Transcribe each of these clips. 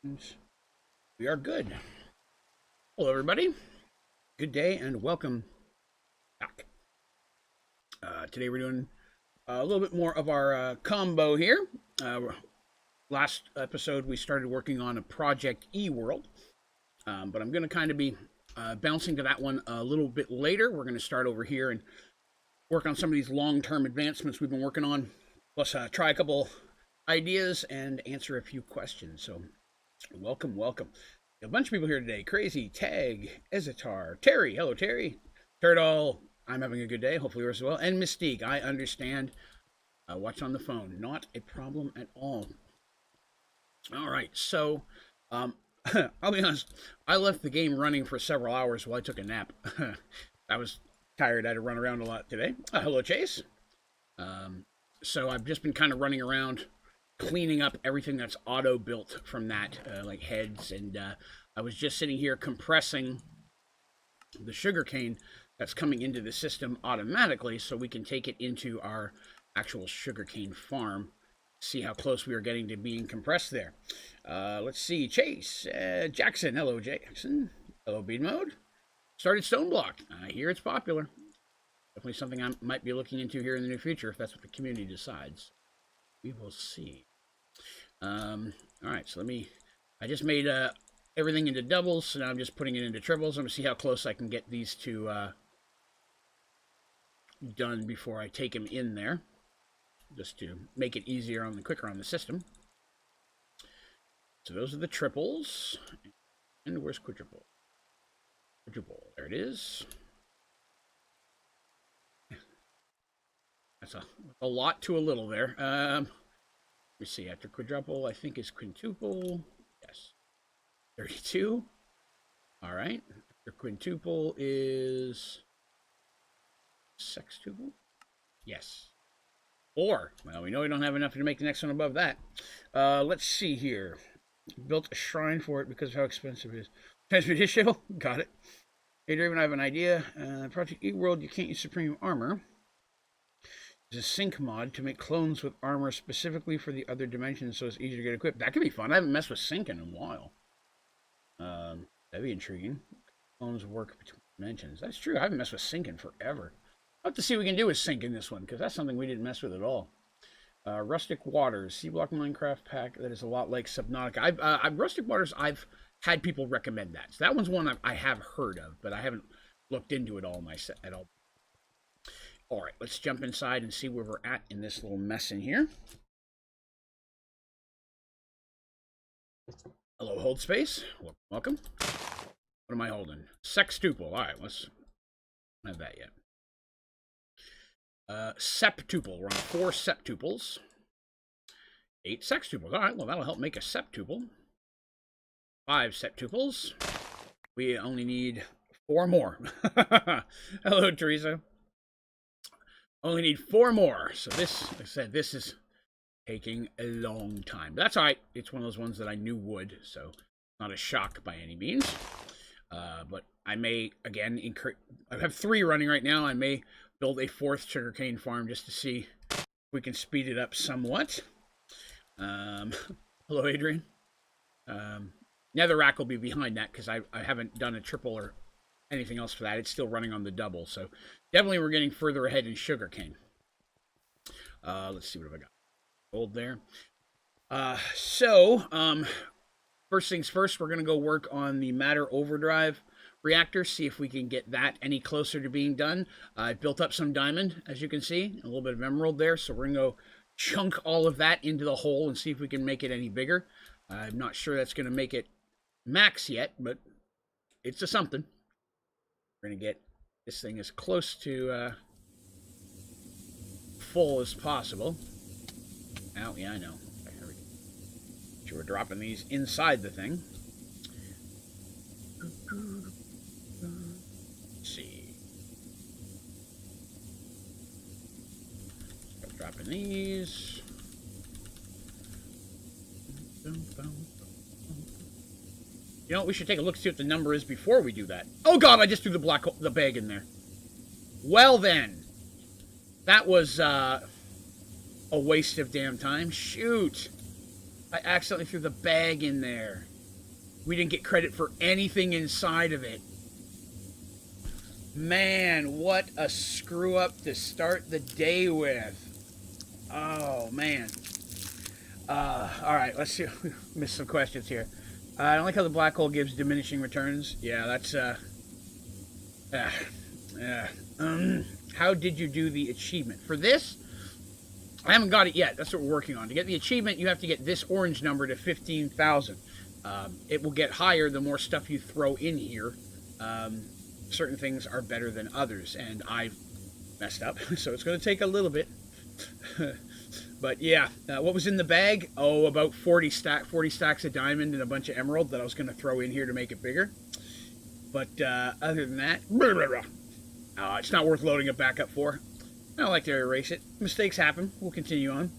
And we are good. Hello, everybody. Good day and welcome back. Today we're doing a little bit more of our combo here. Last episode we started working on a Project E world, but I'm going to kind of be bouncing to that one a little bit later. We're going to start over here and work on some of these long-term advancements we've been working on, plus try a couple ideas and answer a few questions. So welcome, welcome. A bunch of people here today. Crazy, Tag, Ezitar, Terry. Hello, Terry. Turtle. I'm having a good day. Hopefully yours as well. And Mystique. I understand. Watch on the phone. Not a problem at all. All right. So, I'll be honest. I left the game running for several hours while I took a nap. I was tired. I had to run around a lot today. Hello, Chase. So I've just been kind of running around cleaning up everything that's auto built from that, like heads, and I was just sitting here compressing the sugarcane that's coming into the system automatically so we can take it into our actual sugarcane farm, see how close we are getting to being compressed there. Let's see. Chase, Jackson. Hello, Jackson. Hello, Bead Mode. Started Stone Block. I hear it's popular. Definitely something I might be looking into here in the near future if that's what the community decides. We will see. All right, so I just made everything into doubles, so now I'm just putting it into triples. I'm going to see how close I can get these two done before I take them in there, just to make it easier quicker on the system. So those are the triples. And where's quadruple? Quadruple, there it is. That's a lot to a little there. Let me see, after quadruple, I think is quintuple. Yes. 32. All right. After quintuple is sextuple. Yes. 4. Well, we know we don't have enough to make the next one above that. Let's see here. Built a shrine for it because of how expensive it is. Transmutation. Got it. Hey, Draven, I have an idea. Project E World, you can't use Supreme Armor. There's a sync mod to make clones with armor specifically for the other dimensions so it's easier to get equipped. That could be fun. I haven't messed with sync in a while. That'd be intriguing. Clones work between dimensions. That's true. I haven't messed with sync in forever. I'll have to see what we can do with sync in this one, because that's something we didn't mess with at all. Rustic Waters. C-Block Minecraft pack that is a lot like Subnautica. Rustic Waters, I've had people recommend that. So that one's one I have heard of, but I haven't looked into it all at all. All right, let's jump inside and see where we're at in this little mess in here. Hello, hold space. Welcome. What am I holding? Sextuple. All right, let's not have that yet. Septuple. We're on 4 septuples. 8 sextuples. All right, well, that'll help make a septuple. 5 septuples. We only need 4 more. Hello, Teresa. Only need 4 more. So this, like I said, this is taking a long time. But that's all right. It's one of those ones that I knew would, so not a shock by any means. But I may, again, I have 3 running right now. I may build a 4th sugarcane farm just to see if we can speed it up somewhat. Hello, Adrian. Netherrack will be behind that because I haven't done a triple or anything else for that. It's still running on the double, so definitely we're getting further ahead in sugarcane. Let's see, what have I got? Gold there. First things first, we're going to go work on the Matter Overdrive reactor, see if we can get that any closer to being done. I built up some diamond, as you can see, a little bit of emerald there, so we're going to go chunk all of that into the hole and see if we can make it any bigger. I'm not sure that's going to make it max yet, but it's a something. We're going to get this thing as close to full as possible. Oh, yeah, I know. Here we go. So we're dropping these inside the thing. Let's see. Start dropping these. You know, we should take a look, see what the number is before we do that. Oh god, I just threw the bag in there. Well then. That was a waste of damn time. Shoot. I accidentally threw the bag in there. We didn't get credit for anything inside of it. Man, what a screw up to start the day with. Oh, man. Alright, let's see. Missed some questions here. I don't like how the black hole gives diminishing returns. Yeah, that's, how did you do the achievement? For this, I haven't got it yet. That's what we're working on. To get the achievement, you have to get this orange number to 15,000. It will get higher the more stuff you throw in here. Certain things are better than others, and I messed up, so it's going to take a little bit. But yeah, what was in the bag? Oh, about 40 stacks of diamond and a bunch of emerald that I was going to throw in here to make it bigger. But other than that, it's not worth loading it back up for. I don't like to erase it. Mistakes happen. We'll continue on.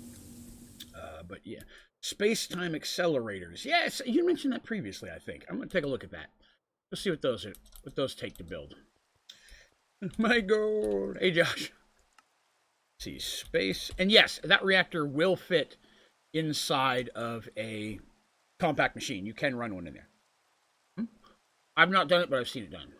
But yeah, space-time accelerators. Yes, you mentioned that previously, I think. I'm going to take a look at that. Let's see what those take to build. My God. Hey, Josh. Let's see, space. And yes, that reactor will fit inside of a compact machine. You can run one in there. I've not done it, but I've seen it done.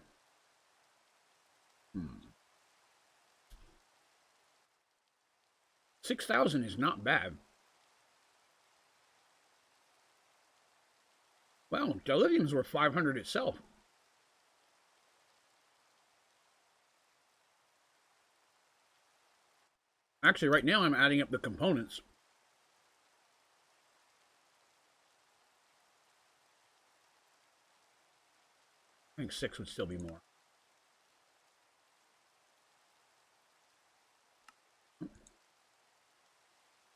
6,000 is not bad. Well, dilithium's worth 500 itself. Actually, right now I'm adding up the components. I think 6 would still be more.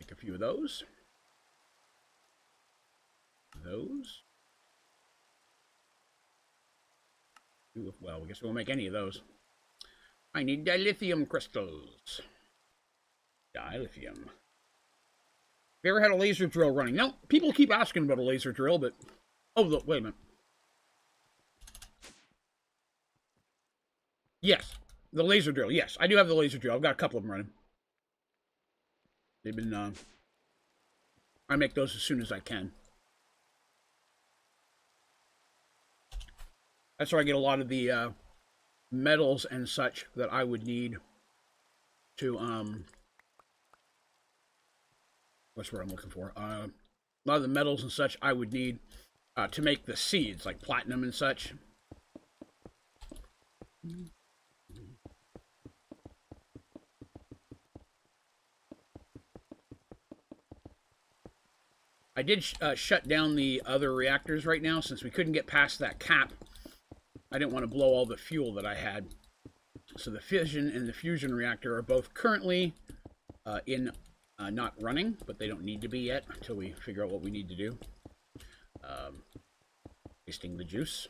Make a few of those. Well, I guess we won't make any of those. I need dilithium crystals. Dilithium. Have you ever had a laser drill running? No, people keep asking about a laser drill, but... Oh, wait a minute. Yes, the laser drill. Yes, I do have the laser drill. I've got a couple of them running. They've been... I make those as soon as I can. That's where I get a lot of the metals and such that I would need to... What's what I'm looking for? A lot of the metals and such I would need to make the seeds, like platinum and such. I did shut down the other reactors right now since we couldn't get past that cap. I didn't want to blow all the fuel that I had. So the fission and the fusion reactor are both currently in not running, but they don't need to be yet until we figure out what we need to do. Tasting the juice.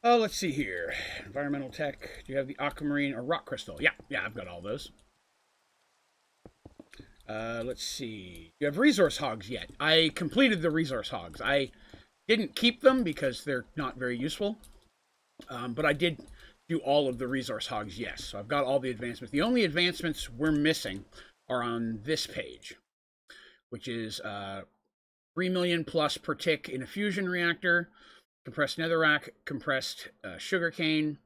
Oh, let's see here. Environmental tech. Do you have the aquamarine or rock crystal? Yeah, I've got all those. Let's see. You have resource hogs yet? I completed the resource hogs. I didn't keep them because they're not very useful. But I did do all of the resource hogs, yes. So I've got all the advancements. The only advancements we're missing are on this page, which is 3 million plus per tick in a fusion reactor, compressed netherrack, compressed sugarcane,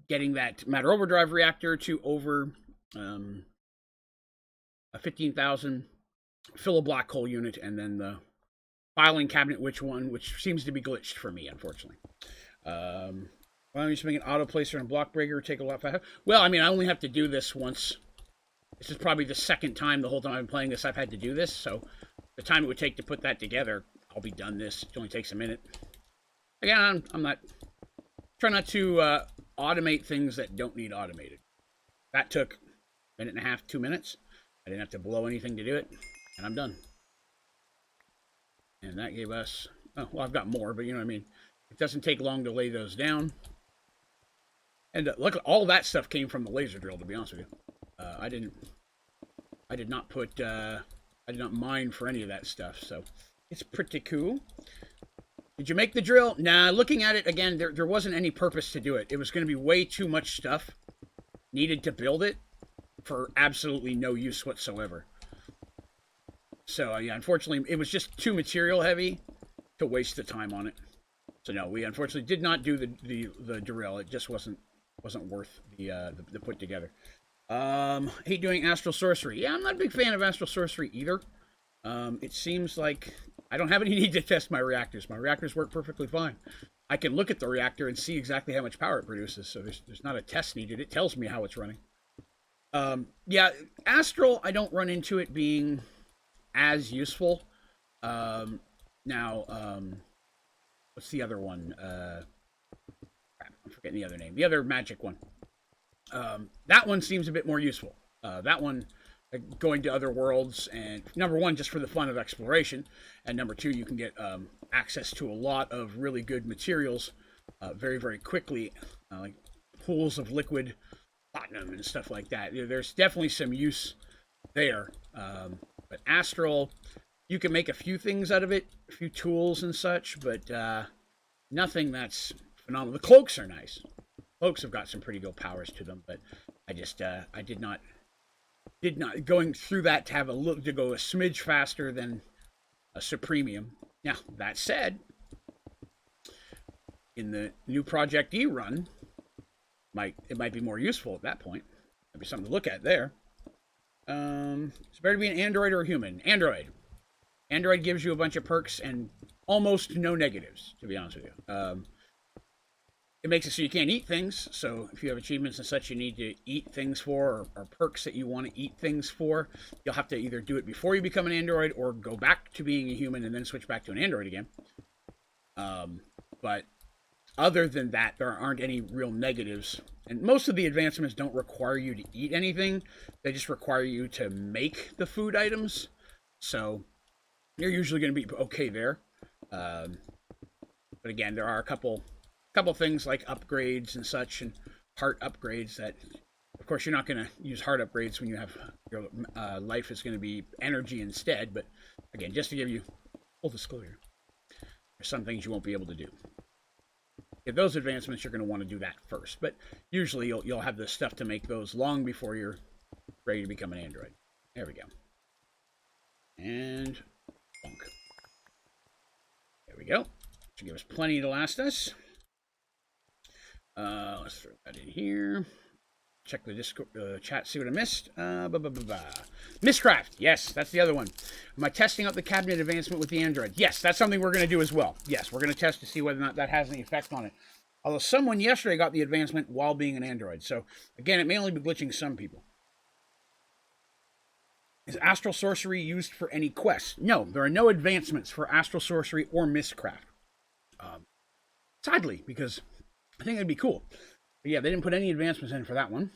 getting that matter overdrive reactor to over 15,000, fill a black hole unit, and then the filing cabinet, which seems to be glitched for me, unfortunately. Why don't you just make an auto placer and block breaker take a lot faster? Well, I mean, I only have to do this once. This is probably the second time the whole time I've been playing this I've had to do this, so the time it would take to put that together, I'll be done this. It only takes a minute. Again, I'm not... Try not to automate things that don't need automated. That took a minute and a half, 2 minutes. I didn't have to blow anything to do it, and I'm done. And that gave us... Oh, well, I've got more, but you know what I mean. It doesn't take long to lay those down. And look, all that stuff came from the laser drill, to be honest with you. I did not mine for any of that stuff, so it's pretty cool. Did you make the drill? Nah, looking at it again, there wasn't any purpose to do it. It was going to be way too much stuff needed to build it for absolutely no use whatsoever. So, yeah, unfortunately, it was just too material heavy to waste the time on it. So, no, we unfortunately did not do the drill. It just wasn't worth the put together. Hate doing Astral Sorcery. Yeah, I'm not a big fan of Astral Sorcery either. It seems like I don't have any need to test my reactors. My reactors work perfectly fine. I can look at the reactor and see exactly how much power it produces, so there's not a test needed. It tells me how it's running. Yeah, Astral, I don't run into it being as useful. Now, what's the other one? I'm forgetting the other name. The other magic one. That one seems a bit more useful. That one, going to other worlds, and number one, just for the fun of exploration, and number two, you can get access to a lot of really good materials very, very quickly, like pools of liquid platinum and stuff like that. There's definitely some use there. But Astral, you can make a few things out of it, a few tools and such, but nothing that's phenomenal. The cloaks are nice. Cloaks have got some pretty good powers to them, but I just I did not going through that to have a look to go a smidge faster than a Supremium. Now that said, in the new Project E run, it might be more useful at that point. Might be something to look at there. It's better to be an android or a human. Android. Android gives you a bunch of perks and almost no negatives, to be honest with you. It makes it so you can't eat things, so if you have achievements and such you need to eat things for, or perks that you want to eat things for, you'll have to either do it before you become an android or go back to being a human and then switch back to an android again. But other than that, there aren't any real negatives. And most of the advancements don't require you to eat anything. They just require you to make the food items. So you're usually going to be okay there. But again, there are a couple things like upgrades and such, and heart upgrades that, of course, you're not going to use heart upgrades when you have your life is going to be energy instead. But again, just to give you full disclosure, there's some things you won't be able to do. If those advancements, you're going to want to do that first. But usually you'll have the stuff to make those long before you're ready to become an android. There we go. And bonk. There we go. Should give us plenty to last us. Let's throw that in here. Check the Discord chat, see what I missed. Mistcraft. Yes, that's the other one. Am I testing out the cabinet advancement with the Android? Yes, that's something we're going to do as well. Yes, we're going to test to see whether or not that has any effect on it. Although someone yesterday got the advancement while being an Android. So, again, it may only be glitching some people. Is Astral Sorcery used for any quests? No, there are no advancements for Astral Sorcery or Mistcraft. Sadly, because I think it'd be cool. But yeah, they didn't put any advancements in for that one.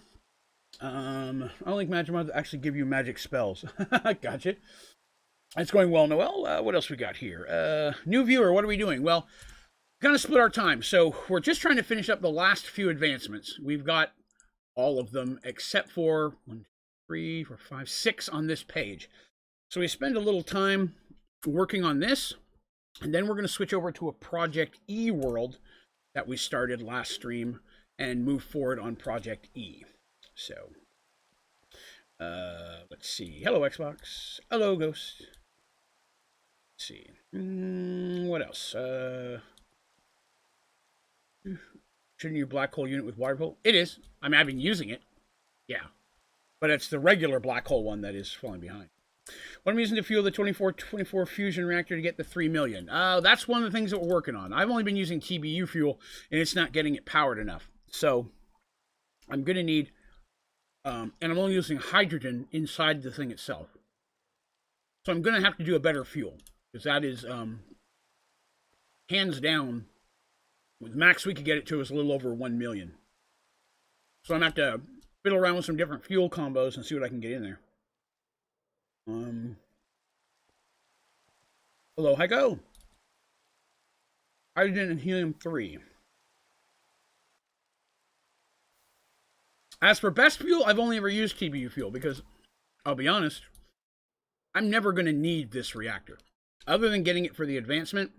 I don't think magic mods actually give you magic spells. Gotcha. It's going well, Noel. What else we got here? New viewer, what are we doing? Well, kind of split our time. So we're just trying to finish up the last few advancements. We've got all of them except for 1, 2, 3, 4, 5, 6 on this page. So we spend a little time working on this, and then we're going to switch over to a Project E world that we started last stream and move forward on Project E. So, let's see. Hello, Xbox. Hello, Ghost. Let's see. What else? Shouldn't you black hole unit with water pole? It is. I mean, I've been using it. Yeah. But it's the regular black hole one that is falling behind. What I'm using to fuel the 2424 fusion reactor to get the 3 million. That's one of the things that we're working on. I've only been using TBU fuel, and it's not getting it powered enough. So I'm going to need, and I'm only using hydrogen inside the thing itself. So I'm going to have to do a better fuel, because that is, hands down, with max we could get it to is a little over 1 million. So I'm going to have to fiddle around with some different fuel combos and see what I can get in there. Hello, Heiko. Hydrogen and helium-3. As for best fuel, I've only ever used TBU fuel because, I'll be honest, I'm never going to need this reactor. Other than getting it for the advancement,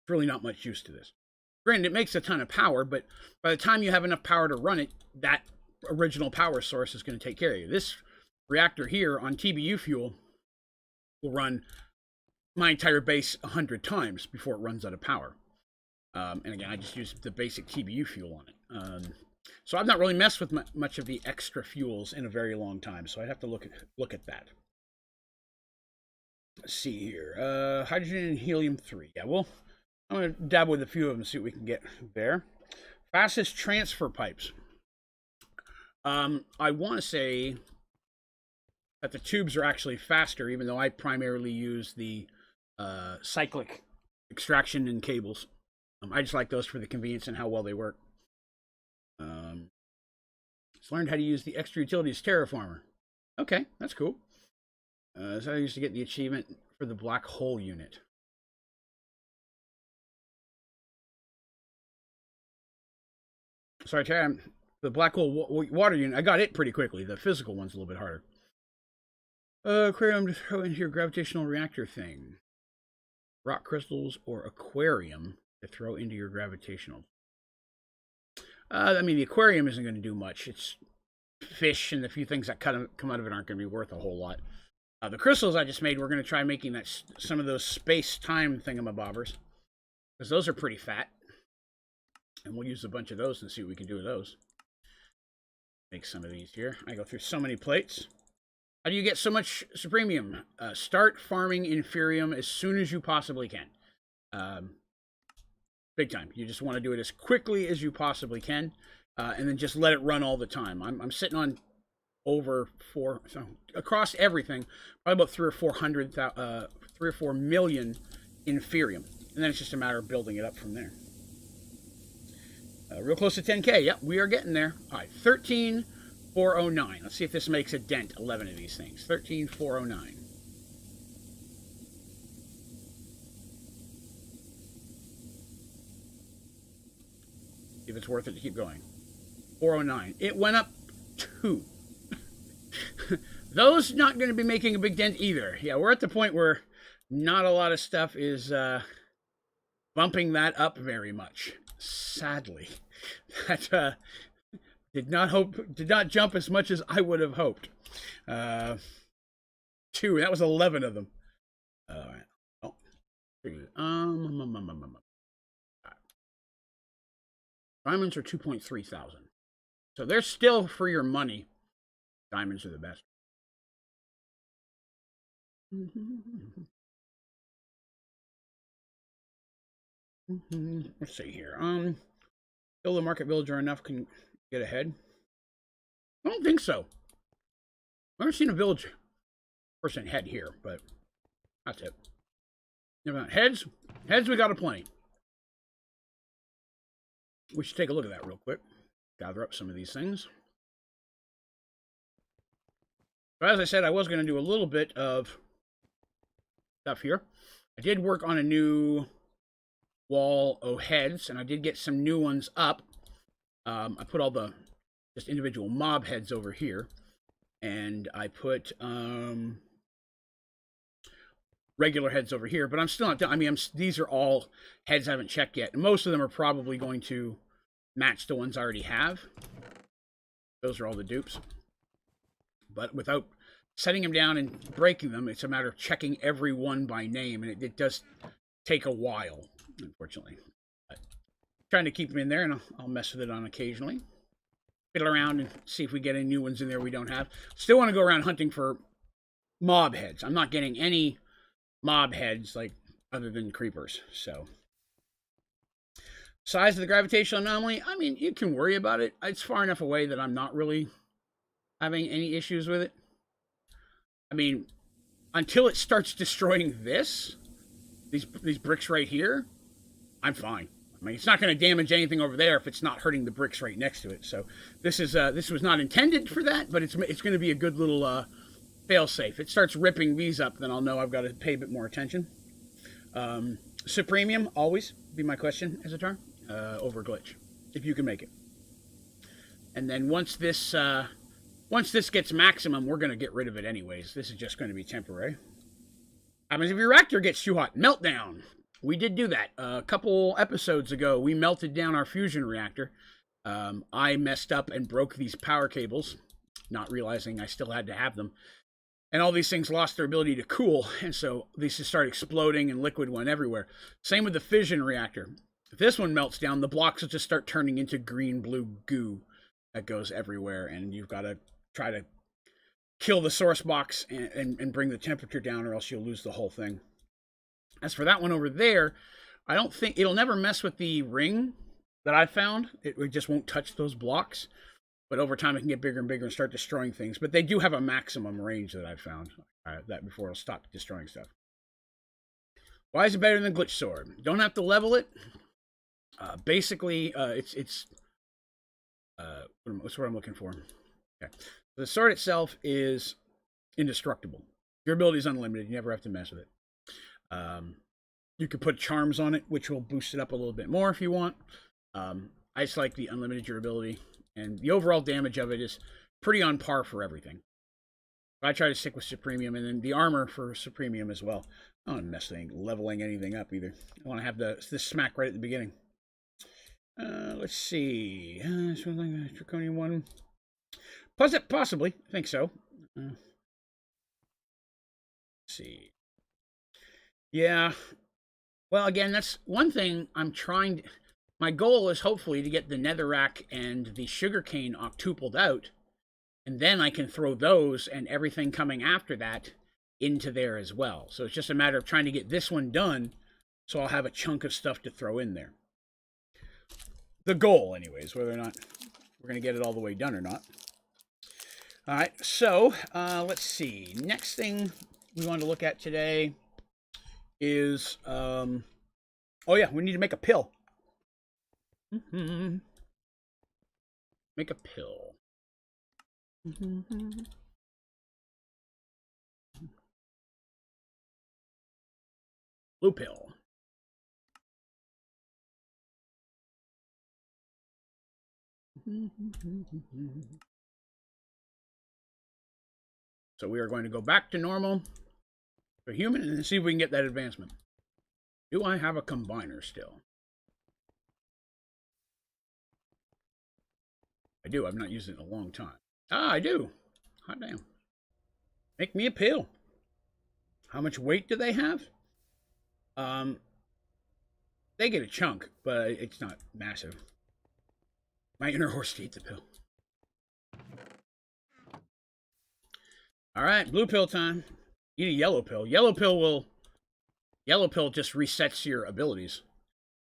really not much use to this. Granted, it makes a ton of power, but by the time you have enough power to run it, that original power source is going to take care of you. This reactor here on TBU fuel will run my entire base 100 times before it runs out of power. And again, I just use the basic TBU fuel on it. So I've not really messed with much of the extra fuels in a very long time, so I'd have to look at that. Let's see here. Hydrogen and helium-3. Yeah, well, I'm going to dabble with a few of them and see what we can get there. Fastest transfer pipes. I want to say that the tubes are actually faster, even though I primarily use the cyclic extraction and cables. I just like those for the convenience and how well they work. Just learned how to use the extra utilities terraformer. Okay, that's cool. So I used to get the achievement for the black hole unit. Sorry, Terry, the black hole water unit, I got it pretty quickly. The physical one's a little bit harder. Aquarium to throw into your gravitational reactor thing. Rock crystals or aquarium to throw into your gravitational. I mean, the aquarium isn't going to do much. It's fish, and the few things that come out of it aren't going to be worth a whole lot. The crystals I just made, we're going to try making that some of those space-time thingamabobbers, because those are pretty fat. And we'll use a bunch of those and see what we can do with those. Make some of these here. I go through so many plates. How do you get so much supremium? Start farming inferium as soon as you possibly can. Big time. You just want to do it as quickly as you possibly can, and then just let it run all the time. I'm sitting on over across everything, probably about 3 or 4 million inferium, and then it's just a matter of building it up from there. Real close to 10K. Yep, we are getting there. All right, 13,409. Let's see if this makes a dent. 11 of these things. 13,409. See if it's worth it to keep going. 409. It went up 2. Those not going to be making a big dent either. Yeah, we're at the point where not a lot of stuff is bumping that up very much. Sadly, that did not jump as much as I would have hoped. 2. That was 11 of them. All right. Oh. Diamonds are 2.3 thousand. So they're still for your money. Diamonds are the best. Let's see here. Build a market villager enough can get ahead. I don't think so. I've never seen a village person head here, but that's it. Heads we got a plenty. We should take a look at that real quick. Gather up some of these things. But as I said, I was going to do a little bit of stuff here. I did work on a new wall of heads, and I did get some new ones up. I put all the just individual mob heads over here, and I put regular heads over here, but I'm still not done. I mean, these are all heads I haven't checked yet, and most of them are probably going to match the ones I already have. Those are all the dupes. But without setting them down and breaking them, it's a matter of checking every one by name, and it does take a while, unfortunately. But trying to keep them in there, and I'll mess with it on occasionally. Fiddle around and see if we get any new ones in there we don't have. Still want to go around hunting for mob heads. I'm not getting any mob heads like other than creepers. So size of the gravitational anomaly, I mean, you can worry about it. It's far enough away that I'm not really having any issues with it. I mean, until it starts destroying these bricks right here, I'm fine. I mean, it's not going to damage anything over there if it's not hurting the bricks right next to it. So this was not intended for that, but it's going to be a good little fail-safe. It starts ripping these up, then I'll know I've got to pay a bit more attention. Supremium, always be my question as a turn. Over glitch, if you can make it. And then once this gets maximum, we're going to get rid of it anyways. This is just going to be temporary. Happens if your reactor gets too hot. Meltdown. we did do that. A couple episodes ago, we melted down our fusion reactor. I messed up and broke these power cables, not realizing I still had to have them. And all these things lost their ability to cool, and so these just start exploding and liquid went everywhere. Same with the fission reactor. If this one melts down, the blocks will just start turning into green-blue goo that goes everywhere, and you've got to try to kill the source box and bring the temperature down, or else you'll lose the whole thing. As for that one over there, I don't think it'll never mess with the ring that I found. It just won't touch those blocks. But over time, it can get bigger and bigger and start destroying things. But they do have a maximum range that I've found. That before it'll stop destroying stuff. Why is it better than Glitch Sword? Don't have to level it. Basically, what's what I'm looking for. Okay. The sword itself is indestructible. Your ability is unlimited. You never have to mess with it. You could put charms on it, which will boost it up a little bit more if you want. I just like the unlimited durability. And the overall damage of it is pretty on par for everything. I try to stick with Supremium, and then the armor for Supremium as well. I don't mess leveling anything up either. I want to have this smack right at the beginning. Let's see. Draconian one. Possibly. I think so. Let's see. Yeah. Well, again, that's one thing I'm trying to... My goal is hopefully to get the netherrack and the sugarcane octupled out, and then I can throw those and everything coming after that into there as well. So it's just a matter of trying to get this one done, so I'll have a chunk of stuff to throw in there. The goal, anyways, whether or not we're going to get it all the way done or not. All right, so let's see. Next thing we want to look at today is, oh yeah, we need to make a pill. Make a pill. Blue pill. So we are going to go back to normal for human and see if we can get that advancement. Do I have a combiner still? I do. I've not used it in a long time. Ah, I do. Hot damn. Make me a pill. How much weight do they have? They get a chunk, but it's not massive. My inner horse eats the pill. All right, blue pill time. Eat a yellow pill. Yellow pill just resets your abilities,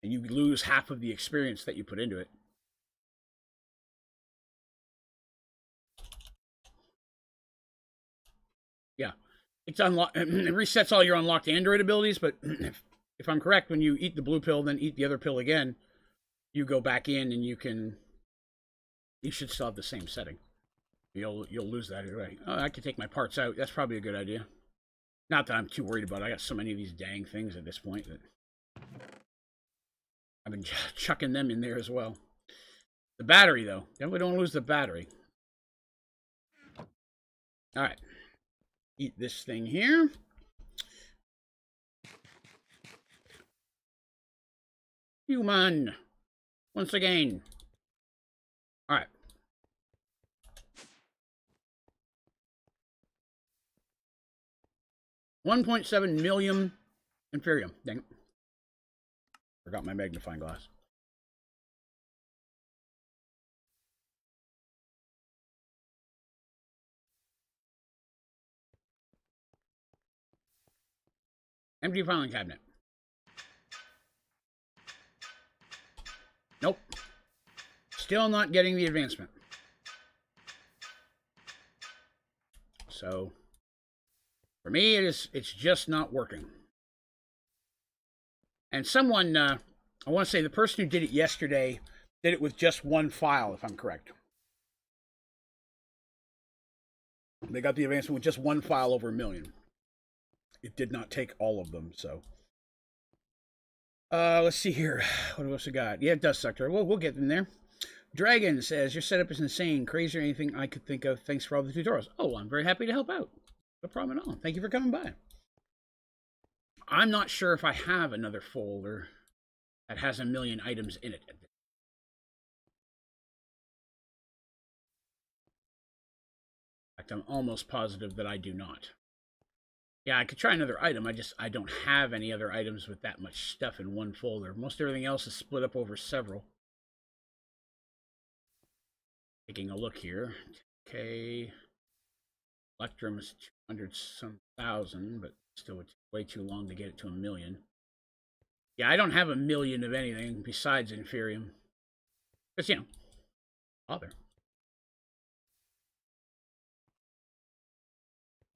and you lose half of the experience that you put into it. Yeah, it's unlocked. It resets all your unlocked Android abilities, but if I'm correct, when you eat the blue pill, then eat the other pill again, you go back in and you should still have the same setting. You'll lose that anyway. Oh, I could take my parts out. That's probably a good idea. Not that I'm too worried about it. I got so many of these dang things at this point that I've been chucking them in there as well. The battery, though. Definitely don't lose the battery. All right. Eat this thing here. Human. Once again. All right. 1.7 million Inferium. Dang it. Forgot my magnifying glass. Empty filing cabinet. Nope. Still not getting the advancement. So, for me, it's just not working. And someone, I want to say the person who did it yesterday did it with just one file, if I'm correct. They got the advancement with just one file over 1 million. It did not take all of them, so. Let's see here. What else we got? Yeah, it does suck. We'll get in there. Dragon says, your setup is insane. Crazier than anything I could think of. Thanks for all the tutorials. Oh, I'm very happy to help out. No problem at all. Thank you for coming by. I'm not sure if I have another folder that has 1 million items in it. In fact, I'm almost positive that I do not. Yeah, I could try another item. I don't have any other items with that much stuff in one folder. Most everything else is split up over several. Taking a look here. Okay. Electrum is 200-some thousand, but still it's way too long to get it to 1 million. Yeah, I don't have 1 million of anything besides Inferium. Because, you know, bother.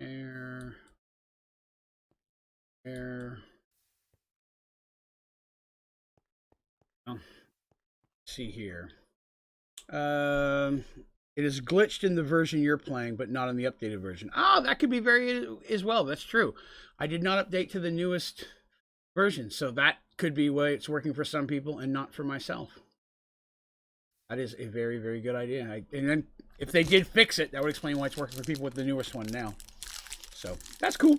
There. Oh, let's see here. It is glitched in the version you're playing, but not in the updated version. Oh, that could be very as well. That's true. I did not update to the newest version, so that could be why it's working for some people and not for myself. That is a very, very good idea. And then if they did fix it, that would explain why it's working for people with the newest one now. So that's cool.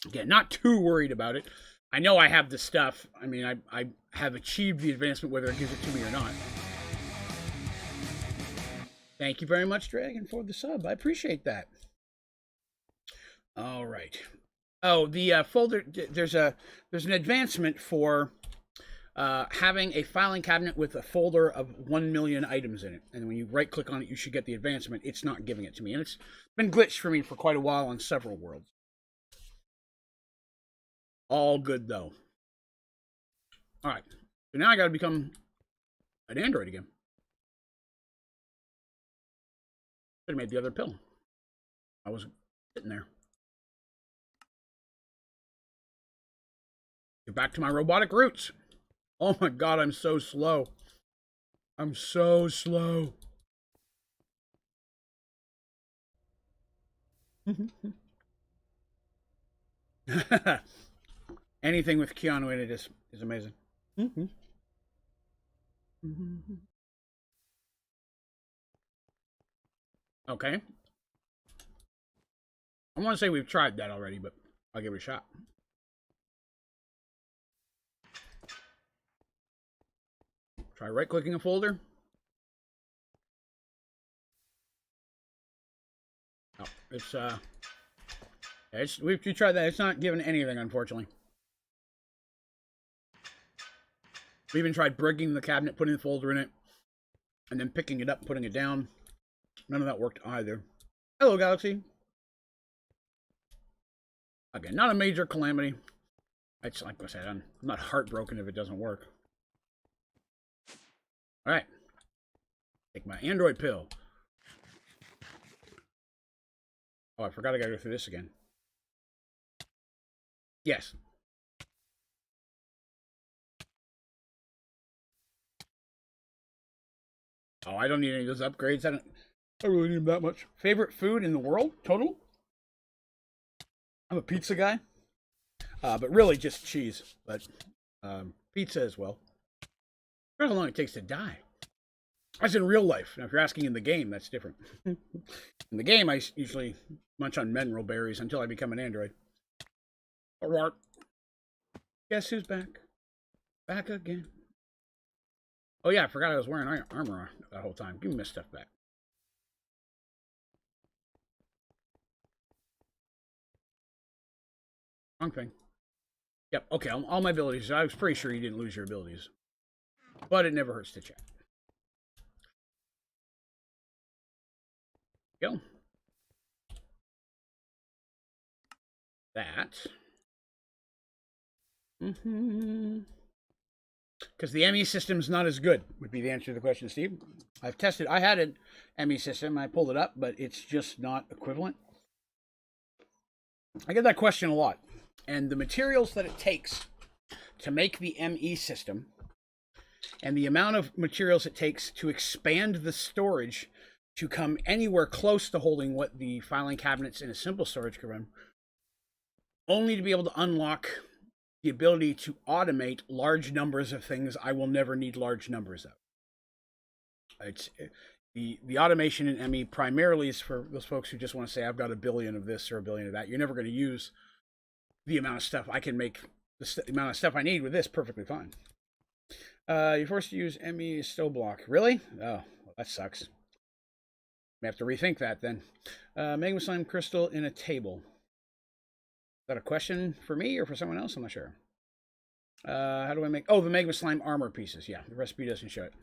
Again, not too worried about it. I know I have the stuff. I mean, I have achieved the advancement whether it gives it to me or not. Thank you very much, Dragon, for the sub. I appreciate that. All right. Oh, the folder, there's an advancement for having a filing cabinet with a folder of 1 million items in it. And when you right-click on it, you should get the advancement. It's not giving it to me. And it's been glitched for me for quite a while on several worlds. All good, though. All right. So now I got to become an android again. Should have made the other pill. I was sitting there. Get back to my robotic roots. Oh my god, I'm so slow. I'm so slow. Anything with Keanu in it is amazing. Okay. I want to say we've tried that already, but I'll give it a shot. Try right-clicking a folder. Oh, we tried that. It's not giving anything, unfortunately. We even tried breaking the cabinet, putting the folder in it, and then picking it up, putting it down. None of that worked either. Hello, Galaxy. Again, not a major calamity. It's like I said, I'm not heartbroken if it doesn't work. All right. Take my Android pill. Oh, I forgot I gotta go through this again. Yes. Oh, I don't need any of those upgrades. I don't really need them that much. Favorite food in the world? Total? I'm a pizza guy. But really just cheese. But pizza as well. Depends how long it takes to die. That's in real life. Now, if you're asking in the game, that's different. In the game, I usually munch on mineral berries until I become an android. Alright. Guess who's back? Back again. Oh yeah, I forgot I was wearing armor that whole time. Give me my stuff back. Wrong thing. Yep, okay, all my abilities. I was pretty sure you didn't lose your abilities. But it never hurts to check. Go. That. Because the ME system's not as good, would be the answer to the question, Steve. I've tested, I had an ME system, I pulled it up, but it's just not equivalent. I get that question a lot. And the materials that it takes to make the ME system and the amount of materials it takes to expand the storage to come anywhere close to holding what the filing cabinets in a simple storage can run, only to be able to unlock the ability to automate large numbers of things I will never need large numbers of. It's the automation in ME primarily is for those folks who just want to say, I've got a billion of this or a billion of that. You're never going to use the amount of stuff I can make, the amount of stuff I need with this perfectly fine. You're forced to use ME stow block. Really? Oh, well, that sucks. May have to rethink that then. Magma slime crystal in a table. Is that a question for me or for someone else? I'm not sure. How do I make... Oh, the magma slime armor pieces. Yeah, the recipe doesn't show it.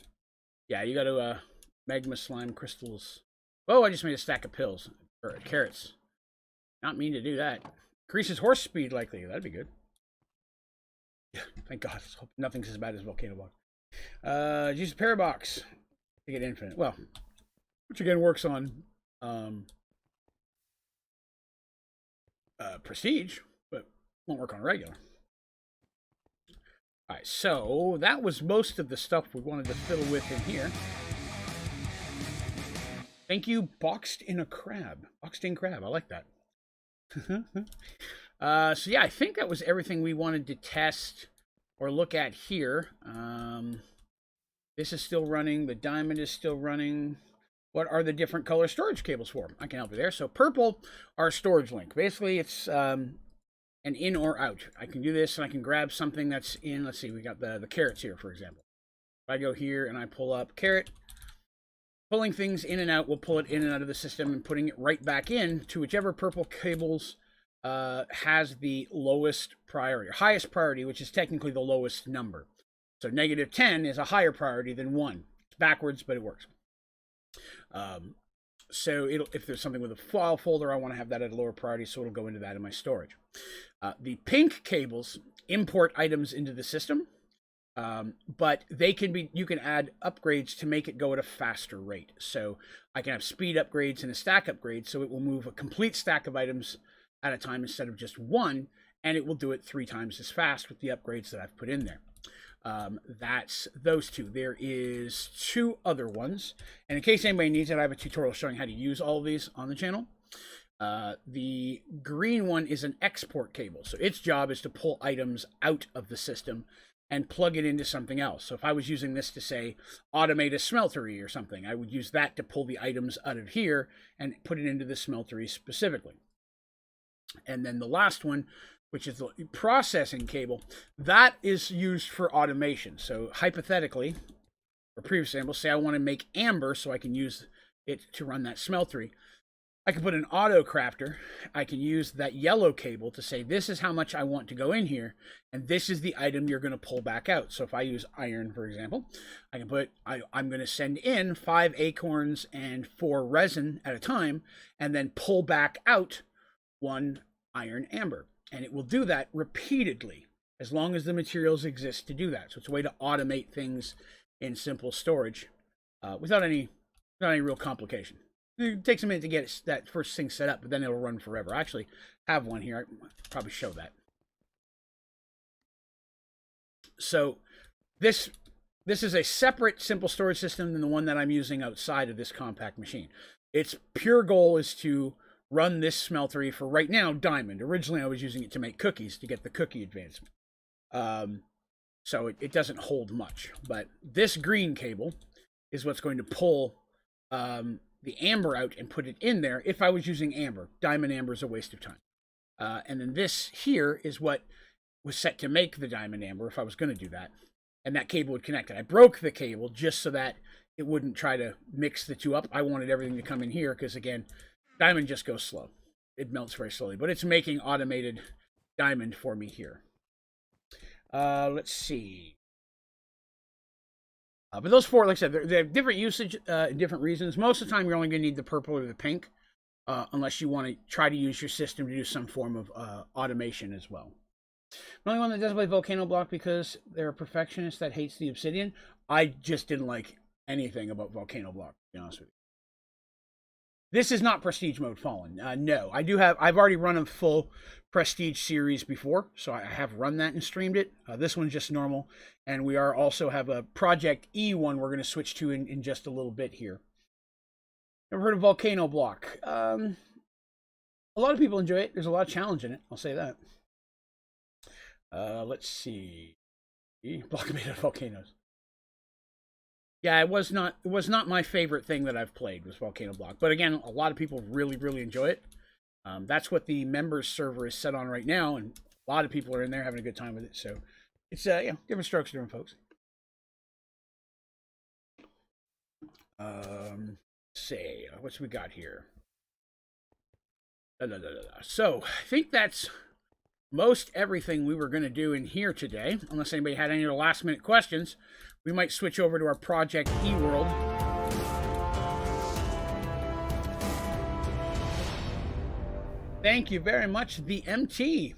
Yeah, you got to magma slime crystals. Oh, I just made a stack of pills. Or carrots. Not mean to do that. Increases horse speed likely. That'd be good. Yeah, thank God. Hope nothing's as bad as volcano block. Use a parabox to get infinite. Well, which again works on prestige, but won't work on regular. All right, so that was most of the stuff we wanted to fiddle with in here. Thank you, Boxed in Crab. I like that. So yeah, I think that was everything we wanted to test or look at here. This is still running. The diamond is still running. What are the different color storage cables for? I can help you there. So purple, our storage link. Basically, it's an in or out. I can do this and I can grab something that's in. Let's see, we got the carrots here, for example. If I go here and I pull up carrot, pulling things in and out will pull it in and out of the system and putting it right back in to whichever purple cables has the lowest priority, or highest priority, which is technically the lowest number. So -10 is a higher priority than 1. It's backwards, but it works. So if there's something with a file folder, I want to have that at a lower priority, so it'll go into that in my storage. The pink cables import items into the system, but they can be, you can add upgrades to make it go at a faster rate. So I can have speed upgrades and a stack upgrade, so it will move a complete stack of items at a time instead of just one, and it will do it 3 times as fast with the upgrades that I've put in there. That's those two. There is 2 other ones, and in case anybody needs it, I have a tutorial showing how to use all of these on the channel. The green one is an export cable, so its job is to pull items out of the system and plug it into something else. So if I was using this to, say, automate a smeltery or something, I would use that to pull the items out of here and put it into the smeltery specifically. And then the last one, which is the processing cable, that is used for automation. So hypothetically, or previous example, say I want to make amber so I can use it to run that smeltery. I can put an auto crafter. I can use that yellow cable to say, this is how much I want to go in here, and this is the item you're going to pull back out. So if I use iron, for example, I can put, I'm going to send in 5 acorns and 4 resin at a time, and then pull back out 1 iron amber. And it will do that repeatedly as long as the materials exist to do that. So it's a way to automate things in simple storage without any real complication. It takes a minute to get that first thing set up, but then it'll run forever. I actually have one here. I probably show that. So this is a separate simple storage system than the one that I'm using outside of this compact machine. Its pure goal is to run this smeltery for, right now, diamond. Originally, I was using it to make cookies to get the cookie advancement. So it doesn't hold much. But this green cable is what's going to pull the amber out and put it in there if I was using amber. Diamond amber is a waste of time. And then this here is what was set to make the diamond amber if I was going to do that. And that cable would connect it. I broke the cable just so that it wouldn't try to mix the two up. I wanted everything to come in here because, again, diamond just goes slow. It melts very slowly. But it's making automated diamond for me here. Let's see. But those 4, like I said, they have different usage, different reasons. Most of the time, you're only going to need the purple or the pink, unless you want to try to use your system to do some form of automation as well. The only one that doesn't play Volcano Block because they're a perfectionist that hates the obsidian. I just didn't like anything about Volcano Block, to be honest with you. This is not Prestige Mode Fallen. No, I've already run a full Prestige series before, so I have run that and streamed it. This one's just normal, and we also have a Project E one we're going to switch to in just a little bit here. Ever heard of Volcano Block? A lot of people enjoy it. There's a lot of challenge in it, I'll say that. Let's see. Block made of volcanoes. Yeah, it was not my favorite thing that I've played, was Volcano Block. But again, a lot of people really, really enjoy it. That's what the members server is set on right now, and A lot of people are in there having a good time with it. So it's different strokes for different folks. Say what's we got here. So I think that's most everything we were going to do in here today. Unless anybody had any last minute questions, we might switch over to our Project E world. Thank you very much, the MT.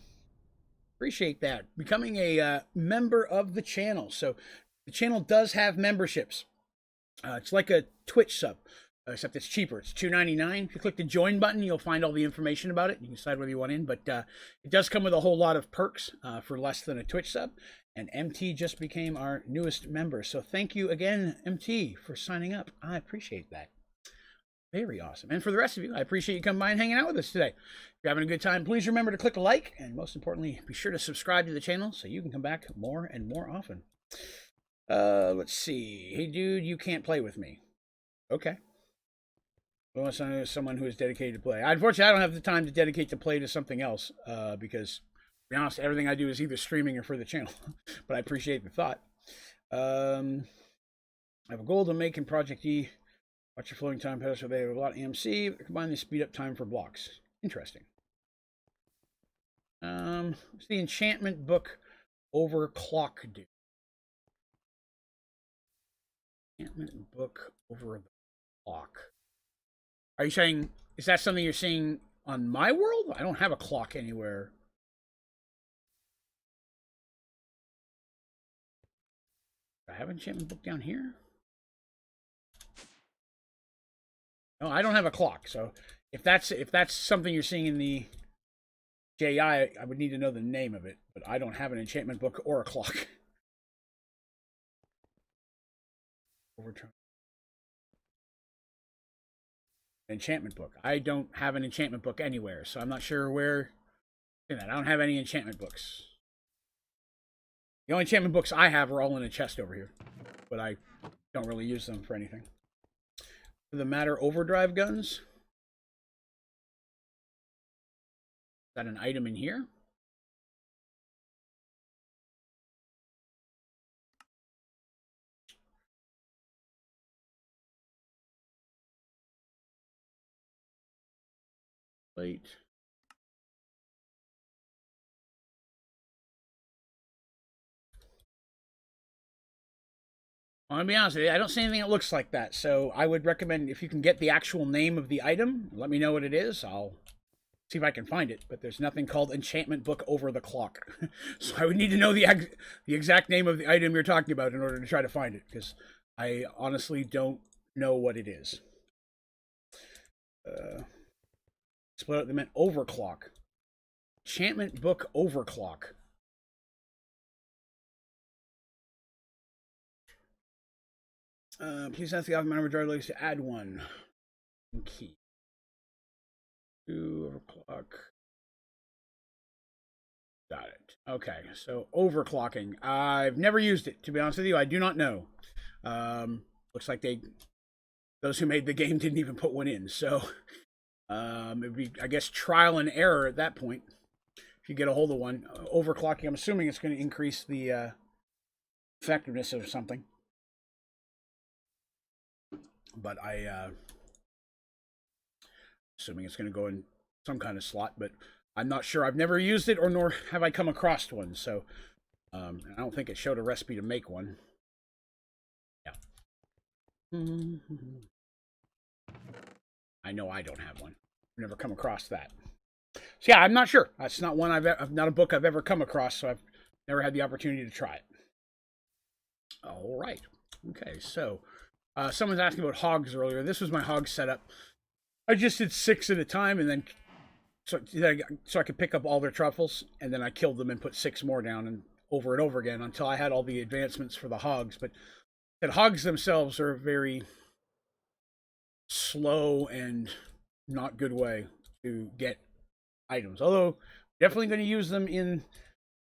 Appreciate that. Becoming a member of the channel. So the channel does have memberships. It's like a Twitch sub, except it's cheaper. It's $2.99. If you click the join button, you'll find all the information about it. You can decide whether you want in, but it does come with a whole lot of perks for less than a Twitch sub. And MT just became our newest member. So thank you again, MT, for signing up. I appreciate that. Very awesome. And for the rest of you, I appreciate you coming by and hanging out with us today. If you're having a good time, please remember to click a like. And most importantly, be sure to subscribe to the channel so you can come back more and more often. Let's see. Hey, dude, you can't play with me. Okay. We want someone who is dedicated to play. Unfortunately, I don't have the time to dedicate to play to something else because, to be honest, everything I do is either streaming or for the channel. But I appreciate the thought. I have a goal to make in Project E. Watch your floating time pedestal. They have a lot of AMC. Combine the speed up time for blocks. Interesting. What's the enchantment book Overclock do? Enchantment book over the clock. Are you saying, is that something you're seeing on my world? I don't have a clock anywhere. Do I have an enchantment book down here? No, I don't have a clock. So if that's something you're seeing in the JI, I would need to know the name of it. But I don't have an enchantment book or a clock. Overdrive. Enchantment book. I don't have an enchantment book anywhere, so I'm not sure where. I don't have any enchantment books. The only enchantment books I have are all in a chest over here, but I don't really use them for anything. For the matter, overdrive guns. Is that an item in here? Plate. I'm gonna be honest with you, I don't see anything that looks like that. So I would recommend if you can get the actual name of the item, let me know what it is. I'll see if I can find it. But there's nothing called enchantment book over the clock. So I would need to know the exact name of the item you're talking about in order to try to find it, because I honestly don't know what it is. Split out, they meant overclock. Enchantment book overclock. Please ask the Alpha Overdrive likes to add one. Key. 2 overclock. Got it. Okay, so overclocking. I've never used it, to be honest with you. I do not know. Looks like those who made the game didn't even put one in. So it'd be, I guess, trial and error at that point. If you get a hold of one. Overclocking, I'm assuming it's going to increase the effectiveness of something. But assuming it's going to go in some kind of slot, but I'm not sure. I've never used it, or nor have I come across one. So I don't think it showed a recipe to make one. Yeah. I know I don't have one. I've never come across that. So yeah, I'm not sure. That's not one not a book I've ever come across, so I've never had the opportunity to try it. All right. Okay, so someone's asking about hogs earlier. This was my hog setup. I just did 6 at a time, and then so I could pick up all their truffles, and then I killed them and put 6 more down, and over again until I had all the advancements for the hogs. But the hogs themselves are a very slow and not good way to get items. Although definitely going to use them in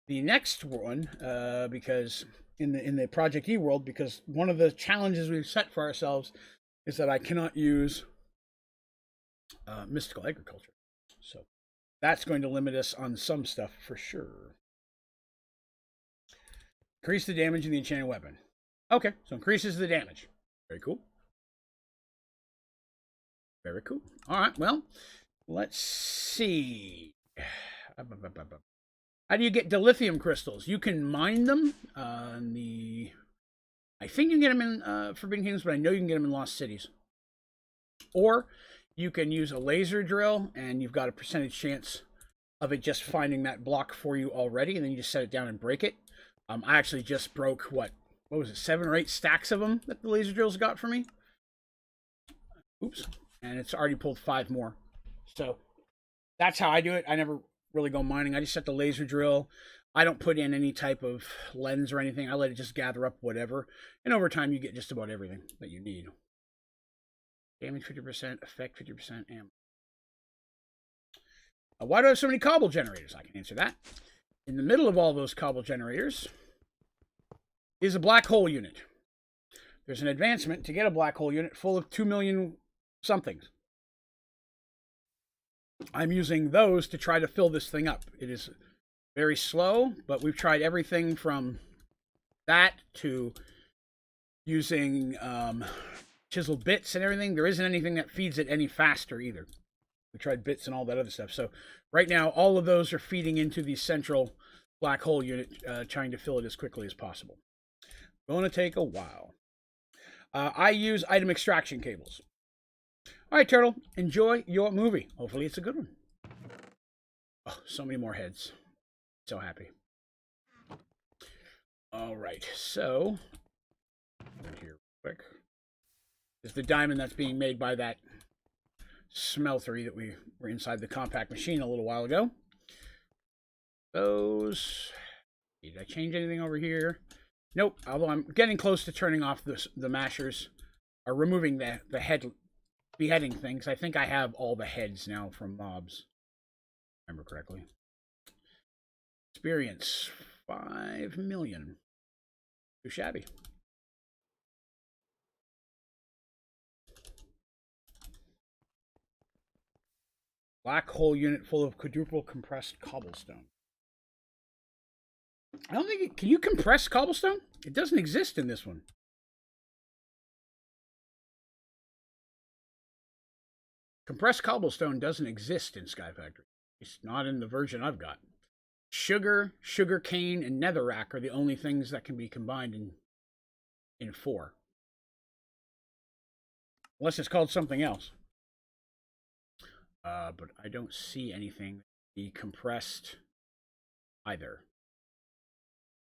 the next one because in the Project E world, because one of the challenges we've set for ourselves is that I cannot use mystical agriculture. So That's going to limit us on some stuff for sure. Increase the damage in the enchanted weapon. Okay, so increases the damage. Very cool. Very cool. All right, well, let's see. How do you get dilithium crystals? You can mine them on the... I think you can get them in Forbidden Kingdoms, but I know you can get them in Lost Cities. Or you can use a laser drill, and you've got a percentage chance of it just finding that block for you already, and then you just set it down and break it. I actually just broke, what was it, 7 or 8 stacks of them that the laser drills got for me. Oops. And it's already pulled 5 more. So that's how I do it. I never really go mining. I just set the laser drill. I don't put in any type of lens or anything. I let it just gather up whatever. And over time, you get just about everything that you need. Damage 50%, effect 50%, ammo. Why do I have so many cobble generators? I can answer that. In the middle of all those cobble generators is a black hole unit. There's an advancement to get a black hole unit full of 2 million somethings. I'm using those to try to fill this thing up. It is very slow, but we've tried everything from that to using chiseled bits and everything. There isn't anything that feeds it any faster either. We tried bits and all that other stuff. So right now, all of those are feeding into the central black hole unit, trying to fill it as quickly as possible. Going to take a while. I use item extraction cables. All right, Turtle, enjoy your movie. Hopefully it's a good one. Oh, so many more heads. So happy. All right, so here quick. Is the diamond that's being made by that smeltery that we were inside the compact machine a little while ago. Those. Did I change anything over here? Nope. Although I'm getting close to turning off the mashers, or removing the head beheading things. I think I have all the heads now from mobs. Remember correctly. Experience 5 million. Too shabby. Black hole unit full of quadruple compressed cobblestone. I don't think can you compress cobblestone? It doesn't exist in this one. Compressed cobblestone doesn't exist in Sky Factory. It's not in the version I've got. Sugar, sugar cane, and netherrack are the only things that can be combined in 4. Unless it's called something else. But I don't see anything be compressed either.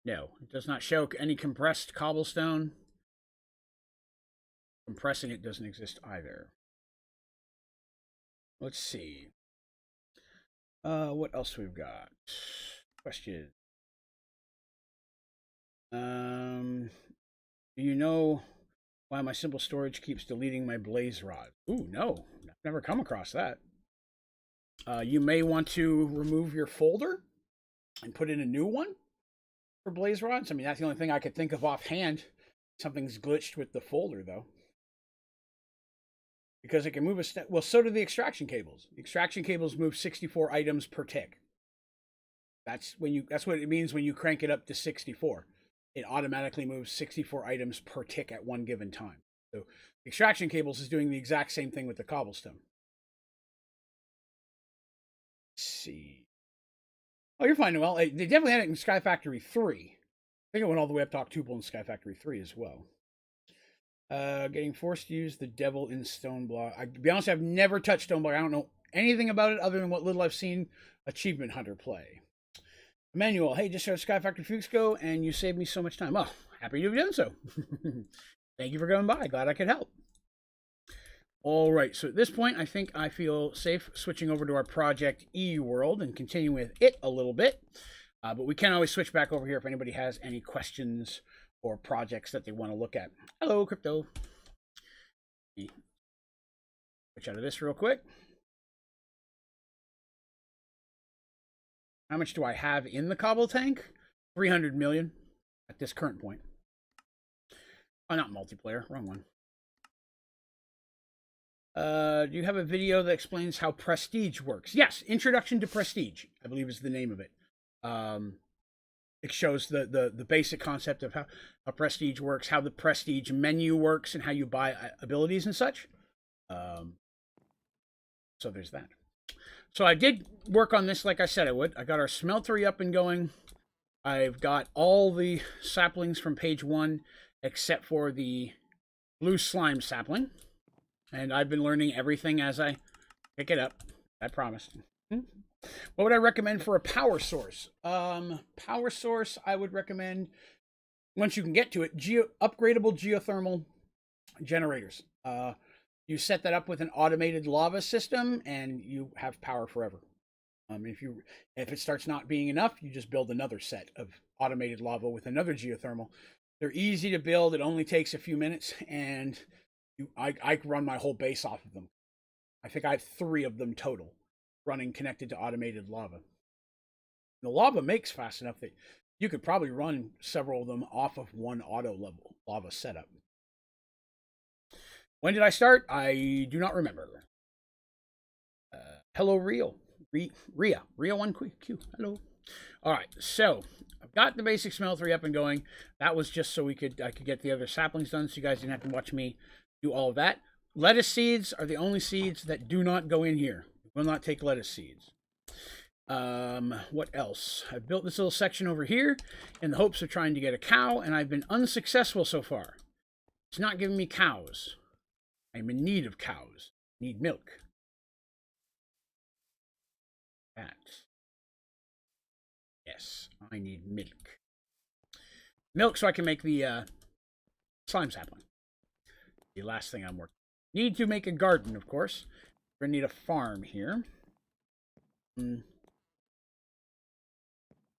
No, it does not show any compressed cobblestone. Compressing it doesn't exist either. Let's see. What else we've got? Question. Do you know why my simple storage keeps deleting my blaze rod? Ooh, no. I've never come across that. You may want to remove your folder and put in a new one for blaze rods. I mean, that's the only thing I could think of offhand. Something's glitched with the folder, though. Because it can move a step. Well, so do the extraction cables. The extraction cables move 64 items per tick. That's what it means when you crank it up to 64. It automatically moves 64 items per tick at one given time. So extraction cables is doing the exact same thing with the cobblestone. Let's see. Oh, you're fine, Noel. They definitely had it in Sky Factory 3. I think it went all the way up to Octuple in Sky Factory 3 as well. Getting forced to use the devil in Stoneblock. To be honest, I've never touched Stoneblock. I don't know anything about it other than what little I've seen Achievement Hunter play. Emmanuel, hey, just started Sky Factory 2 weeks ago, and you saved me so much time. Oh, happy to have done so. Thank you for coming by. Glad I could help. All right, so at this point, I think I feel safe switching over to our Project E world and continue with it a little bit. But we can always switch back over here if anybody has any questions or projects that they want to look at. Hello, Crypto. Switch out of this real quick. How much do I have in the cobble tank? 300 million at this current point. Oh, not multiplayer. Wrong one. Do you have a video that explains how Prestige works? Yes, Introduction to Prestige, I believe is the name of it. It shows the basic concept of how Prestige works, how the Prestige menu works, and how you buy abilities and such. So there's that. So I did work on this like I said I would. I got our smeltery up and going. I've got all the saplings from page 1 except for the blue slime sapling. And I've been learning everything as I pick it up. I promise. What would I recommend for a power source? Power source, I would recommend, once you can get to it, upgradable geothermal generators. You set that up with an automated lava system, and you have power forever. If it starts not being enough, you just build another set of automated lava with another geothermal. They're easy to build. It only takes a few minutes, and I run my whole base off of them. I think I have 3 of them total running connected to automated lava. The lava makes fast enough that you could probably run several of them off of one auto level lava setup. When did I start? I do not remember. Hello, Ria 1Q. Hello. All right, so I've got the basic smeltery up and going. That was just so I could get the other saplings done, so you guys didn't have to watch me do all of that. Lettuce seeds are the only seeds that do not go in here. Will not take lettuce seeds. What else? I've built this little section over here in the hopes of trying to get a cow, and I've been unsuccessful so far. It's not giving me cows. I'm in need of cows. I need milk. That. Yes, I need milk. Milk so I can make the slime sapling. The last thing I'm working. Need to make a garden, of course. We're going to need a farm here.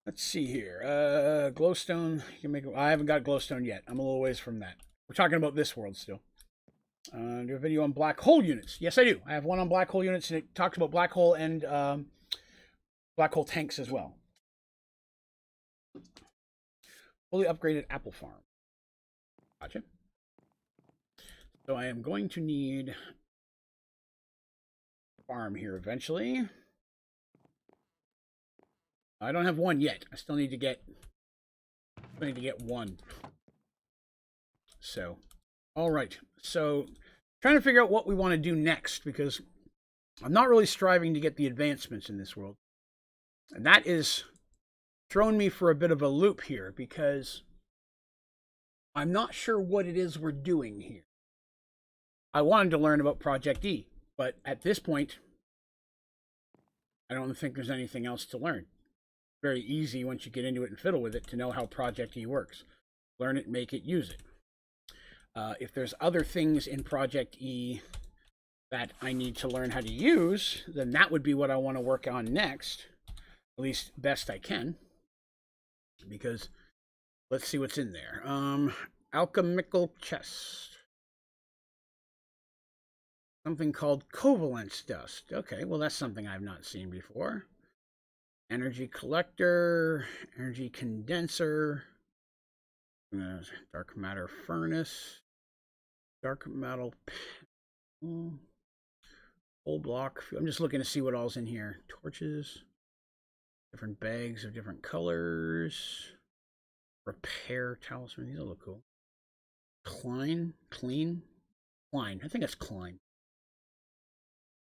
Let's see here. Glowstone. You can make. I haven't got glowstone yet. I'm a little ways from that. We're talking about this world still. Do a video on black hole units. Yes, I do. I have one on black hole units, and it talks about black hole and black hole tanks as well. Fully upgraded apple farm. Gotcha. So I am going to need a farm here eventually. I don't have one yet. I still need to get one. So, all right. So, trying to figure out what we want to do next, because I'm not really striving to get the advancements in this world. And that is thrown me for a bit of a loop here, because I'm not sure what it is we're doing here. I wanted to learn about Project E, but at this point, I don't think there's anything else to learn. Very easy once you get into it and fiddle with it to know how Project E works. Learn it, make it, use it. If there's other things in Project E that I need to learn how to use, then that would be what I want to work on next. At least best I can. Because let's see what's in there. Alchemical chest. Something called covalence dust. Okay, well that's something I've not seen before. Energy collector, energy condenser, dark matter furnace, dark metal panel, whole block. I'm just looking to see what all's in here. Torches, different bags of different colors, repair talisman. These all look cool. Clean. I think that's Klein.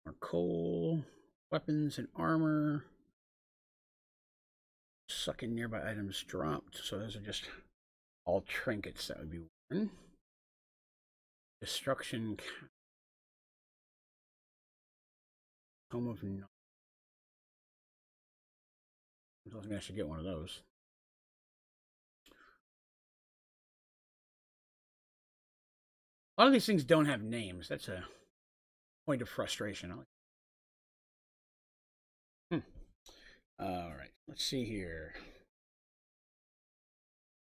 More coal, weapons and armor. Sucking nearby items dropped. So those are just all trinkets that would be one. Destruction. Home of no. Tells me I should get one of those. A lot of these things don't have names. That's a point of frustration. All right, let's see here.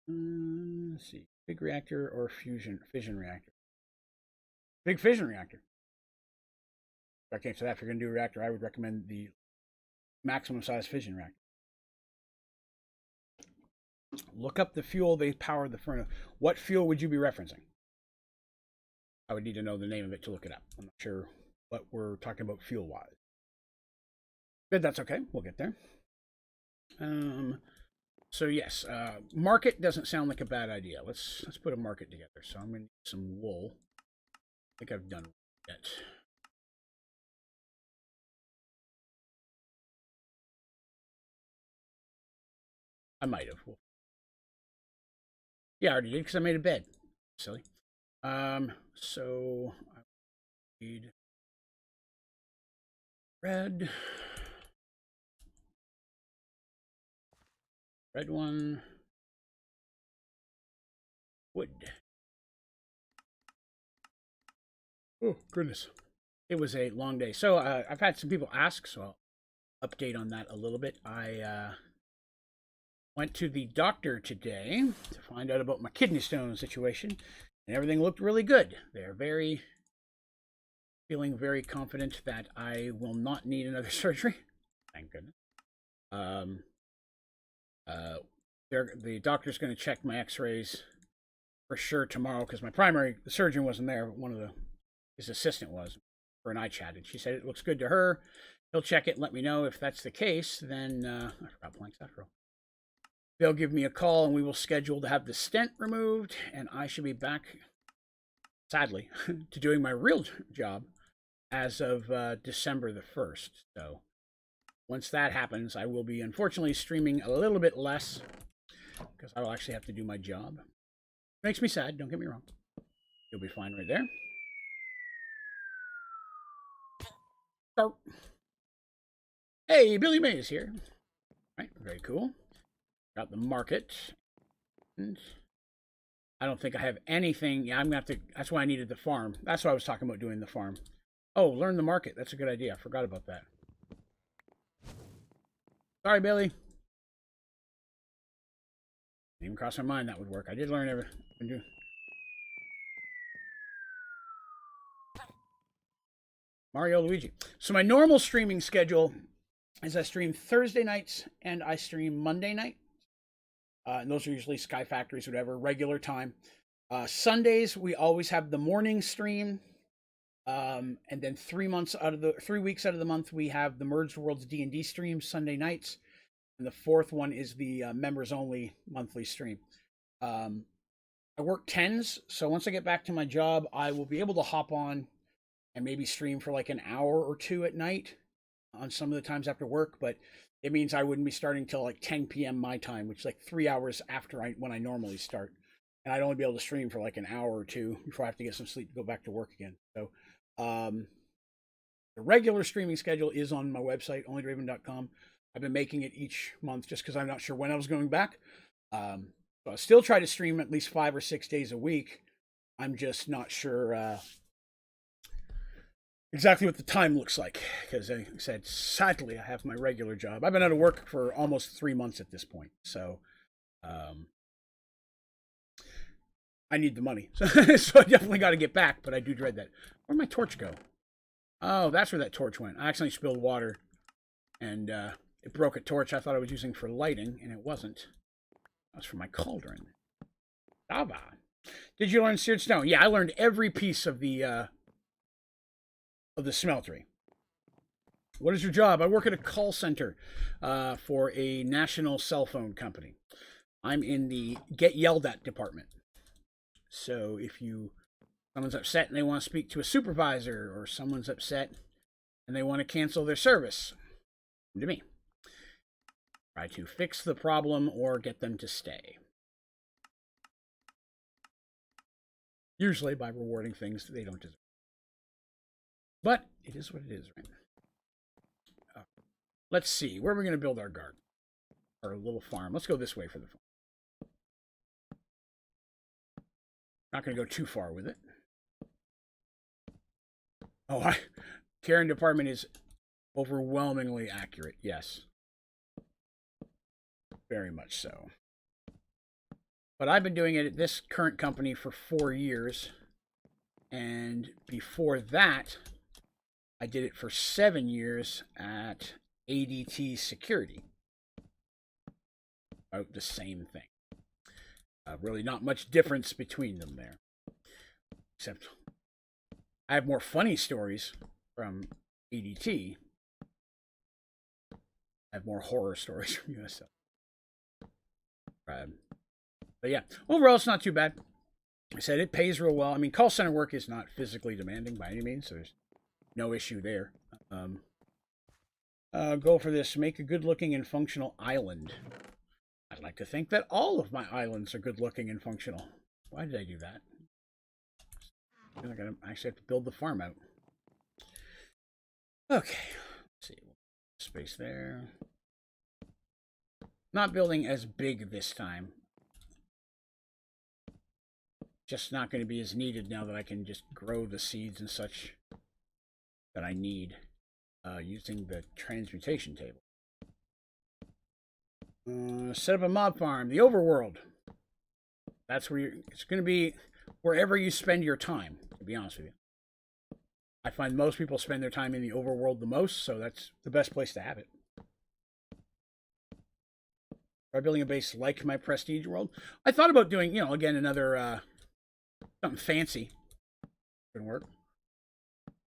Let's see, big reactor or fission reactor. Big fission reactor. Okay, so if you're going to do a reactor, I would recommend the maximum size fission reactor. Look up the fuel they power the furnace. What fuel would you be referencing? I would need to know the name of it to look it up. I'm not sure what we're talking about fuel-wise. But that's okay. We'll get there. So yes, market doesn't sound like a bad idea. Let's put a market together. So I'm going to need some wool. I think I've done it. I might have. Yeah, I already did because I made a bed. Silly. So I need red. Red one. Wood. Oh, goodness. It was a long day. So I've had some people ask, so I'll update on that a little bit. I went to the doctor today to find out about my kidney stone situation, and everything looked really good. They're feeling very confident that I will not need another surgery. Thank goodness. The doctor's going to check my x-rays for sure tomorrow because the surgeon wasn't there. His assistant was, her and I chatted. She said it looks good to her. He'll check it and let me know. If that's the case, then I forgot Blank's Astral. They'll give me a call and we will schedule to have the stent removed, and I should be back, sadly, to doing my real job as of December the 1st. So once that happens, I will be unfortunately streaming a little bit less because I will actually have to do my job. Makes me sad, don't get me wrong. You'll be fine right there. Start. Hey, Billy Mays here. Right, very cool. Got the market. And I don't think I have anything. Yeah, I'm gonna have to. That's why I needed the farm. That's why I was talking about doing the farm. Oh, learn the market. That's a good idea. I forgot about that. Sorry, Billy. Didn't even cross my mind that would work. I did learn everything. Mario Luigi. So my normal streaming schedule is I stream Thursday nights and I stream Monday night. And those are usually Sky Factories, whatever, regular time. Sundays, we always have the morning stream. And then 3 weeks out of the month, we have the Merged Worlds D&D stream Sunday nights. And the fourth one is the members only monthly stream. I work 10s, so once I get back to my job, I will be able to hop on and maybe stream for like an hour or two at night on some of the times after work, but it means I wouldn't be starting till like 10 p.m. my time, which is like 3 hours after when I normally start. And I'd only be able to stream for like an hour or two before I have to get some sleep to go back to work again. So the regular streaming schedule is on my website, onlydraven.com. I've been making it each month just because I'm not sure when I was going back. So I'll still try to stream at least 5 or 6 days a week. I'm just not sure exactly what the time looks like because I said, sadly, I have my regular job. I've been out of work for almost 3 months at this point. So I need the money. So I definitely got to get back, but I do dread that. Where'd my torch go? Oh, that's where that torch went. I accidentally spilled water and it broke a torch I thought I was using for lighting, and it wasn't. That was for my cauldron. Dava. Did you learn seared stone? Yeah, I learned every piece of the smeltery. What is your job? I work at a call center for a national cell phone company. I'm in the get yelled at department. So if someone's upset and they want to speak to a supervisor, or someone's upset and they want to cancel their service, come to me. Try to fix the problem or get them to stay. Usually by rewarding things that they don't deserve. But it is what it is, right? Let's see. Where are we going to build our garden? Our little farm. Let's go this way for the farm. Not going to go too far with it. Oh, Karen department is overwhelmingly accurate. Yes. Very much so. But I've been doing it at this current company for 4 years. And before that, I did it for 7 years at ADT Security. About the same thing. Really not much difference between them there. Except I have more funny stories from ADT. I have more horror stories from USL. But yeah, overall, it's not too bad. I said it pays real well. I mean, call center work is not physically demanding by any means, so there's no issue there. Go for this. Make a good-looking and functional island. I'd like to think that all of my islands are good-looking and functional. Why did I do that? I feel like I actually have to build the farm out. Okay. Let's see. Space there. Not building as big this time. Just not going to be as needed now that I can just grow the seeds and such that I need using the transmutation table. Set up a mob farm. The overworld. That's where it's going to be wherever you spend your time, to be honest with you. I find most people spend their time in the overworld the most, so that's the best place to have it. Try building a base like my prestige world. I thought about doing, you know, again, another something fancy. Couldn't work.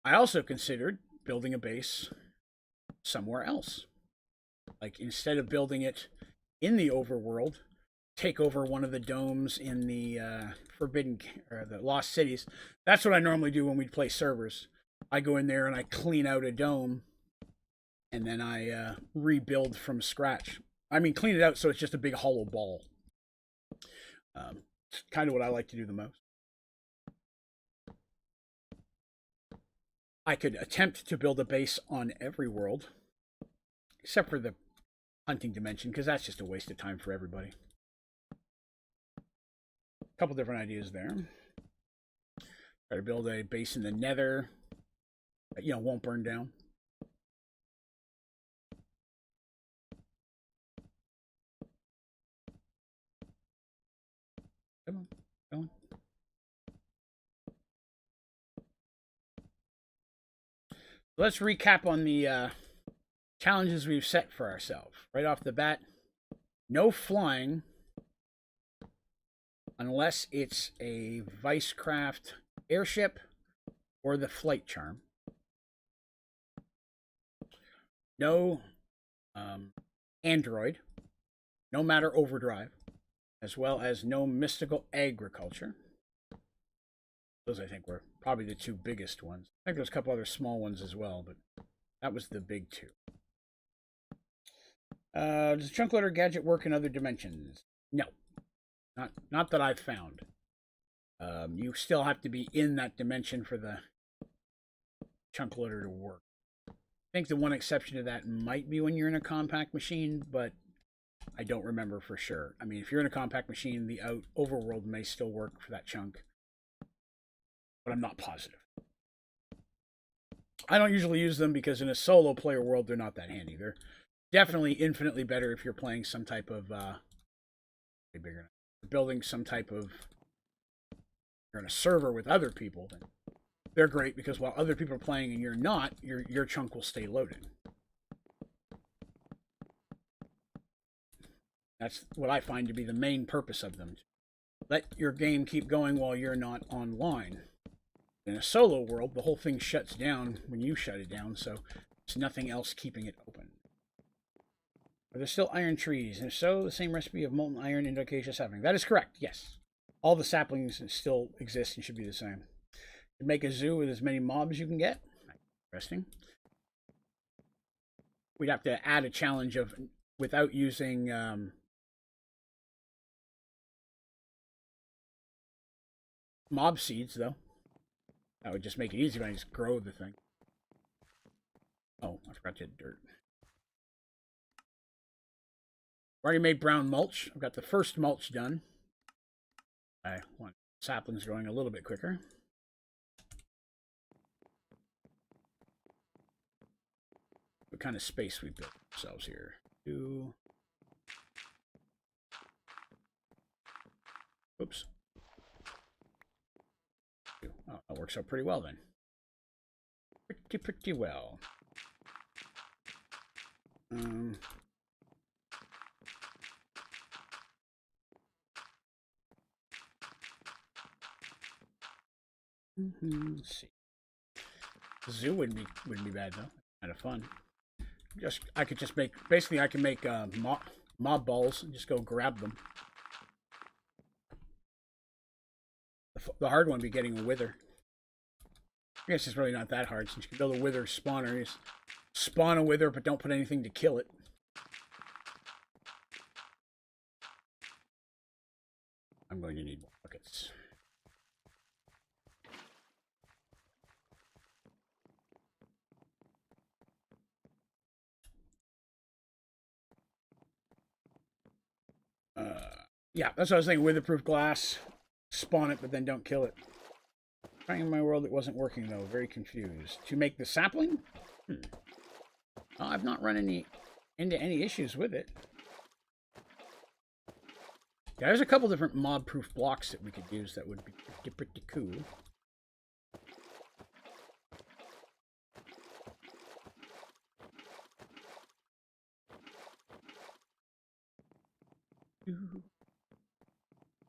I also considered building a base somewhere else. Like, instead of building it in the overworld, take over one of the domes in the Forbidden, or the Lost Cities. That's what I normally do when we play servers. I go in there and I clean out a dome, and then I rebuild from scratch. I mean, clean it out so it's just a big hollow ball. It's kind of what I like to do the most. I could attempt to build a base on every world, except for the hunting dimension, because that's just a waste of time for everybody. A couple different ideas there. Try to build a base in the Nether that, you know, won't burn down. Come on, go on. Let's recap on the challenges we've set for ourselves. Right off the bat, no flying unless it's a Vicecraft airship or the flight charm. No android, no matter Overdrive, as well as no mystical agriculture. Those, I think, were probably the two biggest ones. I think there's a couple other small ones as well, but that was the big two. Does chunk loader gadget work in other dimensions? No. Not that I've found. You still have to be in that dimension for the chunk loader to work. I think the one exception to that might be when you're in a compact machine, but I don't remember for sure. I mean, if you're in a compact machine, the overworld may still work for that chunk, but I'm not positive. I don't usually use them because in a solo player world, they're not that handy. They're definitely infinitely better if you're playing some type of building some type of, you're in a server with other people. Then they're great because while other people are playing and you're not, your chunk will stay loaded. That's what I find to be the main purpose of them. Let your game keep going while you're not online. In a solo world, the whole thing shuts down when you shut it down, so there's nothing else keeping it open. Are there still iron trees? And if so, the same recipe of molten iron into acacia sapling. That is correct, yes. All the saplings still exist and should be the same. You make a zoo with as many mobs as you can get. Interesting. We'd have to add a challenge of, without using mob seeds, though. That would just make it easier when I just grow the thing. Oh, I forgot to hit dirt. Already made brown mulch. I've got the first mulch done. I want saplings growing a little bit quicker. What kind of space we built ourselves here? Oops. Oh, that works out pretty well then. Pretty well. Let's see. Zoo wouldn't be bad though. Kind of fun. I could just make, basically I can make mob balls and just go grab them. The hard one would be getting a wither. I guess it's really not that hard since you can build a wither spawner. You just spawn a wither, but don't put anything to kill it. I'm going to need more buckets. Yeah, that's what I was thinking. Witherproof glass. Spawn it, but then don't kill it. Trying in my world, it wasn't working though. Very confused. To make the sapling? I've not run into any issues with it. Yeah, there's a couple different mob-proof blocks that we could use that would be pretty cool.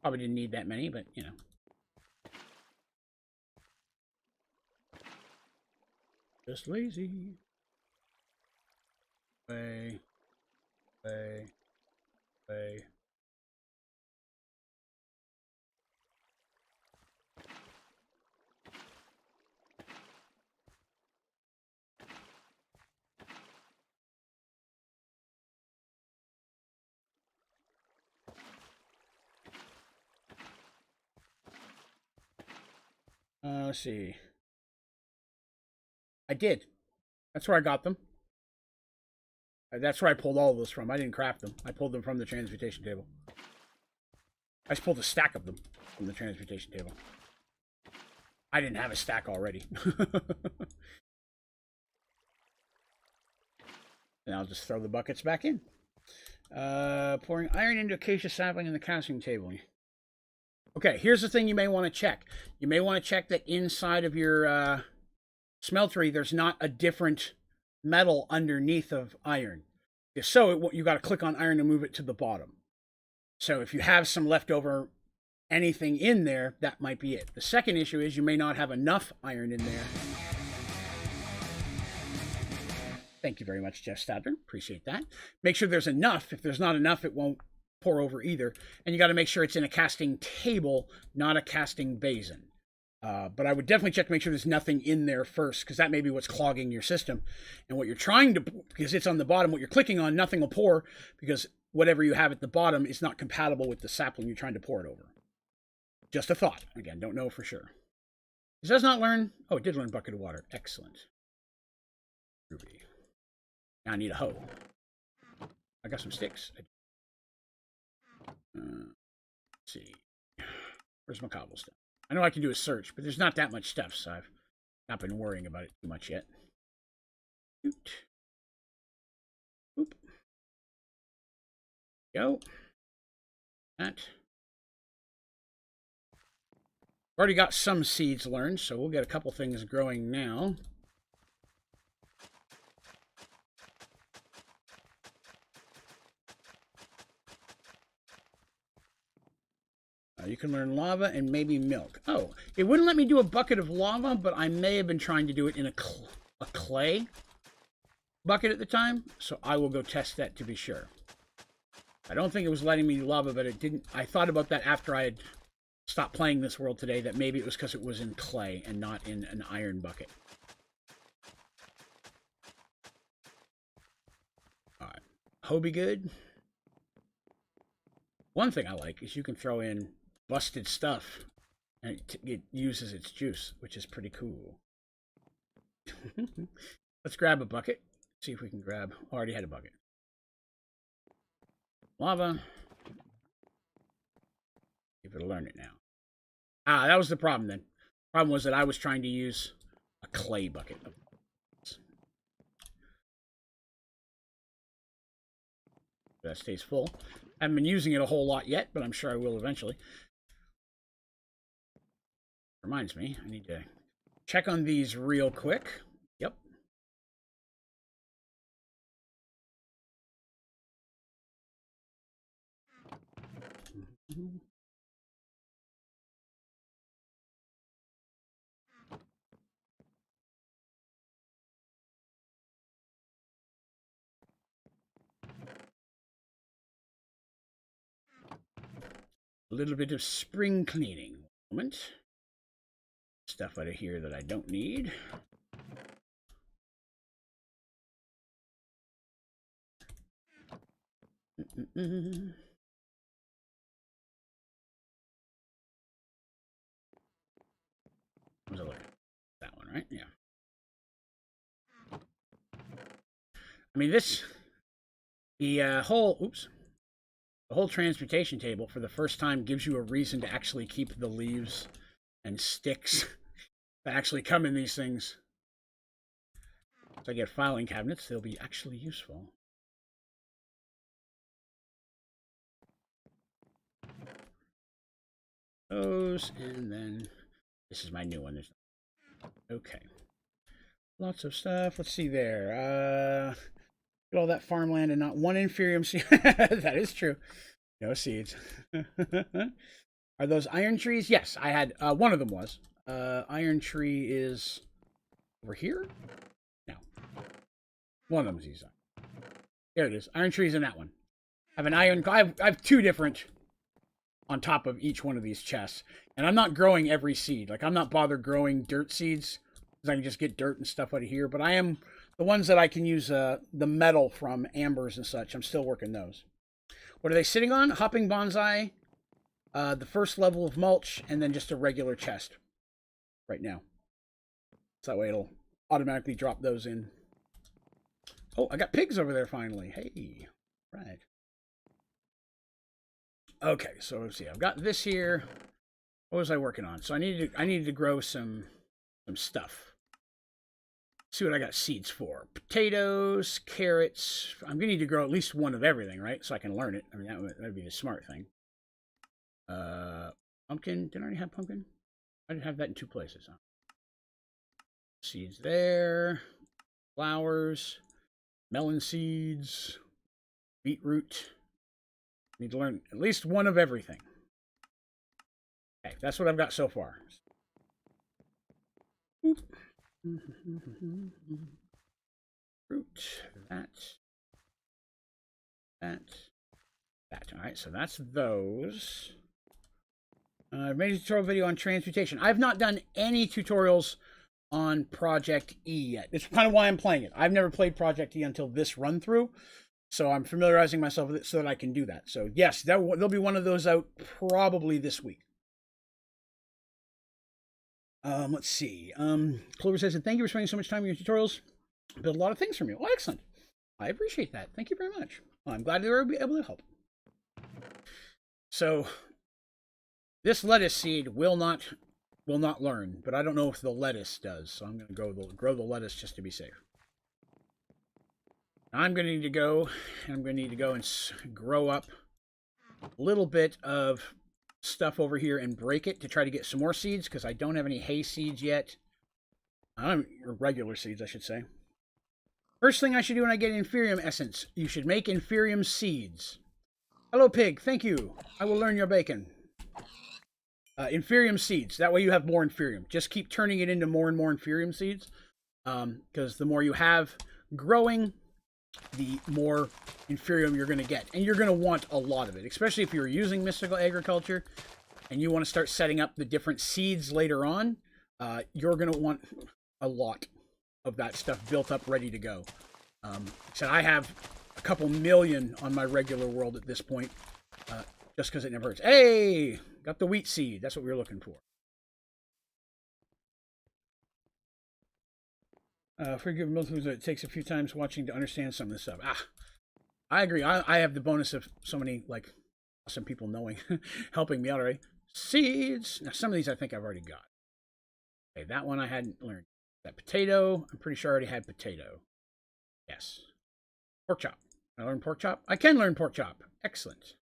Probably didn't need that many, but you know. Just lazy. Way. Let's see. I did. That's where I got them. That's where I pulled all of those from. I didn't craft them. I pulled them from the transmutation table. I just pulled a stack of them from the transmutation table. I didn't have a stack already. And I'll just throw the buckets back in. Pouring iron into acacia sapling in the casting table. Okay, here's the thing you may want to check. You may want to check that inside of your smeltery, there's not a different metal underneath of iron. If so, you got to click on iron to move it to the bottom. So if you have some leftover anything in there, that might be it. The second issue is you may not have enough iron in there. Thank you very much, Jeff Stadler. Appreciate that. Make sure there's enough. If there's not enough, it won't pour over either. And you got to make sure it's in a casting table, not a casting basin. But I would definitely check to make sure there's nothing in there first, because that may be what's clogging your system. And what you're trying to, because it's on the bottom, what you're clicking on, nothing will pour, because whatever you have at the bottom is not compatible with the sapling you're trying to pour it over. Just a thought. Again, don't know for sure. It does not learn. Oh, it did learn bucket of water. Excellent. Ruby. Now I need a hoe. I got some sticks. Let's see. Where's my cobblestone? I know I can do a search, but there's not that much stuff, so I've not been worrying about it too much yet. Oop. Go. That. Already got some seeds learned, so we'll get a couple things growing now. You can learn lava and maybe milk. Oh, it wouldn't let me do a bucket of lava, but I may have been trying to do it in a clay bucket at the time, so I will go test that to be sure. I don't think it was letting me do lava, but it didn't. I thought about that after I had stopped playing this world today, that maybe it was because it was in clay and not in an iron bucket. All right, hoe be good. One thing I like is you can throw in busted stuff and it uses its juice, which is pretty cool. Let's grab a bucket. See if we can grab. Already had a bucket. Lava. See if it'll learn it now. Ah, that was the problem then. The problem was that I was trying to use a clay bucket. That stays full. I haven't been using it a whole lot yet, but I'm sure I will eventually. Reminds me, I need to check on these real quick. Yep. A little bit of spring cleaning. Moment. Stuff out of here that I don't need. That one, right? Yeah. I mean, the whole transportation table for the first time gives you a reason to actually keep the leaves and sticks that actually come in these things. So I get filing cabinets, they'll be actually useful. Those, and then this is my new one. Okay. Lots of stuff. Let's see there. Get all that farmland and not one inferium seed. That is true. No seeds. Are those iron trees? Yes, I had one of them was. Iron tree is over here? No. One of them's these. There it is. Iron tree is in that one. I have an iron. I have two different on top of each one of these chests. And I'm not growing every seed. Like, I'm not bothered growing dirt seeds, because I can just get dirt and stuff out of here. But I am, the ones that I can use the metal from ambers and such, I'm still working those. What are they sitting on? Hopping bonsai, the first level of mulch, and then just a regular chest right now. So that way it'll automatically drop those in. Oh, I got pigs over there finally. Hey, right. Okay, so let's see. I've got this here. What was I working on? So I needed to grow some stuff. Let's see what I got seeds for. Potatoes, carrots. I'm gonna need to grow at least one of everything, right? So I can learn it. I mean, that'd be the smart thing. Pumpkin. Did I already have pumpkin? I didn't have that in two places, huh? Seeds there. Flowers. Melon seeds. Beetroot. Need to learn at least one of everything. Okay, that's what I've got so far. Fruit. That. All right, so that's those. I've made a tutorial video on transmutation. I've not done any tutorials on Project E yet. It's kind of why I'm playing it. I've never played Project E until this run through, so I'm familiarizing myself with it so that I can do that. So yes, there'll be one of those out probably this week. Let's see. Clover says, thank you for spending so much time in your tutorials. I built a lot of things from you. Oh, excellent. I appreciate that. Thank you very much. Well, I'm glad they were able to help. So this lettuce seed will not learn, but I don't know if the lettuce does. So I'm going to grow the lettuce just to be safe. I'm going to need to go and grow up a little bit of stuff over here and break it to try to get some more seeds, because I don't have any hay seeds yet. Or regular seeds, I should say. First thing I should do when I get Inferium Essence, you should make Inferium Seeds. Hello, pig. Thank you. I will learn your bacon. Inferium Seeds. That way you have more Inferium. Just keep turning it into more and more Inferium Seeds. Because the more you have growing, the more Inferium you're going to get. And you're going to want a lot of it. Especially if you're using Mystical Agriculture and you want to start setting up the different seeds later on. You're going to want a lot of that stuff built up, ready to go. So I have a couple million on my regular world at this point, just because it never hurts. Hey, got the wheat seed. That's what we were looking for. Forgive me, it takes a few times watching to understand some of this stuff. I agree. I have the bonus of so many like awesome people knowing, helping me out already. Seeds. Now some of these I think I've already got. Okay, that one I hadn't learned. That potato, I'm pretty sure I already had potato. Yes. Pork chop. I learned pork chop? I can learn pork chop. Excellent.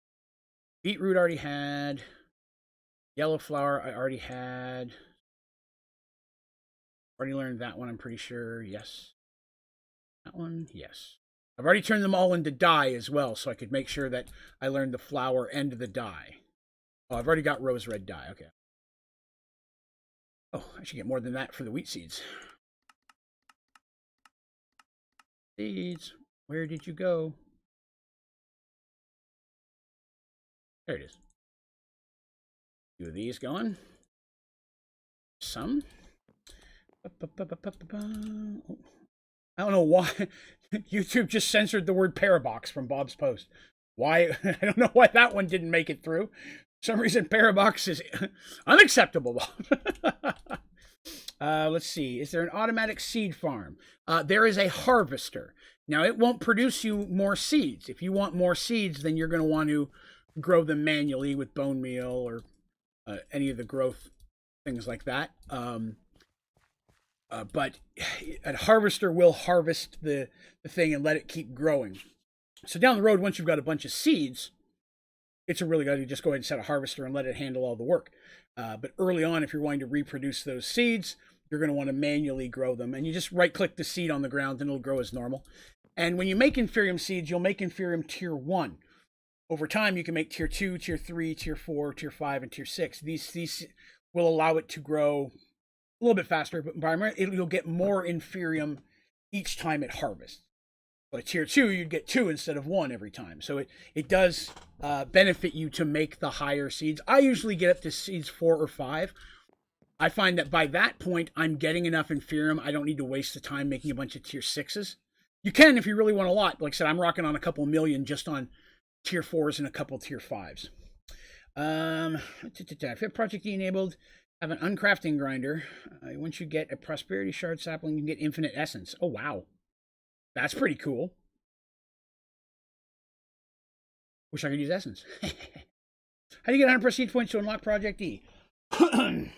Beetroot already had. Yellow flower I already had. Already learned that one, I'm pretty sure. Yes. That one? Yes. I've already turned them all into dye as well, so I could make sure that I learned the flower and the dye. Oh, I've already got rose red dye. Okay. Oh, I should get more than that for the wheat seeds. Seeds, where did you go? There it is. few of these going. Some. I don't know why YouTube just censored the word parabox from Bob's post. Why? I don't know why that one didn't make it through. For some reason, parabox is unacceptable, Bob. Let's see. Is there an automatic seed farm? There is a harvester. Now, it won't produce you more seeds. If you want more seeds, then you're going to want to grow them manually with bone meal or any of the growth things like that. But a harvester will harvest the thing and let it keep growing. So down the road, once you've got a bunch of seeds, it's a really good idea to just go ahead and set a harvester and let it handle all the work. But early on, if you're wanting to reproduce those seeds, you're going to want to manually grow them. And you just right-click the seed on the ground and it'll grow as normal. And when you make Inferium seeds, you'll make Inferium Tier 1. Over time, you can make Tier 2, Tier 3, Tier 4, Tier 5, and Tier 6. These will allow it to grow a little bit faster, but you'll get more Inferium each time it harvests. But Tier 2, you'd get 2 instead of 1 every time. So it does benefit you to make the higher seeds. I usually get up to seeds 4 or 5. I find that by that point, I'm getting enough Inferium. I don't need to waste the time making a bunch of Tier 6s. You can if you really want a lot. Like I said, I'm rocking on a couple million just on Tier 4s and a couple Tier 5s. If you have Project E enabled, have an uncrafting grinder. Once you get a Prosperity Shard sapling, you can get infinite essence. Oh, wow. That's pretty cool. Wish I could use essence. How do you get 100 prestige points to unlock Project E? And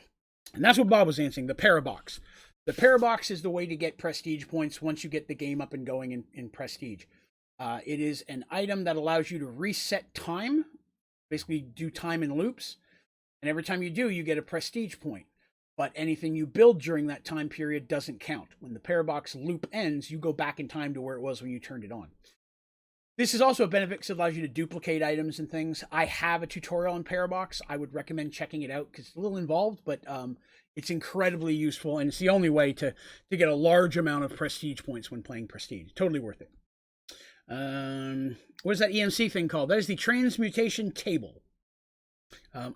that's what Bob was answering, the Parabox. The Parabox is the way to get prestige points once you get the game up and going in prestige. It is an item that allows you to reset time, basically do time in loops. And every time you do, you get a prestige point. But anything you build during that time period doesn't count. When the Parabox loop ends, you go back in time to where it was when you turned it on. This is also a benefit because it allows you to duplicate items and things. I have a tutorial on Parabox. I would recommend checking it out because it's a little involved, but it's incredibly useful. And it's the only way to get a large amount of prestige points when playing Prestige. Totally worth it. What is that EMC thing called? That is the Transmutation Table.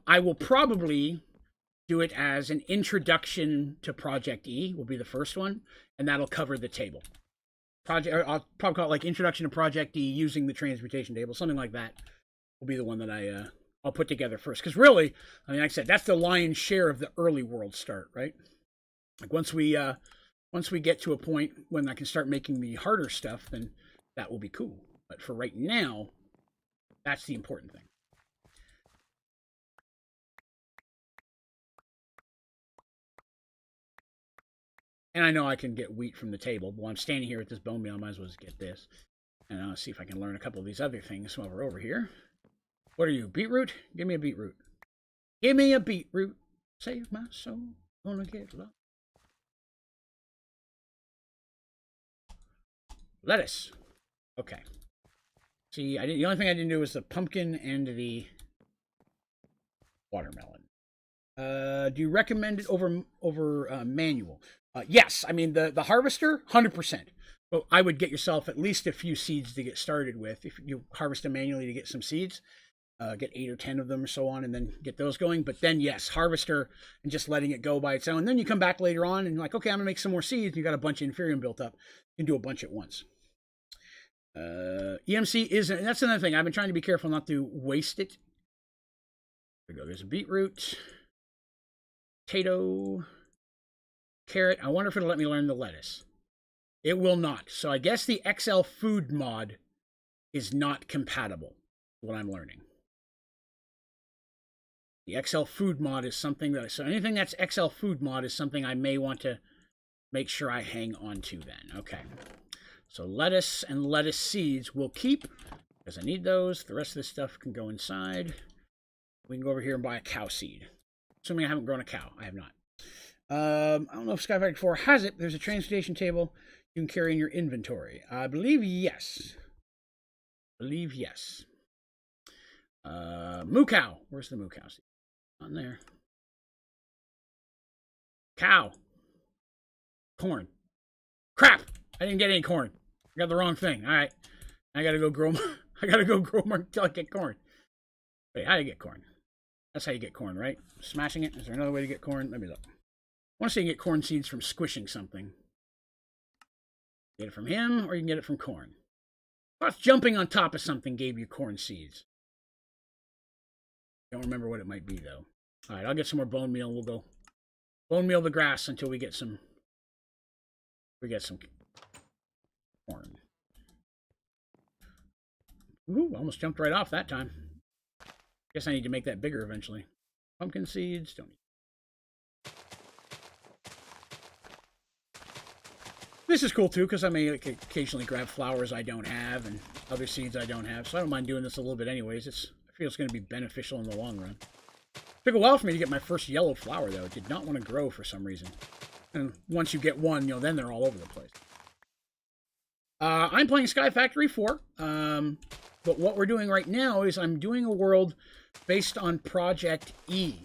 I will probably do it as an introduction to Project E, will be the first one, and that'll cover the table. I'll probably call it like Introduction to Project E using the Transmutation Table, something like that will be the one that I'll put together first. Because really, I mean, like I said, that's the lion's share of the early world start, right? Like once we get to a point when I can start making the harder stuff, then that will be cool. But for right now, that's the important thing. And I know I can get wheat from the table, but while I'm standing here with this bone meal, I might as well just get this. And I'll see if I can learn a couple of these other things while we're over here. What are you, beetroot? Give me a beetroot. Give me a beetroot. Save my soul. Gonna get love. Lettuce. Okay. See, the only thing I didn't do was the pumpkin and the watermelon. Do you recommend it over manual? Yes, I mean, the harvester, 100%. But I would get yourself at least a few seeds to get started with. If you harvest them manually to get some seeds, get 8 or 10 of them or so on, and then get those going. But then, yes, harvester and just letting it go by its own. And then you come back later on and you're like, okay, I'm going to make some more seeds. And you got a bunch of Inferium built up. You can do a bunch at once. EMC isn't, that's another thing. I've been trying to be careful not to waste it. There we go. There's a beetroot, potato, carrot. I wonder if it'll let me learn the lettuce. It will not. So I guess the XL food mod is not compatible with what I'm learning. The XL food mod is something that, so anything that's XL food mod is something I may want to make sure I hang on to then. Okay. So lettuce and lettuce seeds will keep because I need those. The rest of this stuff can go inside. We can go over here and buy a cow seed. Assuming I haven't grown a cow. I have not. I don't know if Skyfighter 4 has it. There's a transportation table you can carry in your inventory. I believe yes. Moo cow. Where's the moo cow seed? On there. Cow. Corn. Crap! I didn't get any corn. I got the wrong thing. All right. I gotta go grow more. I gotta go grow more until I get corn. Wait, how do you get corn? That's how you get corn, right? Smashing it. Is there another way to get corn? Let me look. I want to say you get corn seeds from squishing something. Get it from him, or you can get it from corn. Plus, jumping on top of something gave you corn seeds. Don't remember what it might be, though. All right, I'll get some more bone meal. We'll go bone meal the grass until we get some. Corn. Ooh, almost jumped right off that time. Guess I need to make that bigger eventually. Pumpkin seeds, don't need. This is cool too, because I may occasionally grab flowers I don't have and other seeds I don't have, so I don't mind doing this a little bit anyways. I feel it's going to be beneficial in the long run. Took a while for me to get my first yellow flower, though. It did not want to grow for some reason. And once you get one, then they're all over the place. I'm playing Sky Factory 4, but what we're doing right now is I'm doing a world based on Project E,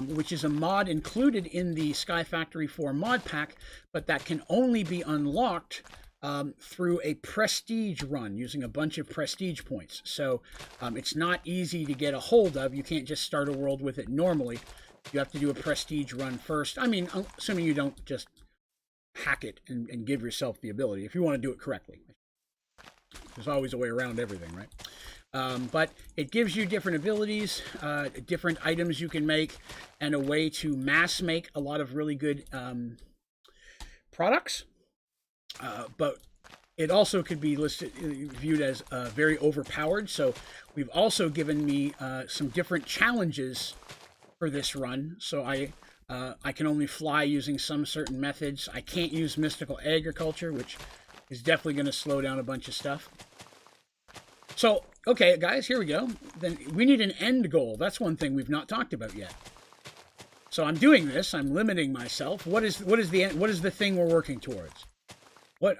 which is a mod included in the Sky Factory 4 mod pack, but that can only be unlocked through a prestige run using a bunch of prestige points. So it's not easy to get a hold of. You can't just start a world with it normally. You have to do a prestige run first. I mean, assuming you don't just hack it and give yourself the ability, if you want to do it correctly. There's always a way around everything, right? But it gives you different abilities, different items you can make, and a way to mass make a lot of really good products. But it also could be viewed as very overpowered. So we've also given me some different challenges for this run. So I can only fly using some certain methods. I can't use mystical agriculture, which is definitely going to slow down a bunch of stuff. So, okay, guys, here we go. Then we need an end goal. That's one thing we've not talked about yet. So I'm doing this. I'm limiting myself. What is the thing we're working towards? What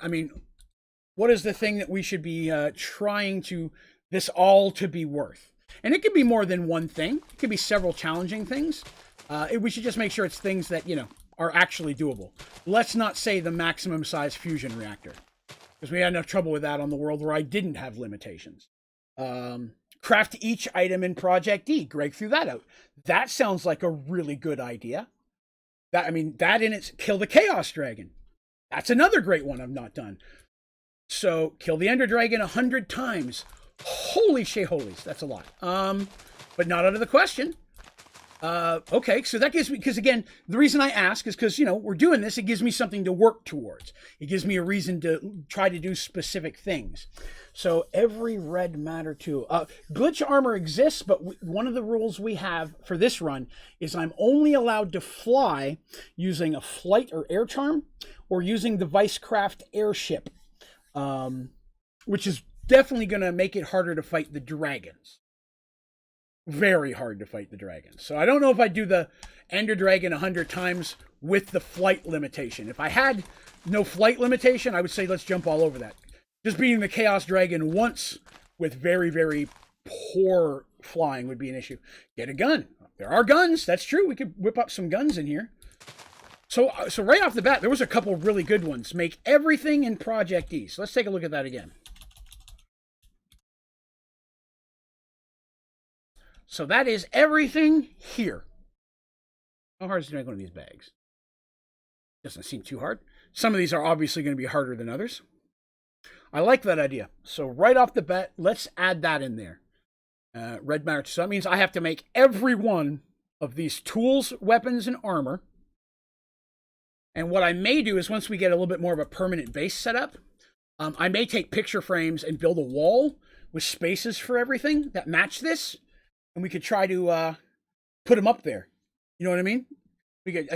is the thing that we should be trying to this all to be worth? And it could be more than one thing. It could be several challenging things. We should just make sure it's things that, are actually doable. Let's not say the maximum size fusion reactor, because we had enough trouble with that on the world where I didn't have limitations. Craft each item in Project D. Greg threw that out. That sounds like a really good idea. That in its kill the Chaos Dragon. That's another great one I've not done. So kill the Ender Dragon 100 times. Holy shit-holies, that's a lot. But not out of the question. Okay, so that gives me, because again, the reason I ask is because, we're doing this, it gives me something to work towards. It gives me a reason to try to do specific things. So every red matter too. Glitch armor exists, but one of the rules we have for this run is I'm only allowed to fly using a flight or air charm or using the Vicecraft airship, which is definitely going to make it harder to fight the dragons. Very hard to fight the dragons. So I don't know if I'd do the Ender Dragon 100 times with the flight limitation. If I had no flight limitation, I would say let's jump all over that. Just beating the Chaos Dragon once with very, very poor flying would be an issue. Get a gun. There are guns. That's true. We could whip up some guns in here. So right off the bat, there was a couple really good ones. Make everything in Project E. So let's take a look at that again. So that is everything here. How hard is it to make one of these bags? Doesn't seem too hard. Some of these are obviously going to be harder than others. I like that idea. So right off the bat, let's add that in there. Red matter. So that means I have to make every one of these tools, weapons, and armor. And what I may do is once we get a little bit more of a permanent base set up, I may take picture frames and build a wall with spaces for everything that match this. And we could try to put them up there. You know what I mean? We could,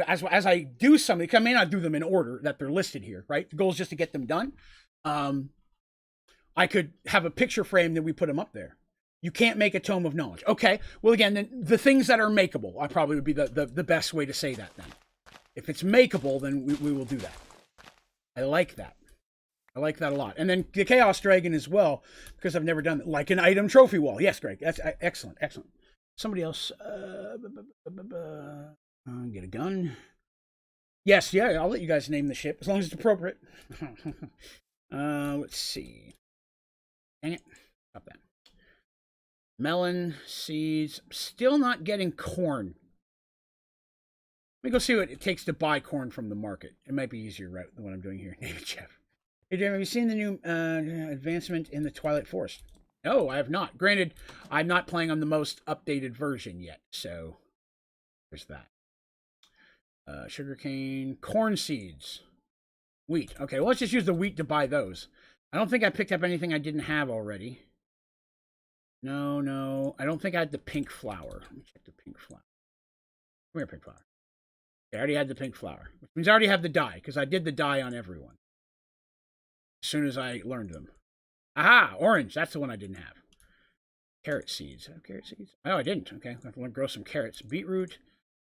as I do something, I may not do them in order that they're listed here, right? The goal is just to get them done. I could have a picture frame that we put them up there. You can't make a Tome of Knowledge. Okay, well again, then the things that are makeable, I probably would be the best way to say that then. If it's makeable, then we will do that. I like that. I like that a lot. And then the Chaos Dragon as well, because I've never done it. Like an item trophy wall. Yes, Greg. That's excellent. Excellent. Somebody else. Get a gun. Yes, yeah, I'll let you guys name the ship as long as it's appropriate. Let's see. Dang it. Stop that. Melon seeds. Still not getting corn. Let me go see what it takes to buy corn from the market. It might be easier route than what I'm doing here. David Jeff. Hey, David, have you seen the new advancement in the Twilight Forest? No, I have not. Granted, I'm not playing on the most updated version yet, so there's that. Sugarcane, corn seeds, wheat. Okay, well, let's just use the wheat to buy those. I don't think I picked up anything I didn't have already. No. I don't think I had the pink flower. Let me check the pink flower. Come here, pink flower. I already had the pink flower, which means I already have the dye, because I did the dye on everyone as soon as I learned them. Aha! Orange. That's the one I didn't have. Carrot seeds. Oh, carrot seeds. Oh, I didn't. Okay. I have to grow some carrots. Beetroot.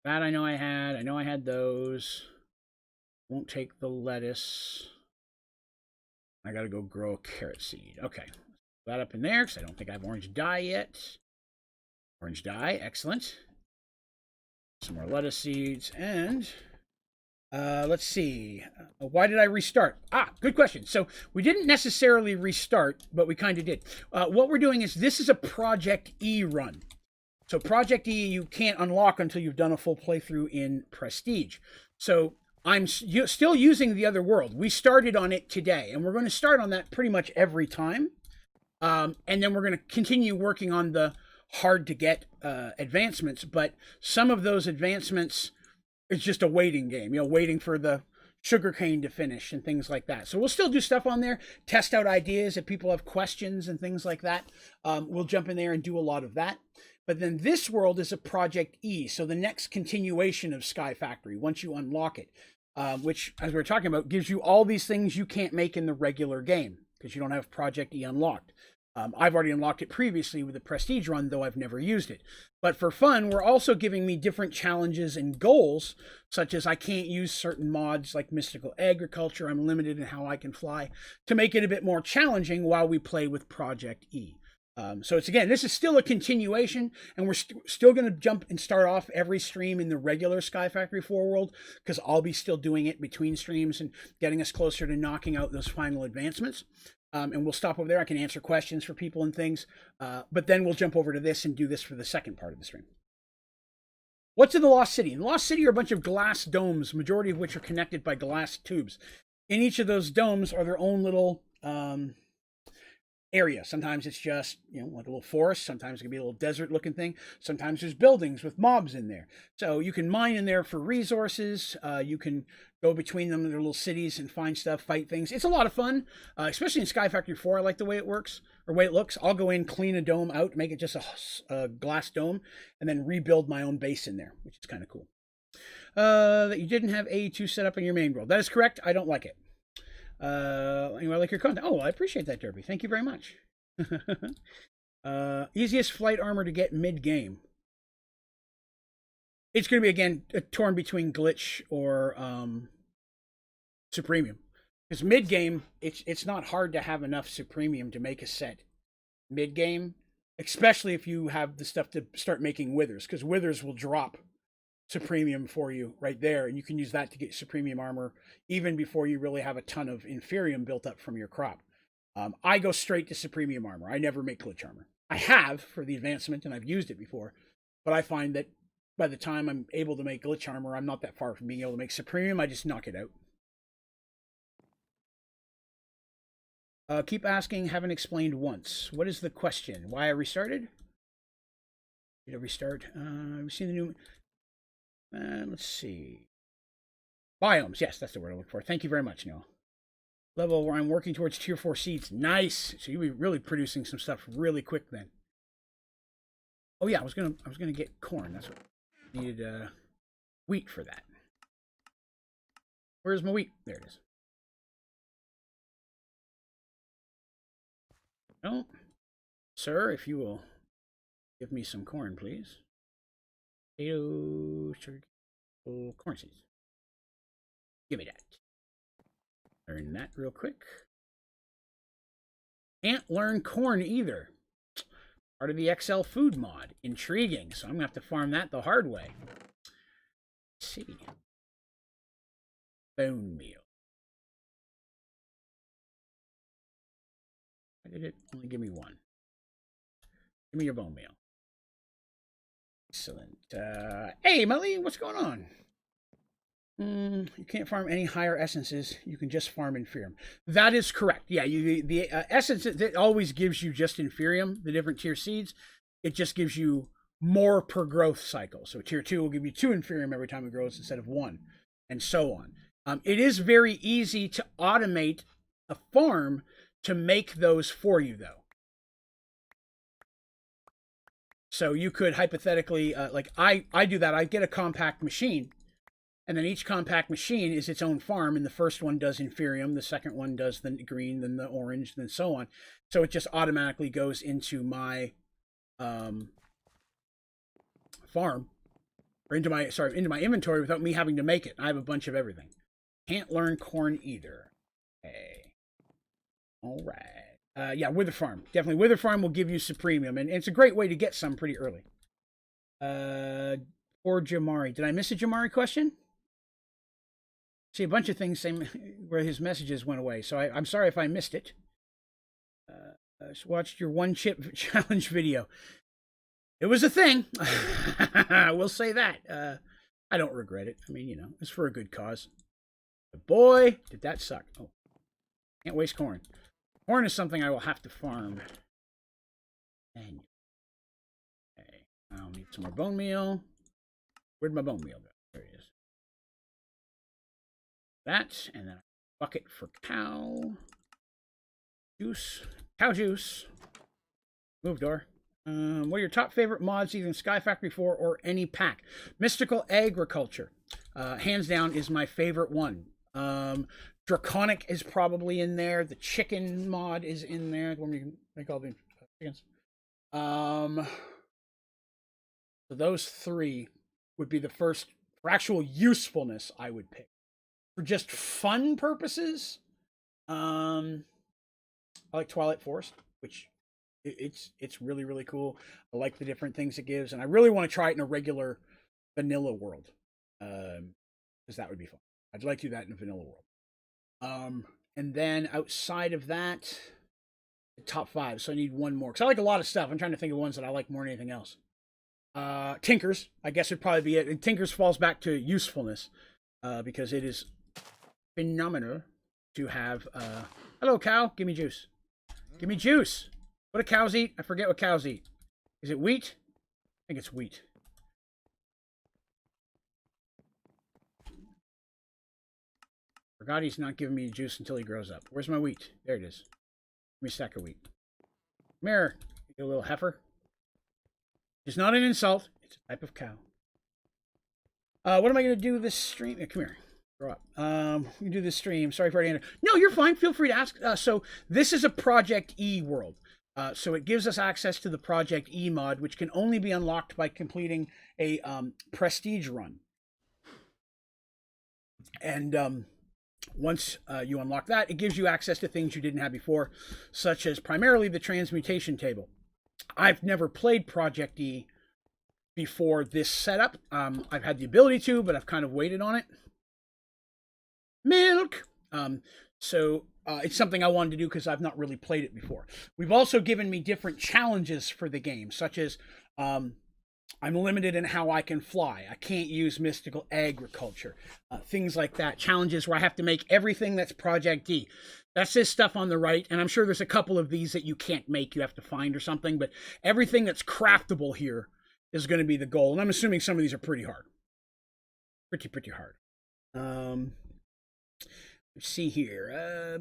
That I know I had. I know I had those. Won't take the lettuce. I got to go grow a carrot seed. Okay. Put that up in there because I don't think I have orange dye yet. Orange dye. Excellent. Some more lettuce seeds. And let's see. Why did I restart? Good question. So we didn't necessarily restart, but we kind of did. What we're doing is this is a Project E run. So Project E you can't unlock until you've done a full playthrough in Prestige. So I'm still using the other world. We started on it today, and we're going to start on that pretty much every time. And then we're going to continue working on the hard-to-get advancements, but some of those advancements is just a waiting game, waiting for the sugarcane to finish and things like that. So we'll still do stuff on there, test out ideas if people have questions and things like that. We'll jump in there and do a lot of that. But then this world is a Project E, so the next continuation of Sky Factory, once you unlock it, which, as we were talking about, gives you all these things you can't make in the regular game because you don't have Project E unlocked. I've already unlocked it previously with the Prestige run, though I've never used it. But for fun, we're also giving me different challenges and goals, such as I can't use certain mods like Mystical Agriculture. I'm limited in how I can fly, to make it a bit more challenging while we play with Project E. So it's, again, this is still a continuation, and we're still going to jump and start off every stream in the regular Sky Factory 4 world, because I'll be still doing it between streams and getting us closer to knocking out those final advancements. And we'll stop over there. I can answer questions for people and things. But then we'll jump over to this and do this for the second part of the stream. What's in the Lost City? In the Lost City are a bunch of glass domes, majority of which are connected by glass tubes. In each of those domes are their own little area. Sometimes it's just, like a little forest. Sometimes it can be a little desert looking thing. Sometimes there's buildings with mobs in there. So you can mine in there for resources. You can go between them in their little cities and find stuff, fight things. It's a lot of fun, especially in Sky Factory 4. I like the way it works, or way it looks. I'll go in, clean a dome out, make it just a glass dome, and then rebuild my own base in there, which is kind of cool. That you didn't have AE2 set up in your main world. That is correct. I don't like it. Anyway, I like your content. Oh, I appreciate that, Derby. Thank you very much. Easiest flight armor to get mid-game. It's going to be, again, torn between glitch or Supremium. Because mid-game, it's not hard to have enough Supremium to make a set mid-game, especially if you have the stuff to start making Withers, because Withers will drop Supremium for you right there, and you can use that to get Supremium armor even before you really have a ton of Inferium built up from your crop. I go straight to Supremium armor. I never make glitch armor. I have for the advancement, and I've used it before, but I find that by the time I'm able to make glitch armor, I'm not that far from being able to make Supremium. I just knock it out. Keep asking, haven't explained once. What is the question? Why I restarted? Did I restart? We've seen the new... let's see. Biomes. Yes, that's the word I look for. Thank you very much, Neil. Level where I'm working towards tier 4 seeds. Nice. So you'll be really producing some stuff really quick then. Oh yeah, I was gonna get corn. That's what I needed. Wheat for that. Where's my wheat? There it is. Oh, sir, if you will give me some corn, please. Potato, sugar, corn seeds. Give me that. Learn that real quick. Can't learn corn either. Part of the XL food mod. Intriguing. So I'm going to have to farm that the hard way. Let's see. Bone meal. Why did it only give me one? Give me your bone meal. Excellent. Hey, Melly, what's going on? You can't farm any higher essences. You can just farm Inferium. That is correct. Yeah, the essence that always gives you just Inferium, the different tier seeds. It just gives you more per growth cycle. So tier 2 will give you 2 Inferium every time it grows instead of 1, and so on. It is very easy to automate a farm to make those for you, though. So you could hypothetically, like I do that. I get a compact machine, and then each compact machine is its own farm, and the first one does Inferium, the second one does the green, then the orange, then so on. So it just automatically goes into my farm, or into my inventory without me having to make it. I have a bunch of everything. Can't learn corn either. Okay. All right. Yeah, Wither Farm. Definitely Wither Farm will give you Supremium, and it's a great way to get some pretty early. Or Jamari. Did I miss a Jamari question? See, a bunch of things saying where his messages went away, so I'm sorry if I missed it. Just watched your one chip challenge video. It was a thing. I will say that. I don't regret it. I mean, you know, it's for a good cause. But boy, did that suck. Oh, can't waste corn. Corn is something I will have to farm. And okay, I'll need some more bone meal. Where'd my bone meal go? There it is. That, and then a bucket for cow juice. Cow juice. Move, door. What are your top favorite mods, either in Sky Factory 4 or any pack? Mystical Agriculture, hands down, is my favorite one. Draconic is probably in there. The chicken mod is in there. The one you can make all the chickens. So those 3 would be the first for actual usefulness I would pick. For just fun purposes, I like Twilight Forest, which it's really, really cool. I like the different things it gives, and I really want to try it in a regular vanilla world, because that would be fun. I'd like to do that in a vanilla world. And then outside of that, the top 5. So I need one more, because I like a lot of stuff. I'm trying to think of ones that I like more than anything else. Tinkers, I guess, would probably be it. And Tinkers falls back to usefulness, because it is phenomenal to have. Hello, cow. Give me juice. Give me juice. What do cows eat? I forget what cows eat. Is it wheat? I think it's wheat. Forgot he's not giving me juice until he grows up. Where's my wheat? There it is. Give me a stack of wheat. Come here, you little heifer. It's not an insult. It's a type of cow. What am I going to do this stream? Come here. Grow up. We can do this stream. Sorry for the end. No, you're fine. Feel free to ask. So this is a Project E world. So it gives us access to the Project E mod, which can only be unlocked by completing a prestige run. And once you unlock that, it gives you access to things you didn't have before, such as primarily the transmutation table. I've never played Project E before this setup. I've had the ability to, but I've kind of waited on it. Milk! So it's something I wanted to do because I've not really played it before. We've also given me different challenges for the game, such as I'm limited in how I can fly. I can't use mystical agriculture. Things like that. Challenges where I have to make everything that's Project E. That's this stuff on the right, and I'm sure there's a couple of these that you can't make, you have to find or something, but everything that's craftable here is going to be the goal, and I'm assuming some of these are pretty hard. Pretty hard. Let's see here.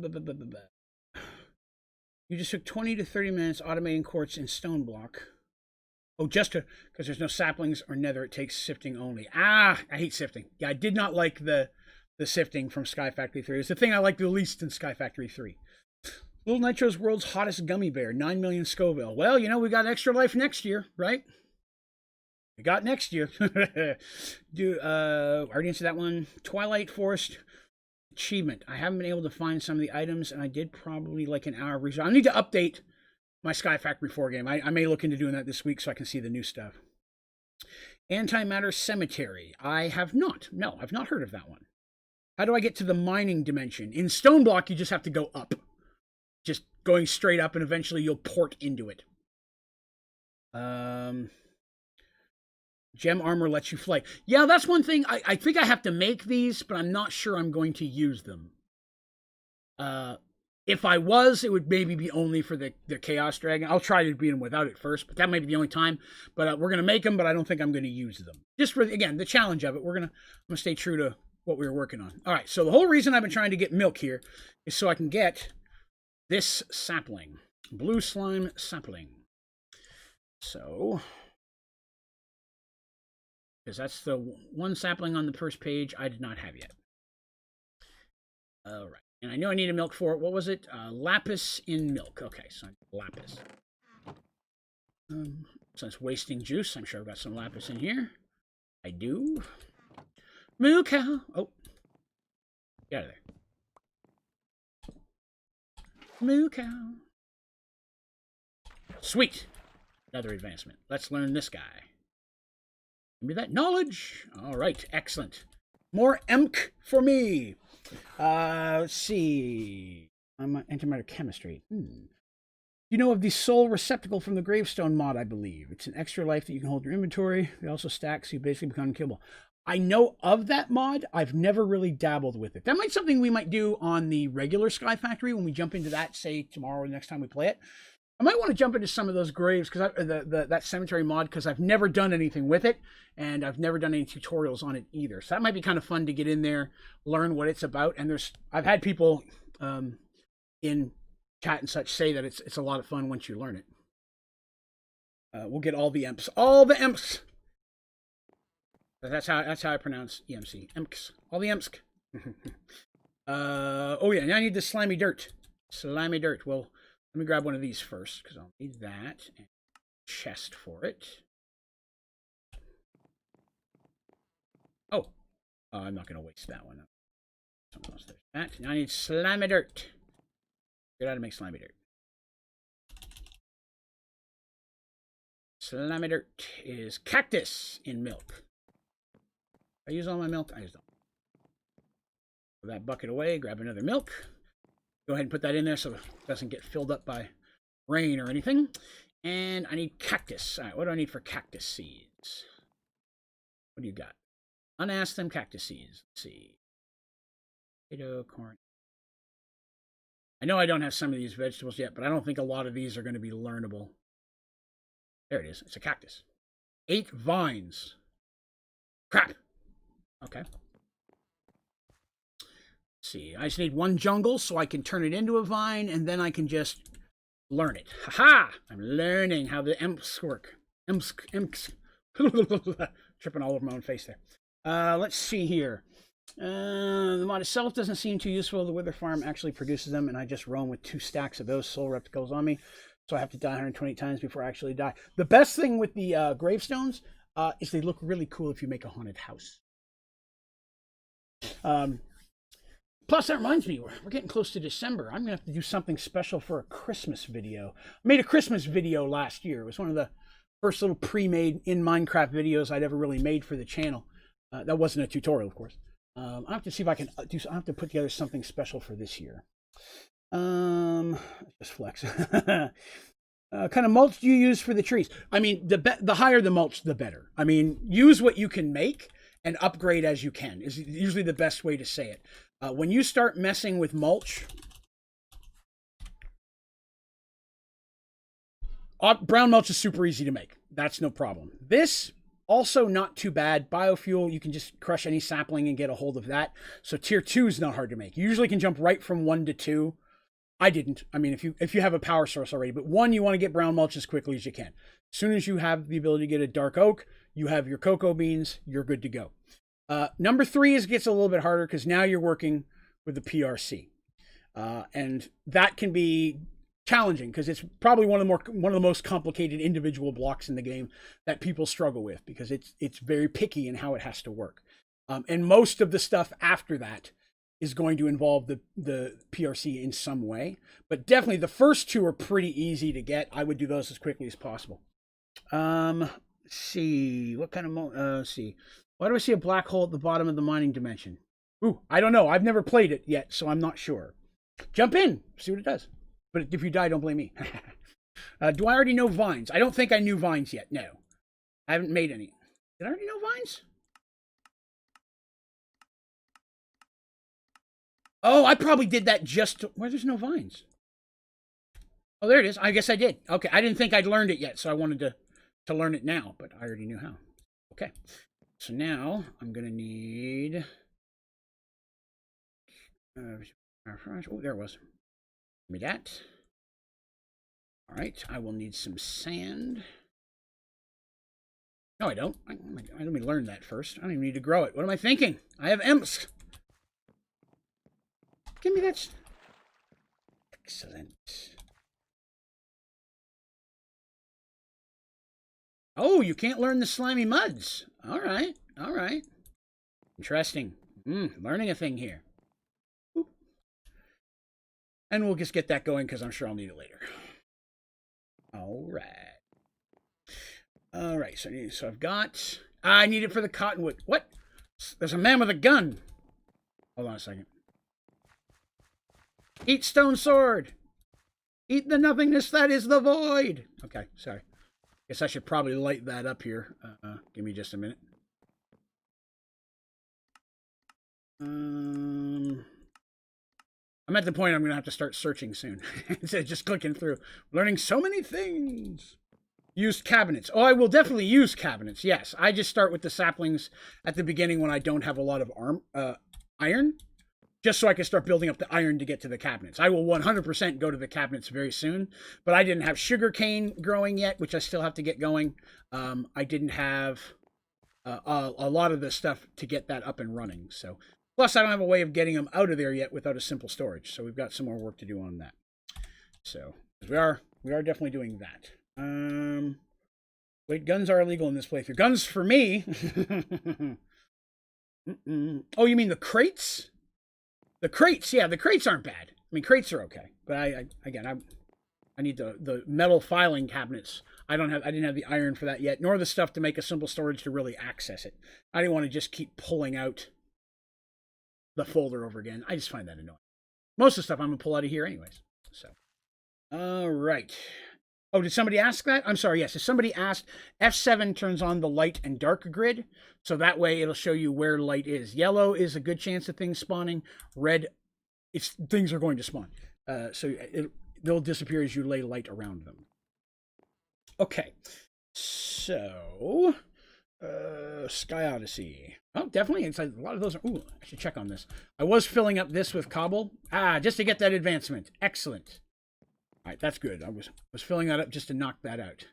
You just took 20 to 30 minutes automating quartz and stone block. Oh, just because there's no saplings or nether, it takes sifting only. I hate sifting. Yeah, I did not like the sifting from Sky Factory 3. It's the thing I like the least in Sky Factory 3. Little Nitro's world's hottest gummy bear, 9 million Scoville. Well, you know, we got Extra Life next year, right? We got next year. I already answered that one. Twilight Forest achievement. I haven't been able to find some of the items, and I did probably like an hour of research. I need to update my Sky Factory 4 game. I may look into doing that this week so I can see the new stuff. Antimatter Cemetery. I have not. No, I've not heard of that one. How do I get to the mining dimension? In Stone Block, you just have to go up. Just going straight up, and eventually you'll port into it. Gem armor lets you fly. Yeah, that's one thing. I think I have to make these, but I'm not sure I'm going to use them. If I was, it would maybe be only for the Chaos Dragon. I'll try to beat them without it first, but that might be the only time. But we're going to make them, but I don't think I'm going to use them. Just for, again, the challenge of it. I'm going to stay true to what we were working on. All right, so the whole reason I've been trying to get milk here is so I can get this sapling. Blue slime sapling. So, because that's the one sapling on the first page I did not have yet. All right. And I know I need a milk for it. What was it? Lapis in milk. Okay, so lapis. So it's wasting juice. I'm sure I've got some lapis in here. I do. Moo cow. Oh. Get out of there. Moo cow. Sweet. Another advancement. Let's learn this guy. Give me that knowledge. All right, excellent. More EMK for me. Let's see. I'm antimatter chemistry. You know of the soul receptacle from the gravestone mod, I believe. It's an extra life that you can hold in your inventory. It also stacks, so you basically become unkillable. I know of that mod. I've never really dabbled with it. That might be something we might do on the regular Sky Factory when we jump into that, say, tomorrow or the next time we play it. I might want to jump into some of those graves, because that cemetery mod, because I've never done anything with it, and I've never done any tutorials on it either. So that might be kind of fun to get in there, learn what it's about. And I've had people in chat and such say that it's a lot of fun once you learn it. We'll get all the imps, That's how I pronounce EMC. Imps, all the imps. Oh yeah, now I need the slimy dirt. Slimy dirt. Well, let me grab one of these first, because I'll need that and chest for it. Oh, I'm not going to waste that one. Something else. There's that. Now I need slimy dirt. Figure out how to make slimy dirt. Slimy dirt is cactus in milk. I use all my milk. I just don't. Put that bucket away. Grab another milk. Go ahead and put that in there so it doesn't get filled up by rain or anything. And I need cactus. All right, what do I need for cactus seeds? What do you got? Unask them cactus seeds. Let's see. Potato, corn. I know I don't have some of these vegetables yet, but I don't think a lot of these are going to be learnable. There it is. It's a cactus. 8 vines. Crap. Okay. See, I just need 1 jungle so I can turn it into a vine, and then I can just learn it. Haha! I'm learning how the imps work. Imps. Tripping all over my own face there. Let's see here. The mod itself doesn't seem too useful. The Wither Farm actually produces them, and I just roam with 2 stacks of those soul replicles on me, so I have to die 120 times before I actually die. The best thing with the gravestones is they look really cool if you make a haunted house. Plus, that reminds me, we're getting close to December. I'm going to have to do something special for a Christmas video. I made a Christmas video last year. It was one of the first little pre-made in Minecraft videos I'd ever really made for the channel. That wasn't a tutorial, of course. I'll have to see if I can do. I'll have to put together something special for this year. Just flex. Kind of mulch do you use for the trees? I mean, the higher the mulch, the better. I mean, use what you can make and upgrade as you can is usually the best way to say it. When you start messing with mulch, brown mulch is super easy to make. That's no problem. This, also not too bad. Biofuel, you can just crush any sapling and get a hold of that. So tier 2 is not hard to make. You usually can jump right from 1 to 2. I didn't. I mean, if you have a power source already. But 1, you want to get brown mulch as quickly as you can. As soon as you have the ability to get a dark oak, you have your cocoa beans, you're good to go. Number 3 gets a little bit harder because now you're working with the PRC. And that can be challenging because it's probably one of the most complicated individual blocks in the game that people struggle with because it's very picky in how it has to work. And most of the stuff after that is going to involve the PRC in some way. But definitely the first 2 are pretty easy to get. I would do those as quickly as possible. Let's see. What kind of... let's see. Why do I see a black hole at the bottom of the mining dimension? Ooh, I don't know. I've never played it yet, so I'm not sure. Jump in. See what it does. But if you die, don't blame me. Do I already know vines? I don't think I knew vines yet. No. I haven't made any. Did I already know vines? Oh, I probably did that just to... Where there's no vines. Oh, there it is. I guess I did. Okay, I didn't think I'd learned it yet, so I wanted to learn it now, but I already knew how. Okay. So now I'm going to need... oh, there it was. Give me that. All right, I will need some sand. No, I don't. Let me learn that first. I don't even need to grow it. What am I thinking? I have imps. Give me that. Excellent. Oh, you can't learn the slimy muds. All right. All right. Interesting. Learning a thing here. Oop. And we'll just get that going because I'm sure I'll need it later. All right. All right. So I've got... I need it for the cottonwood. What? There's a man with a gun. Hold on a second. Eat stone sword. Eat the nothingness that is the void. Okay, sorry. Guess I should probably light that up here. Give me just a minute. I'm at the point I'm going to have to start searching soon. Instead of just clicking through. Learning so many things. Use cabinets. Oh, I will definitely use cabinets. Yes, I just start with the saplings at the beginning when I don't have a lot of iron. Just so I can start building up the iron to get to the cabinets. I will 100% go to the cabinets very soon, but I didn't have sugarcane growing yet, which I still have to get going. I didn't have a lot of the stuff to get that up and running. So, plus I don't have a way of getting them out of there yet without a simple storage. So we've got some more work to do on that. So we are definitely doing that. Wait, guns are illegal in this playthrough. Guns for me. Oh, you mean the crates? The crates, yeah, the crates aren't bad. I mean, crates are okay, but I need the metal filing cabinets. I didn't have the iron for that yet, nor the stuff to make a simple storage to really access it. I didn't want to just keep pulling out the folder over again. I just find that annoying. Most of the stuff I'm gonna pull out of here anyways. So, all right. Oh, did somebody ask that? I'm sorry. Yes, if somebody asked, F7 turns on the light and dark grid, so that way it'll show you where light is. Yellow is a good chance of things spawning. Red, things are going to spawn. So they'll disappear as you lay light around them. Okay, so Sky Odyssey. Oh, definitely. It's like a lot of those are. Ooh, I should check on this. I was filling up this with cobble. Just to get that advancement. Excellent. All right, that's good. I was filling that up just to knock that out.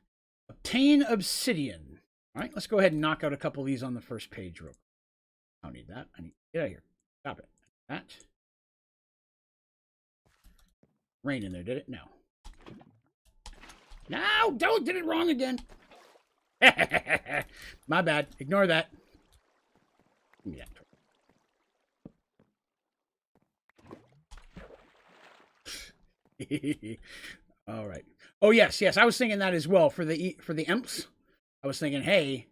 Obtain obsidian. All right, let's go ahead and knock out a couple of these on the first page real quick. I don't need that. I need get out of here. Stop it. That. Rain in there, did it? No. No, don't did it wrong again. My bad. Ignore that. Give me that. All right. Oh yes. I was thinking that as well for the imps. I was thinking, hey,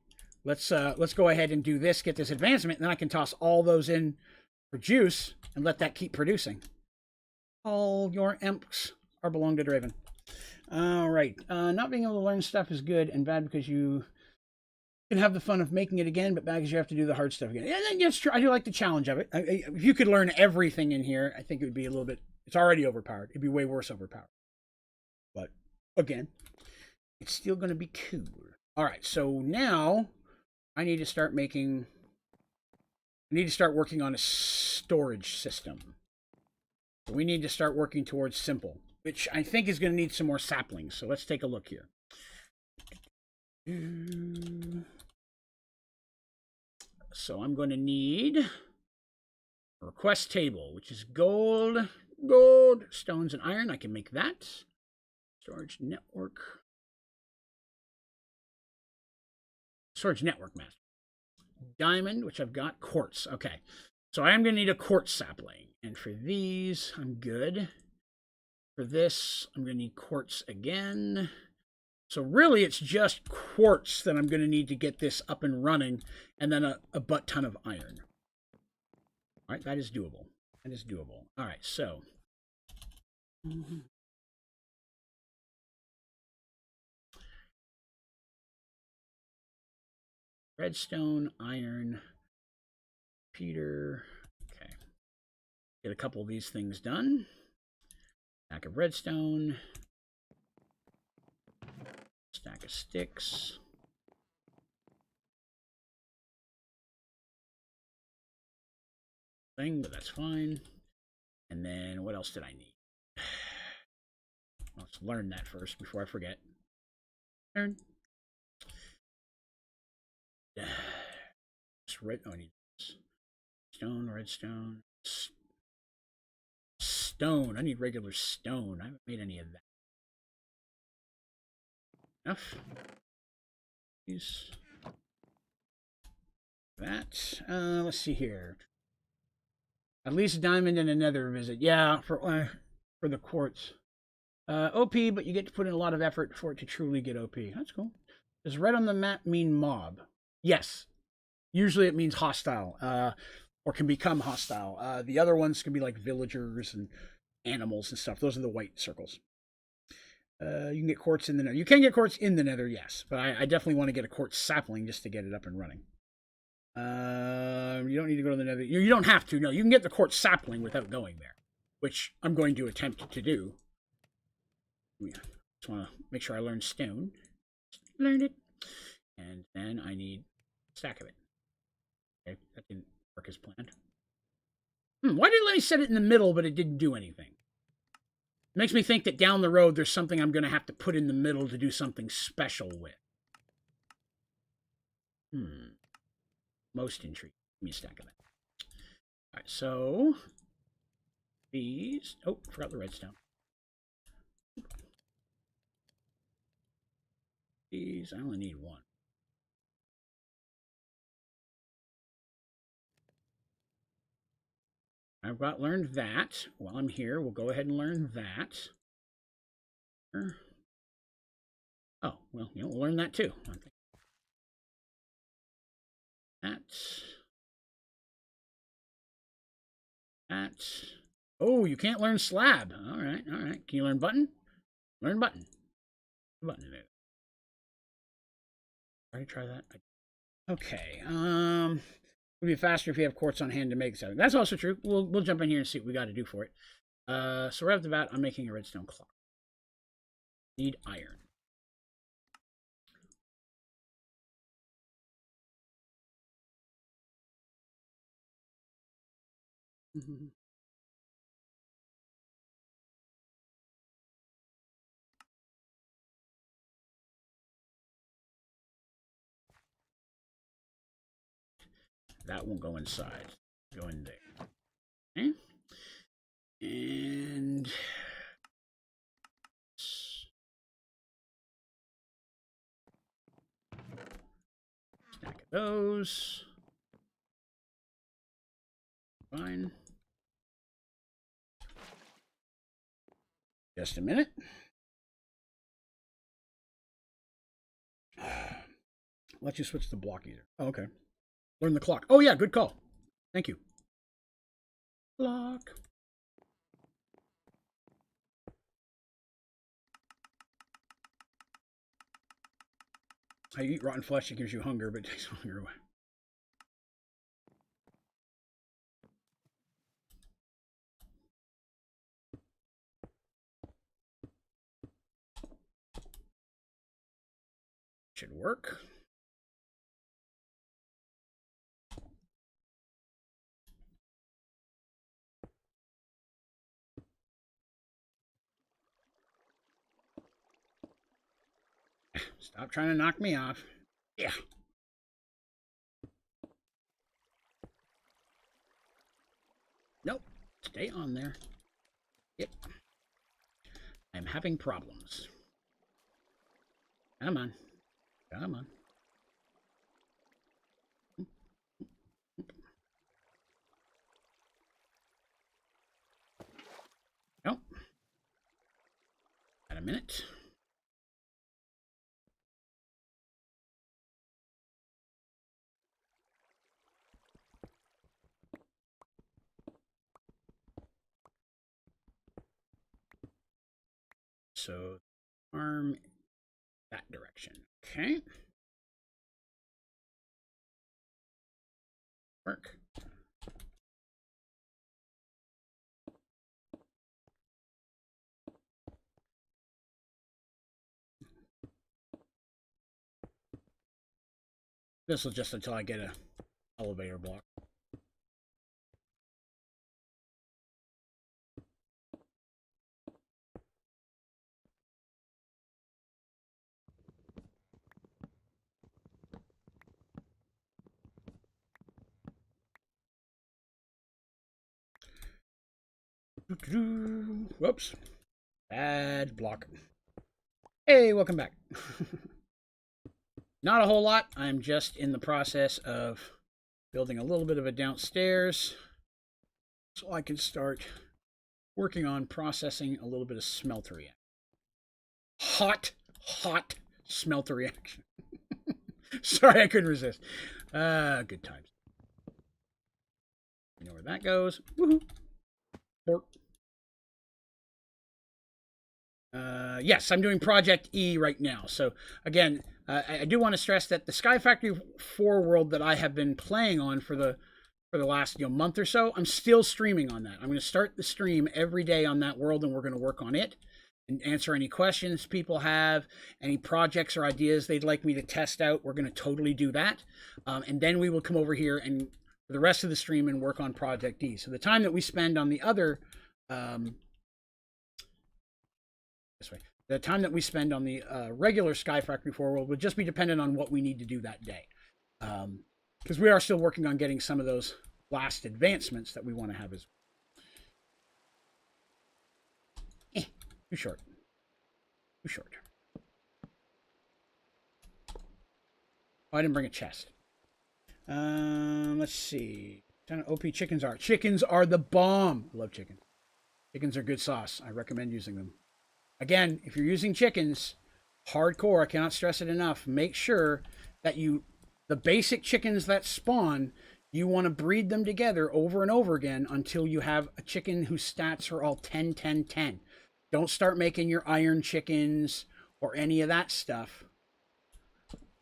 let's go ahead and do this, get this advancement, and then I can toss all those in for juice and let that keep producing. All your imps are belong to Draven. All right. Not being able to learn stuff is good and bad because you can have the fun of making it again, but bad because you have to do the hard stuff again. Yeah, that's true. I do like the challenge of it. If you could learn everything in here, I think it would be a little bit. It's already overpowered. It'd be way worse overpowered. But again, it's still going to be cool. All right. So now I need to start working on a storage system. We need to start working towards simple, which I think is going to need some more saplings. So let's take a look here. So I'm going to need a request table, which is gold, stones, and iron. I can make that. Storage network master. Diamond, which I've got. Quartz. Okay. So I am going to need a quartz sapling. And for these, I'm good. For this, I'm going to need quartz again. So really, it's just quartz that I'm going to need to get this up and running, and then a butt ton of iron. All right, that is doable. That is doable. All right, so redstone, iron, Peter. Okay. Get a couple of these things done. Stack of redstone. Stack of sticks. Thing, but that's fine. And then what else did I need? Let's learn that first before I forget. Learn. Just red. Oh, I need stone, redstone, stone. I need regular stone. I haven't made any of that. Enough. Use that. Let's see here. At least diamond and another visit. Yeah, for the quartz. OP, but you get to put in a lot of effort for it to truly get OP. That's cool. Does red on the map mean mob? Yes. Usually it means hostile, or can become hostile. The other ones can be like villagers and animals and stuff. Those are the white circles. You can get quartz in the nether. You can get quartz in the nether, yes. But I definitely want to get a quartz sapling just to get it up and running. You don't need to go to the nether. You don't have to. No, you can get the quartz sapling without going there, which I'm going to attempt to do. Just want to make sure I learn stone. Learned it. And then I need a stack of it. Okay, that didn't work as planned. Why did it let me set it in the middle, but it didn't do anything? It makes me think that down the road there's something I'm going to have to put in the middle to do something special with. Most intriguing. Give me a stack of that. All right, so these. Oh, forgot the redstone. These, I only need one. I've learned that. While I'm here, we'll go ahead and learn that. Oh, well, we'll learn that too. That. Oh, you can't learn slab. All right, all right. Can you learn button? Learn button. Button in it. Already try that. Okay. It'll be faster if you have quartz on hand to make something. That's also true. We'll jump in here and see what we got to do for it. So right off the bat, I'm making a redstone clock. Need iron. That won't go inside. Go in there. Okay. And stack of those. Fine. Just a minute. Let you switch the block either. Oh, okay. Learn the clock. Oh, yeah, good call. Thank you. Clock. I eat rotten flesh, it gives you hunger, but it takes hunger away. Should work. Stop trying to knock me off. Yeah. Nope. Stay on there. Yep. I'm having problems. Come on. Come on. Nope. Got a minute. So, arm that direction. Okay. Work. This is just until I get a elevator block. Whoops. Bad block. Hey, welcome back. Not a whole lot. I'm just in the process of building a little bit of a downstairs so I can start working on processing a little bit of smelter reaction. Hot smelter reaction. Sorry, I couldn't resist. Good times. You know where that goes. Woohoo. Port. Yes, I'm doing Project E right now. So again, I do want to stress that the Sky Factory 4 world that I have been playing on for the last month or so, I'm still streaming on that. I'm going to start the stream every day on that world, and we're going to work on it and answer any questions people have, any projects or ideas they'd like me to test out. We're going to totally do that, and then we will come over here and for the rest of the stream and work on Project E. So the time that we spend on the other this way. The time that we spend on the regular Sky Factory 4 world would just be dependent on what we need to do that day. Because we are still working on getting some of those last advancements that we want to have as well. Too short. Too short. Oh, I didn't bring a chest. Let's see. What kind of OP chickens are? Chickens are the bomb. I love chicken. Chickens are good sauce. I recommend using them. Again, if you're using chickens, hardcore, I cannot stress it enough, make sure that the basic chickens that spawn, you want to breed them together over and over again until you have a chicken whose stats are all 10, 10, 10. Don't start making your iron chickens or any of that stuff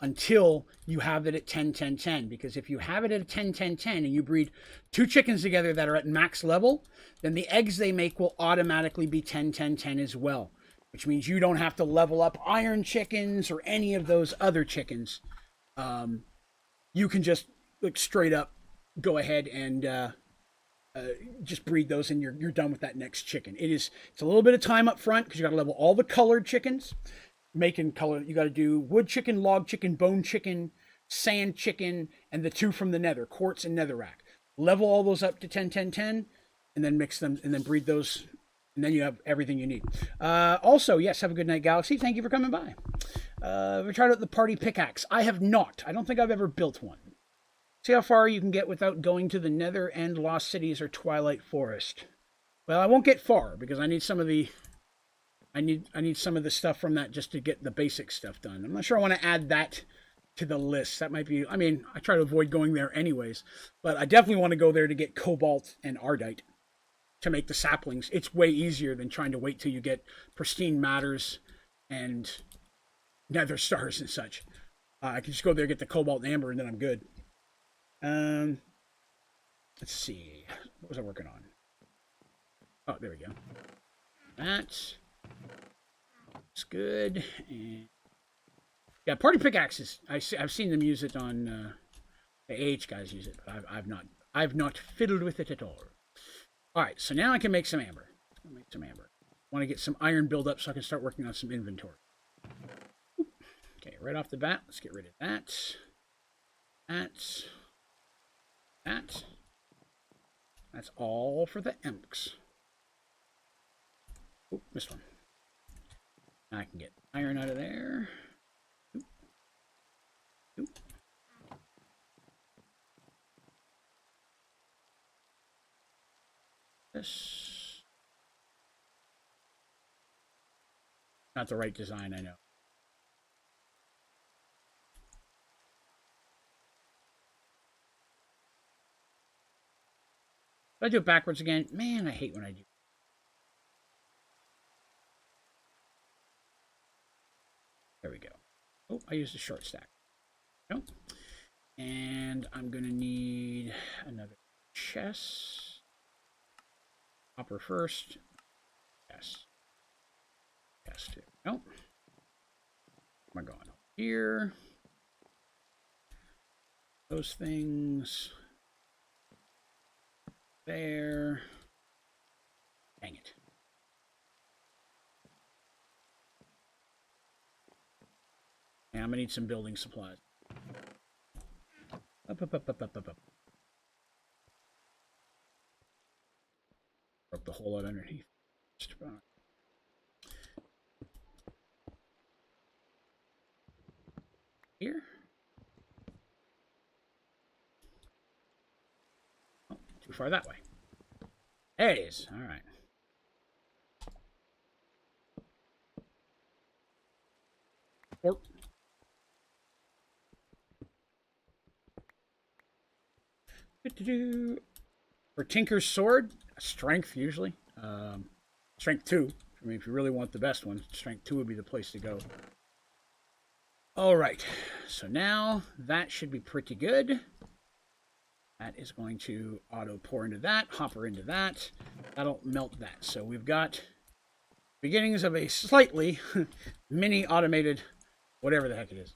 until you have it at 10, 10, 10. Because if you have it at a 10, 10, 10 and you breed 2 chickens together that are at max level, then the eggs they make will automatically be 10, 10, 10 as well. Which means you don't have to level up iron chickens or any of those other chickens. You can just straight up go ahead and just breed those, and you're done with that next chicken. It's a little bit of time up front because you got to level all the colored chickens. Making color, you got to do wood chicken, log chicken, bone chicken, sand chicken, and the 2 from the nether, quartz and netherrack. Level all those up to 10, 10, 10, and then mix them and then breed those. And then you have everything you need. Also, yes, have a good night, Galaxy. Thank you for coming by. We tried out the party pickaxe. I have not. I don't think I've ever built one. See how far you can get without going to the Nether and Lost Cities or Twilight Forest. Well, I won't get far because I need some of the I need some of the stuff from that just to get the basic stuff done. I'm not sure I want to add that to the list. That might be, I mean, I try to avoid going there anyways, but I definitely want to go there to get cobalt and ardite to make the saplings. It's way easier than trying to wait till you get pristine matters and nether stars and such. I can just go there, get the cobalt and amber, and then I'm good. Let's see. What was I working on? Oh, there we go. That's good. And yeah, party pickaxes. I've seen them use it on the AH guys use it, but I've not fiddled with it at all. All right, so now I can make some amber. Let's make some amber. I want to get some iron buildup so I can start working on some inventory. Okay, right off the bat, let's get rid of that. That's all for the emks. Oh, missed one. Now I can get iron out of there. Oop. This. Not the right design, I know. If I do it backwards again, man, I hate when I do. There we go. Oh, I used a short stack. No. And I'm going to need another chest. Copper first. Yes. Yes, too. Nope. Where am I going? Here. Those things. There. Dang it. Yeah, I'm going to need some building supplies. Up. Broke the hole out underneath. Here. Oh, too far that way. There it is. All right. Or for Tinker's Sword, strength usually. Strength 2. I mean, if you really want the best one, strength 2 would be the place to go. All right. So now that should be pretty good. That is going to auto pour into that, hopper into that. That'll melt that. So we've got beginnings of a slightly mini automated, whatever the heck it is.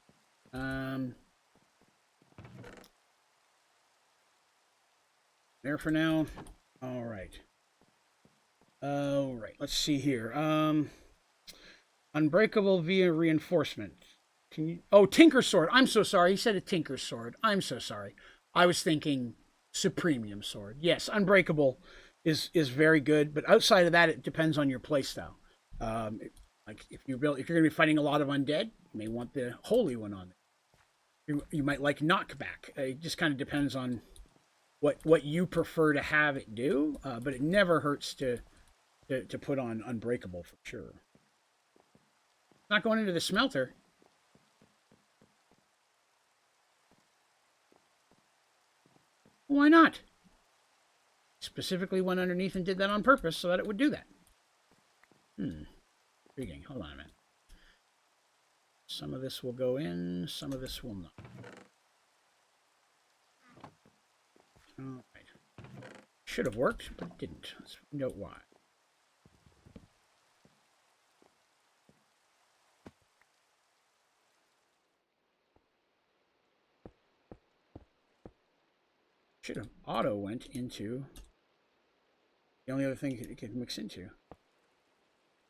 There for now. All right. All right. Let's see here. Unbreakable via reinforcement. Can you? Oh, Tinker Sword. I'm so sorry. He said a Tinker Sword. I'm so sorry. I was thinking Supremium Sword. Yes, Unbreakable is very good, but outside of that, it depends on your playstyle. Like if you're going to be fighting a lot of undead, you may want the Holy one on there. You might like Knockback. It just kind of depends on what you prefer to have it do, but it never hurts to put on Unbreakable for sure. Not going into the smelter. Why not? Specifically went underneath and did that on purpose so that it would do that. Intriguing. Hold on a minute. Some of this will go in, some of this will not. All right. Should have worked, but it didn't. Let's find out why. Should have auto went into the only other thing it could mix into.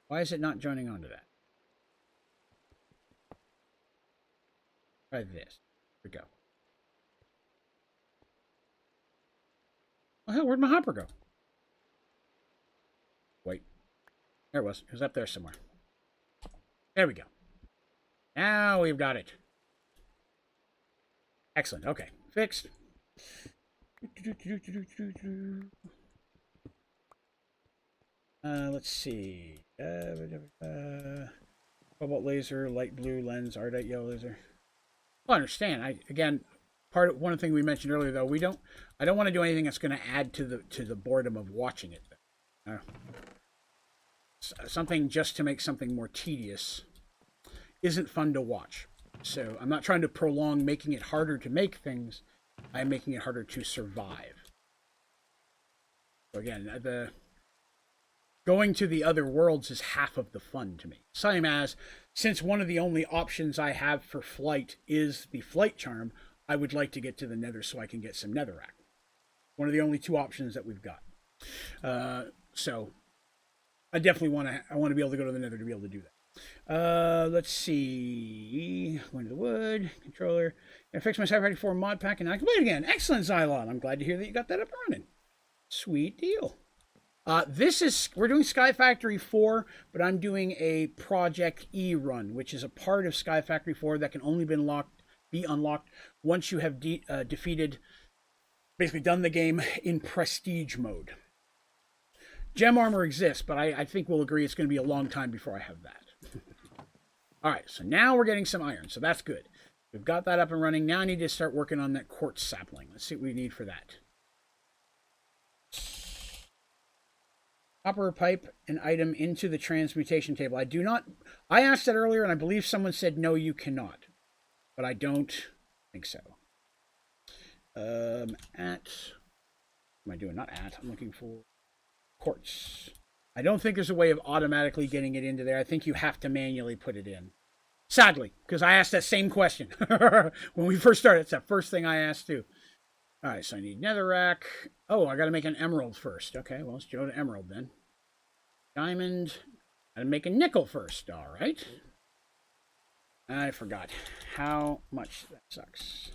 Why is it not joining onto that? Try this. Here we go. Oh hell, where'd my hopper go? Wait. There it was. It was up there somewhere. There we go. Now we've got it. Excellent. Okay. Fixed. Let's see. Cobalt laser, light blue lens, ardite yellow laser. Well, I understand. One of the things we mentioned earlier, though, I don't want to do anything that's going to add to the boredom of watching it. Something just to make something more tedious isn't fun to watch. So I'm not trying to prolong making it harder to make things. I'm making it harder to survive. So again, going to the other worlds is half of the fun to me. Same as, since one of the only options I have for flight is the flight charm, I would like to get to the nether so I can get some netherrack. One of the only two options that we've got. So I definitely want to be able to go to the nether to be able to do that. Let's see. Going to the wood controller. I fixed my Sci-Fi 4 mod pack and I can play it again. Excellent, Xylon. I'm glad to hear that you got that up and running. Sweet deal. We're doing Sky Factory 4, but I'm doing a Project E run, which is a part of Sky Factory 4 that can only be unlocked once you have defeated, basically done the game in prestige mode. Gem armor exists, but I think we'll agree it's going to be a long time before I have that. All right, so now we're getting some iron, so that's good. We've got that up and running. Now I need to start working on that quartz sapling. Let's see what we need for that. Copper pipe an item into the transmutation table. I asked that earlier, and I believe someone said, no, you cannot. But I don't think so. What am I doing? Not at. I'm looking for quartz. I don't think there's a way of automatically getting it into there. I think you have to manually put it in. Sadly, because I asked that same question when we first started. It's that first thing I asked too. All right, so I need netherrack. Oh, I got to make an emerald first. Okay, well, let's go to emerald then. Diamond. Got to make a nickel first. All right. I forgot how much that sucks.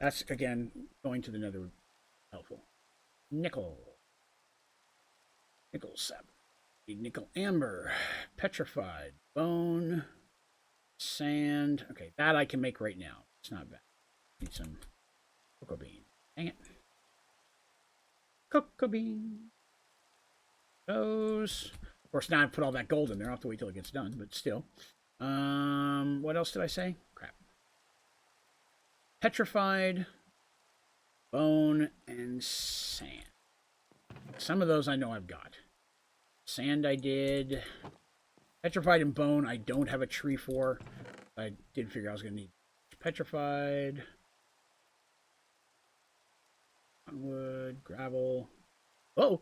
That's, again, going to the nether would be helpful. Nickel. Nickel sap. Need nickel amber. Petrified. Bone. Sand. Okay, that I can make right now. It's not bad. Need some cocoa bean. Dang it. Cocoa bean. Those. Of course, now I've put all that gold in there. I'll have to wait till it gets done, but still. What else did I say? Crap. Petrified, bone, and sand. Some of those I know I've got. Sand I did. Petrified and bone I don't have a tree for. I did figure I was going to need petrified. Wood, gravel. Whoa.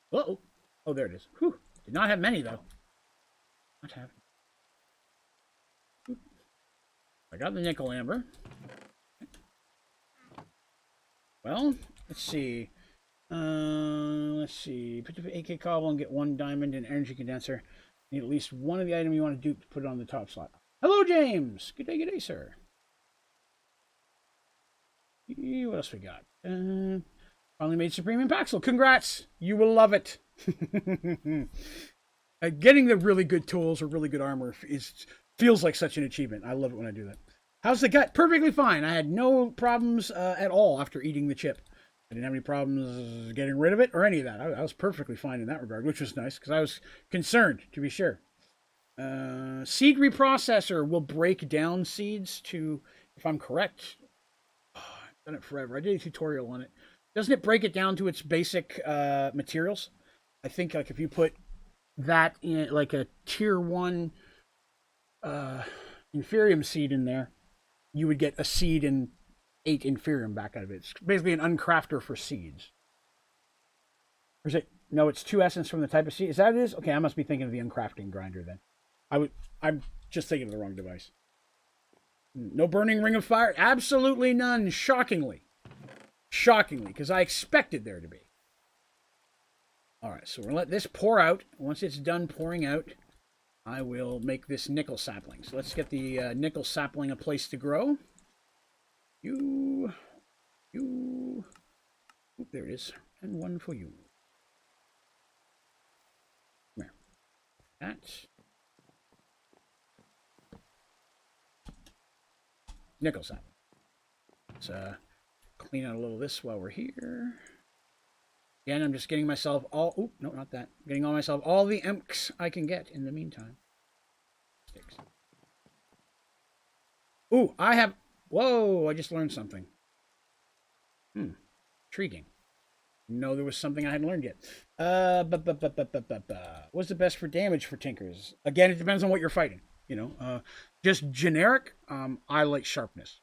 Whoa. Oh, there it is. Whew. Did not have many, though. Not having. I got the nickel amber. Well, let's see. Put the AK cobble and get 1 diamond and energy condenser. Need at least one of the item you want to dupe to put it on the top slot. Hello, James. Good day, sir. What else we got? Finally made Supreme Impaxel. Congrats. You will love it. Getting the really good tools or really good armor feels like such an achievement. I love it when I do that. How's the gut? Perfectly fine. I had no problems at all after eating the chip. I didn't have any problems getting rid of it or any of that. I was perfectly fine in that regard, which was nice because I was concerned, to be sure. Seed reprocessor will break down seeds to, if I'm correct, I've done it forever. I did a tutorial on it. Doesn't it break it down to its basic materials? I think like if you put that in like a tier 1 inferium seed in there, you would get a seed and 8 inferium back out of it. It's basically an uncrafter for seeds. Or is it? No, it's 2 essence from the type of seed. Is that what it is? Okay, I must be thinking of the uncrafting grinder then. I'm just thinking of the wrong device. No burning ring of fire? Absolutely none. Shockingly. Shockingly, because I expected there to be. Alright, so we're going to let this pour out. Once it's done pouring out, I will make this nickel sapling. So let's get the nickel sapling a place to grow. Oop, there it is. And one for you. Come here. That. Nickel sapling. Let's clean out a little of this while we're here. Again, I'm just getting myself all... Oop, no, not that. Getting myself all the emks I can get in the meantime. Sticks. Ooh, I have... Whoa, I just learned something. Intriguing. No, there was something I hadn't learned yet. What's the best for damage for Tinkers? Again, it depends on what you're fighting. You know, just generic, I like sharpness.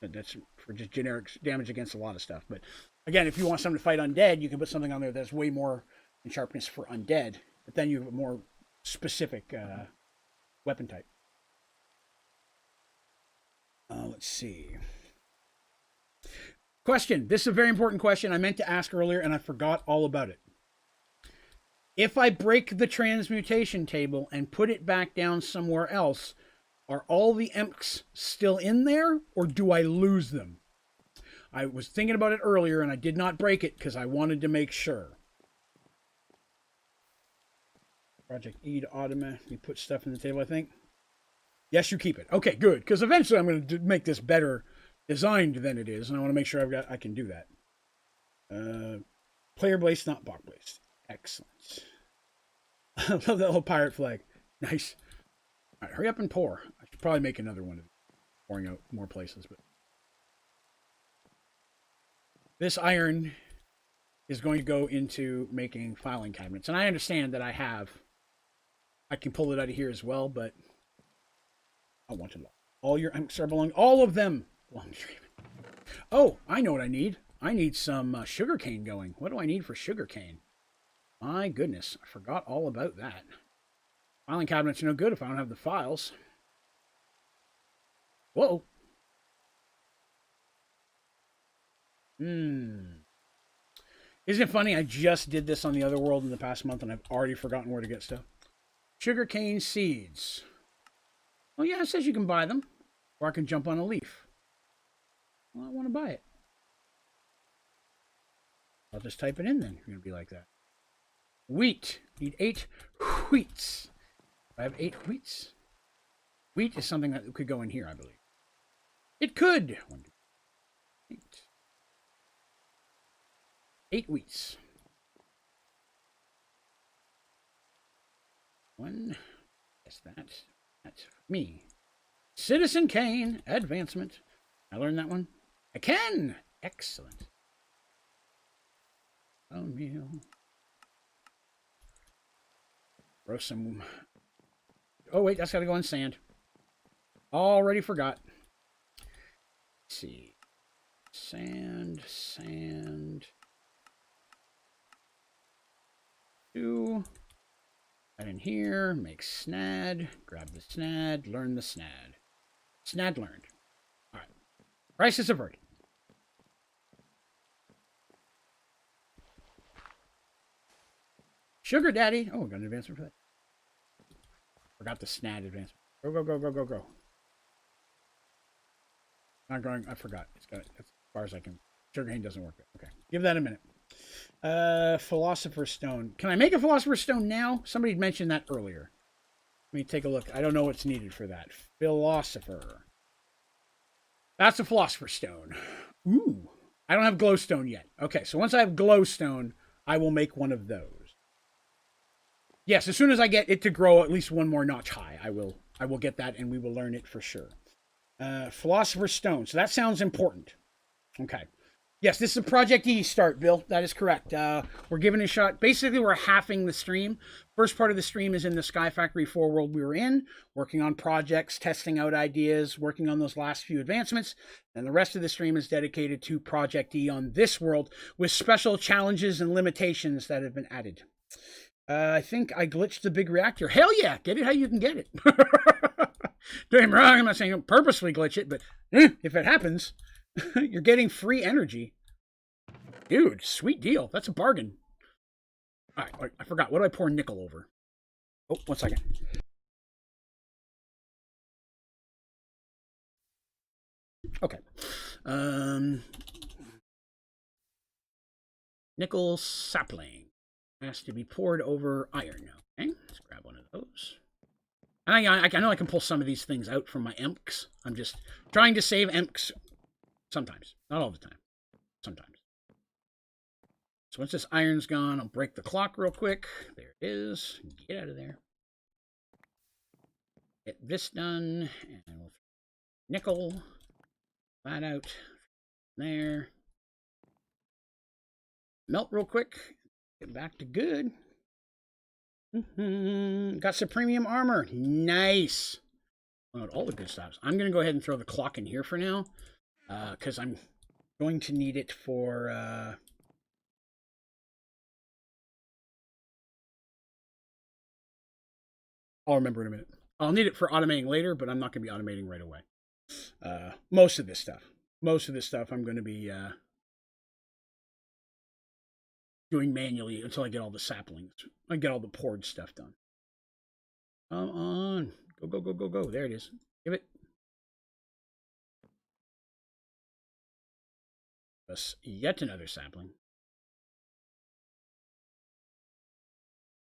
That's for just generic damage against a lot of stuff. But again, if you want something to fight undead, you can put something on there that's way more in sharpness for undead. But then you have a more specific weapon type. Let's see. Question. This is a very important question I meant to ask earlier, and I forgot all about it. If I break the transmutation table and put it back down somewhere else, are all the emks still in there, or do I lose them? I was thinking about it earlier, and I did not break it because I wanted to make sure. Project E to automate. You put stuff in the table, I think. Yes, you keep it. Okay, good. Because eventually I'm going to make this better designed than it is, and I want to make sure I can do that. Player base, not bot base. Excellent. I love that little pirate flag. Nice. All right, hurry up and pour. I should probably make another one of pouring out more places, but this iron is going to go into making filing cabinets, and I understand that I can pull it out of here as well, but I want it all. All your emks are belong. All of them belong to Draven. Oh, I know what I need. I need some sugarcane going. What do I need for sugarcane? My goodness, I forgot all about that. Filing cabinets are no good if I don't have the files. Whoa. Isn't it funny? I just did this on the other world in the past month and I've already forgotten where to get stuff. Sugarcane seeds. Oh yeah, it says you can buy them. Or I can jump on a leaf. Well, I want to buy it. I'll just type it in then. You're going to be like that. Wheat. Need 8 wheats. I have 8 wheats. Wheat is something that could go in here, I believe. It could. 1, 2, 8. 8 wheats. 1. Yes, that's me. Citizen Kane. Advancement. I learned that one. I can. Excellent. Bone meal. Roast some. Oh, wait, that's got to go in sand. Already forgot. Let's see. Sand. 2. That in here. Make snad. Grab the snad. Learn the snad. Snad learned. All right. Crisis averted. Sugar Daddy. Oh, we got an advancement for that. Forgot the snad advancement. Go. Not going. I forgot. It's got. That's as far as I can. Sugarcane doesn't work. Okay. Give that a minute. Philosopher's Stone. Can I make a Philosopher's Stone now? Somebody mentioned that earlier. Let me take a look. I don't know what's needed for that. Philosopher. That's a Philosopher's Stone. Ooh. I don't have Glowstone yet. Okay, so once I have Glowstone, I will make one of those. Yes, as soon as I get it to grow at least one more notch high, I will get that and we will learn it for sure. Philosopher's Stone. So that sounds important. Okay. Yes, this is a Project E start, Bill. That is correct. We're giving it a shot. Basically, we're halving the stream. First part of the stream is in the Sky Factory 4 world we were in, working on projects, testing out ideas, working on those last few advancements. And the rest of the stream is dedicated to Project E on this world with special challenges and limitations that have been added. I think I glitched the big reactor. Hell yeah, get it how you can get it. Don't get me wrong, I'm not saying don't purposely glitch it, but if it happens, you're getting free energy. Dude, sweet deal. That's a bargain. All right, I forgot. What do I pour nickel over? Oh, 1 second. Okay. Nickel sapling has to be poured over iron now. Okay, let's grab one of those. And I know I can pull some of these things out from my EMCs. I'm just trying to save EMCs sometimes. Not all the time. Sometimes. So once this iron's gone, I'll break the clock real quick. There it is. Get out of there. Get this done. And we'll nickel. That out. There. Melt real quick. Get back to good. Got some premium armor. Nice. All the good stuff. I'm going to go ahead and throw the clock in here for now. Because I'm going to need it for... I'll remember in a minute. I'll need it for automating later, but I'm not going to be automating right away. Most of this stuff I'm going to be doing manually until I get all the saplings. I get all the poured stuff done. Come on. Go. There it is. Give it. Yet another sapling.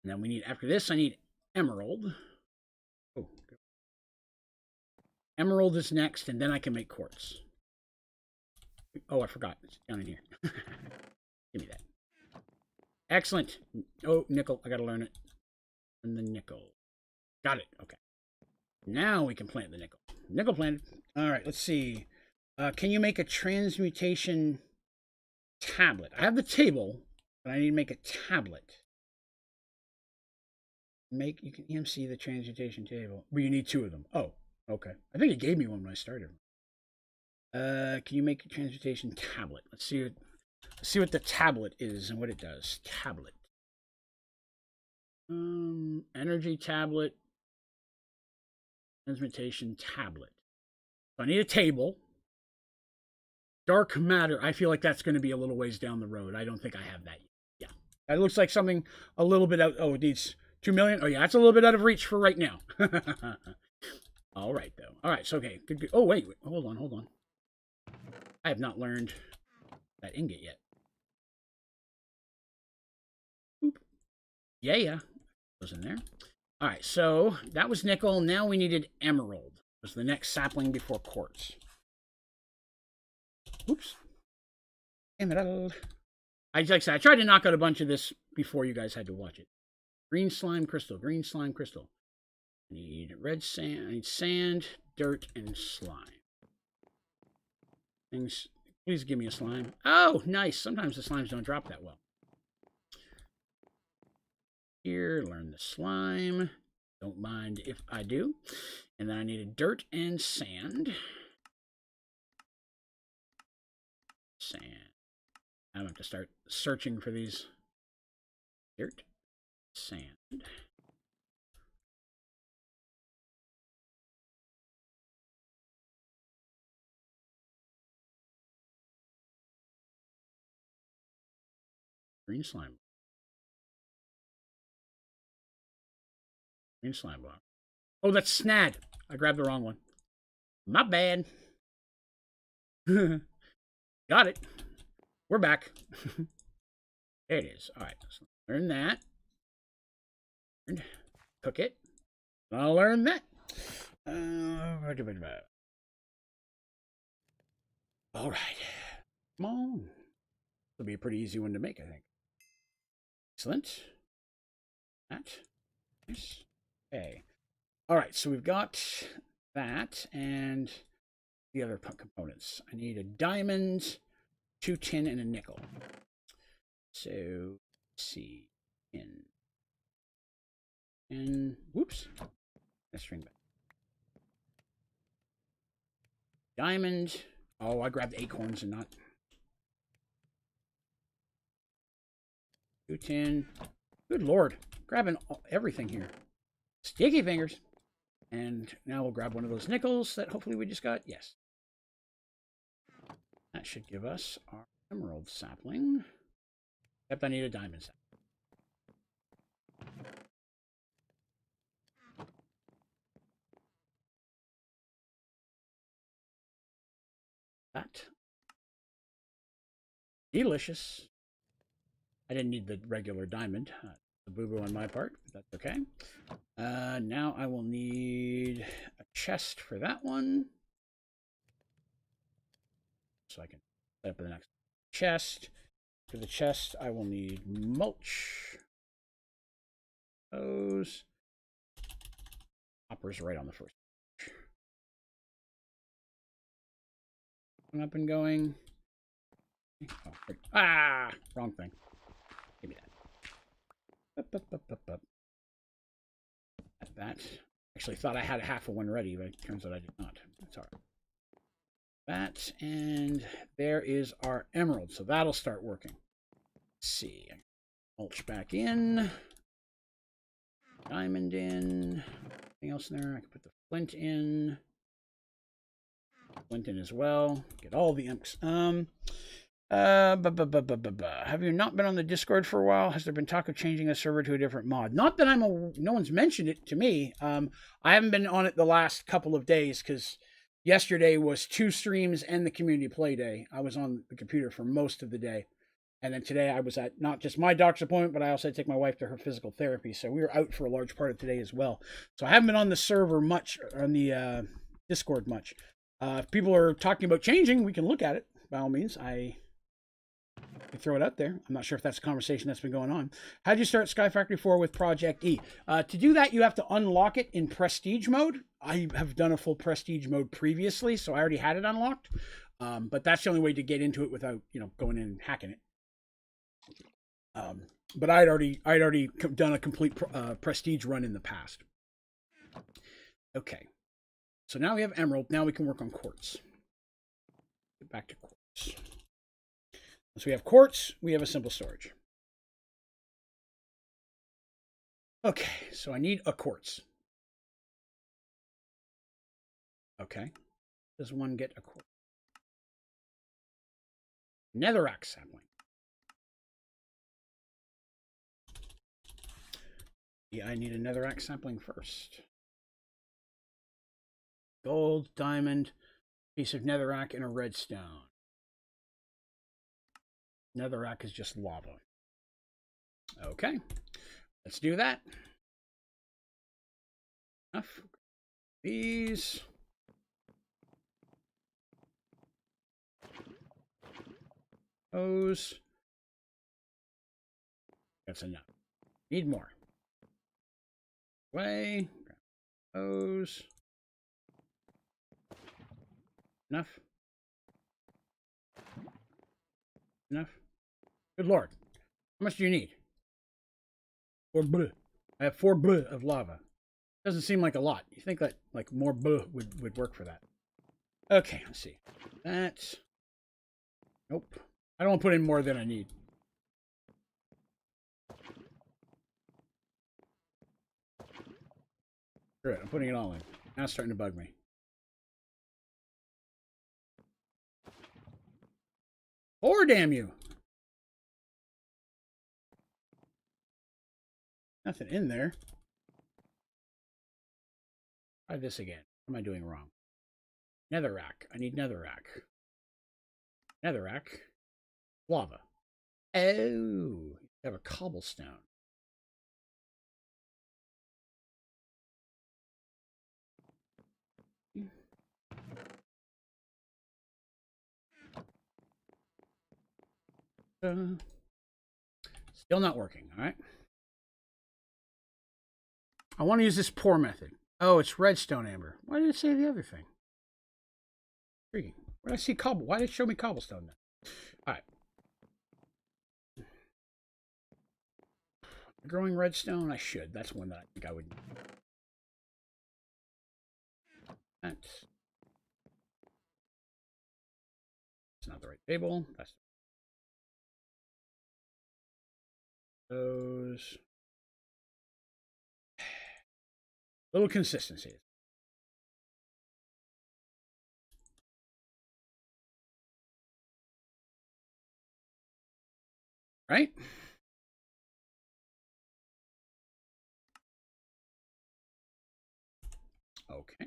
And then we need, after this, I need emerald. Oh, emerald is next, and then I can make quartz. Oh, I forgot. It's down in here. Give me that. Excellent. Oh, nickel. I gotta learn it. And the nickel. Got it. Okay. Now we can plant the nickel. Nickel planted. All right, let's see. Can you make a transmutation tablet? I have the table, but I need to make a tablet. You can EMC the transmutation table. But you need 2 of them. Oh, okay. I think it gave me one when I started. Can you make a transmutation tablet? Let's see what the tablet is and what it does. Tablet. Energy tablet. Transmutation tablet. So I need a table. Dark matter. I feel like that's going to be a little ways down the road. I don't think I have that yet. Yeah. That looks like something a little bit out. Oh, it needs 2 million. Oh, yeah. That's a little bit out of reach for right now. All right, though. All right. So, okay. Good. Oh, wait. Hold on. I have not learned that ingot yet. Oop. Yeah. Goes in there. All right. So that was nickel. Now we needed emerald. Was the next sapling before quartz. Oops. Emerald. Like I said, I tried to knock out a bunch of this before you guys had to watch it. Green slime crystal. Green slime crystal. I need red sand. I need sand, dirt, and slime. Things. Please give me a slime. Oh, nice. Sometimes the slimes don't drop that well. Here, learn the slime. Don't mind if I do. And then I needed dirt and sand. Sand. I'm going to have to start searching for these. Dirt. Sand. Green slime. Green slime block. Oh, that's Snad. I grabbed the wrong one. My bad. Got it. We're back. There it is. All right. So learn that. Cook it. I'll learn that. All right. Come on. It'll be a pretty easy one to make, I think. Excellent. That. Nice. Okay. All right. So we've got that and the other components. I need a diamond, 2 tin, and a nickel. So, let's see. And whoops. Let's string back. Diamond. Oh, I grabbed acorns and not. 2 tin. Good lord. Grabbing everything here. Sticky fingers. And now we'll grab one of those nickels that hopefully we just got. Yes. That should give us our emerald sapling. Except I need a diamond sapling. That. Delicious. I didn't need the regular diamond. The boo-boo on my part, but that's okay. Now I will need a chest for that one. So I can set up the next chest. For the chest, I will need mulch. Those. Hopper's right on the first. Up and going. Oh, wrong thing. Give me that. That. Actually thought I had half of one ready, but it turns out I did not. That's all right. That, and there is our emerald. So that'll start working. Let's see. Mulch back in. Diamond in. Anything else in there? I can put the flint in. Flint in as well. Get all the imps. Have you not been on the Discord for a while? Has there been talk of changing a server to a different mod? Not that no one's mentioned it to me. I haven't been on it the last couple of days because yesterday was 2 streams and the community play day. I was on the computer for most of the day. And then today I was at not just my doctor's appointment, but I also had to take my wife to her physical therapy. So we were out for a large part of today as well. So I haven't been on the server much, on the Discord much. If people are talking about changing, we can look at it. By all means, I throw it out there. I'm not sure if that's a conversation that's been going on. How do you start Sky Factory 4 with Project E? To do that, you have to unlock it in Prestige mode. I have done a full Prestige mode previously, so I already had it unlocked. But that's the only way to get into it without, going in and hacking it. But I'd already done a complete Prestige run in the past. Okay. So now we have emerald. Now we can work on quartz. back to quartz. Once we have quartz, we have a simple storage. Okay, so I need a quartz. Okay. Does one get a quartz? Netherrack sapling. Yeah, I need a netherrack sapling first. Gold, diamond, piece of netherrack, and a redstone. Netherrack is just lava. Okay, let's do that. Enough. These. Those. That's enough. Need more. Way. Those. Enough. Enough. Good Lord. How much do you need? 4 bleh. I have 4 bleh of lava. Doesn't seem like a lot. You think that like more bleh would work for that. Okay, let's see. That's... Nope. I don't want to put in more than I need. Screw it, I'm putting it all in. Now it's starting to bug me. Or damn you! Nothing in there. Try this again. What am I doing wrong? Netherrack. I need netherrack. Netherrack. Lava. Oh, you have a cobblestone. Still not working, all right? I want to use this pour method. Oh, it's redstone amber. Why did it say the other thing? Freaking. Where did I see cobble? Why did it show me cobblestone then? All right. Growing redstone? I should. That's one that I think I would need. That's not the right table. That's those. Little consistency. Right? Okay.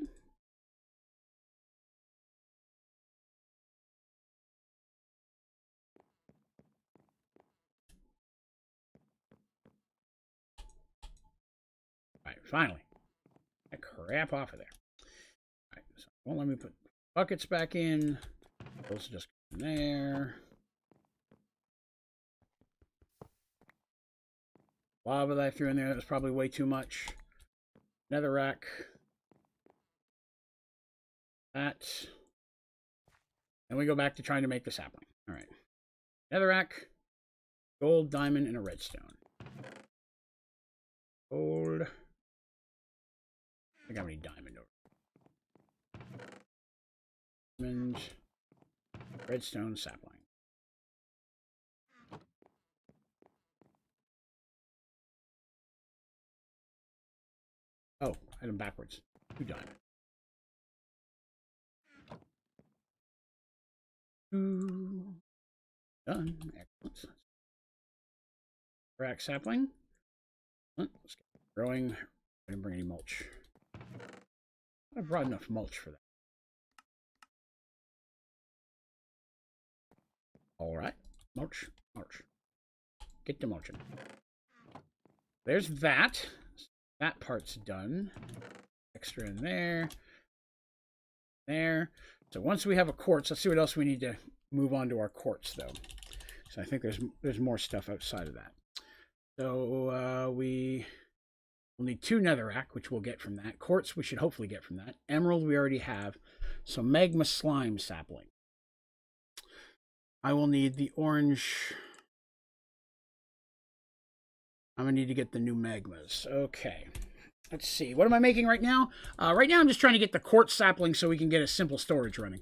All right, finally. Get crap off of there. All right, so won't let me put buckets back in. Those just go in there. Lava that I threw in there, that was probably way too much. Netherrack. That. And we go back to trying to make the sapling. All right. Netherrack, gold, diamond, and a redstone. Gold. I think I need diamond over. Diamond. Redstone, sapling. Oh, I had them backwards. 2 diamond. 2. Done. Excellent. Crack sapling. Let's get growing. I didn't bring any mulch. I brought enough mulch for that. All right. Mulch. Mulch. Get to mulching. There's that. That part's done. Extra in there. There. So once we have a quartz, let's see what else we need to move on to our quartz, though. So I think there's more stuff outside of that. So we will need 2 netherrack, which we'll get from that. Quartz we should hopefully get from that. Emerald we already have. So magma slime sapling. I will need the orange. I'm going to need to get the new magmas. Okay. Let's see. What am I making right now? Right now I'm just trying to get the quartz sapling so we can get a simple storage running.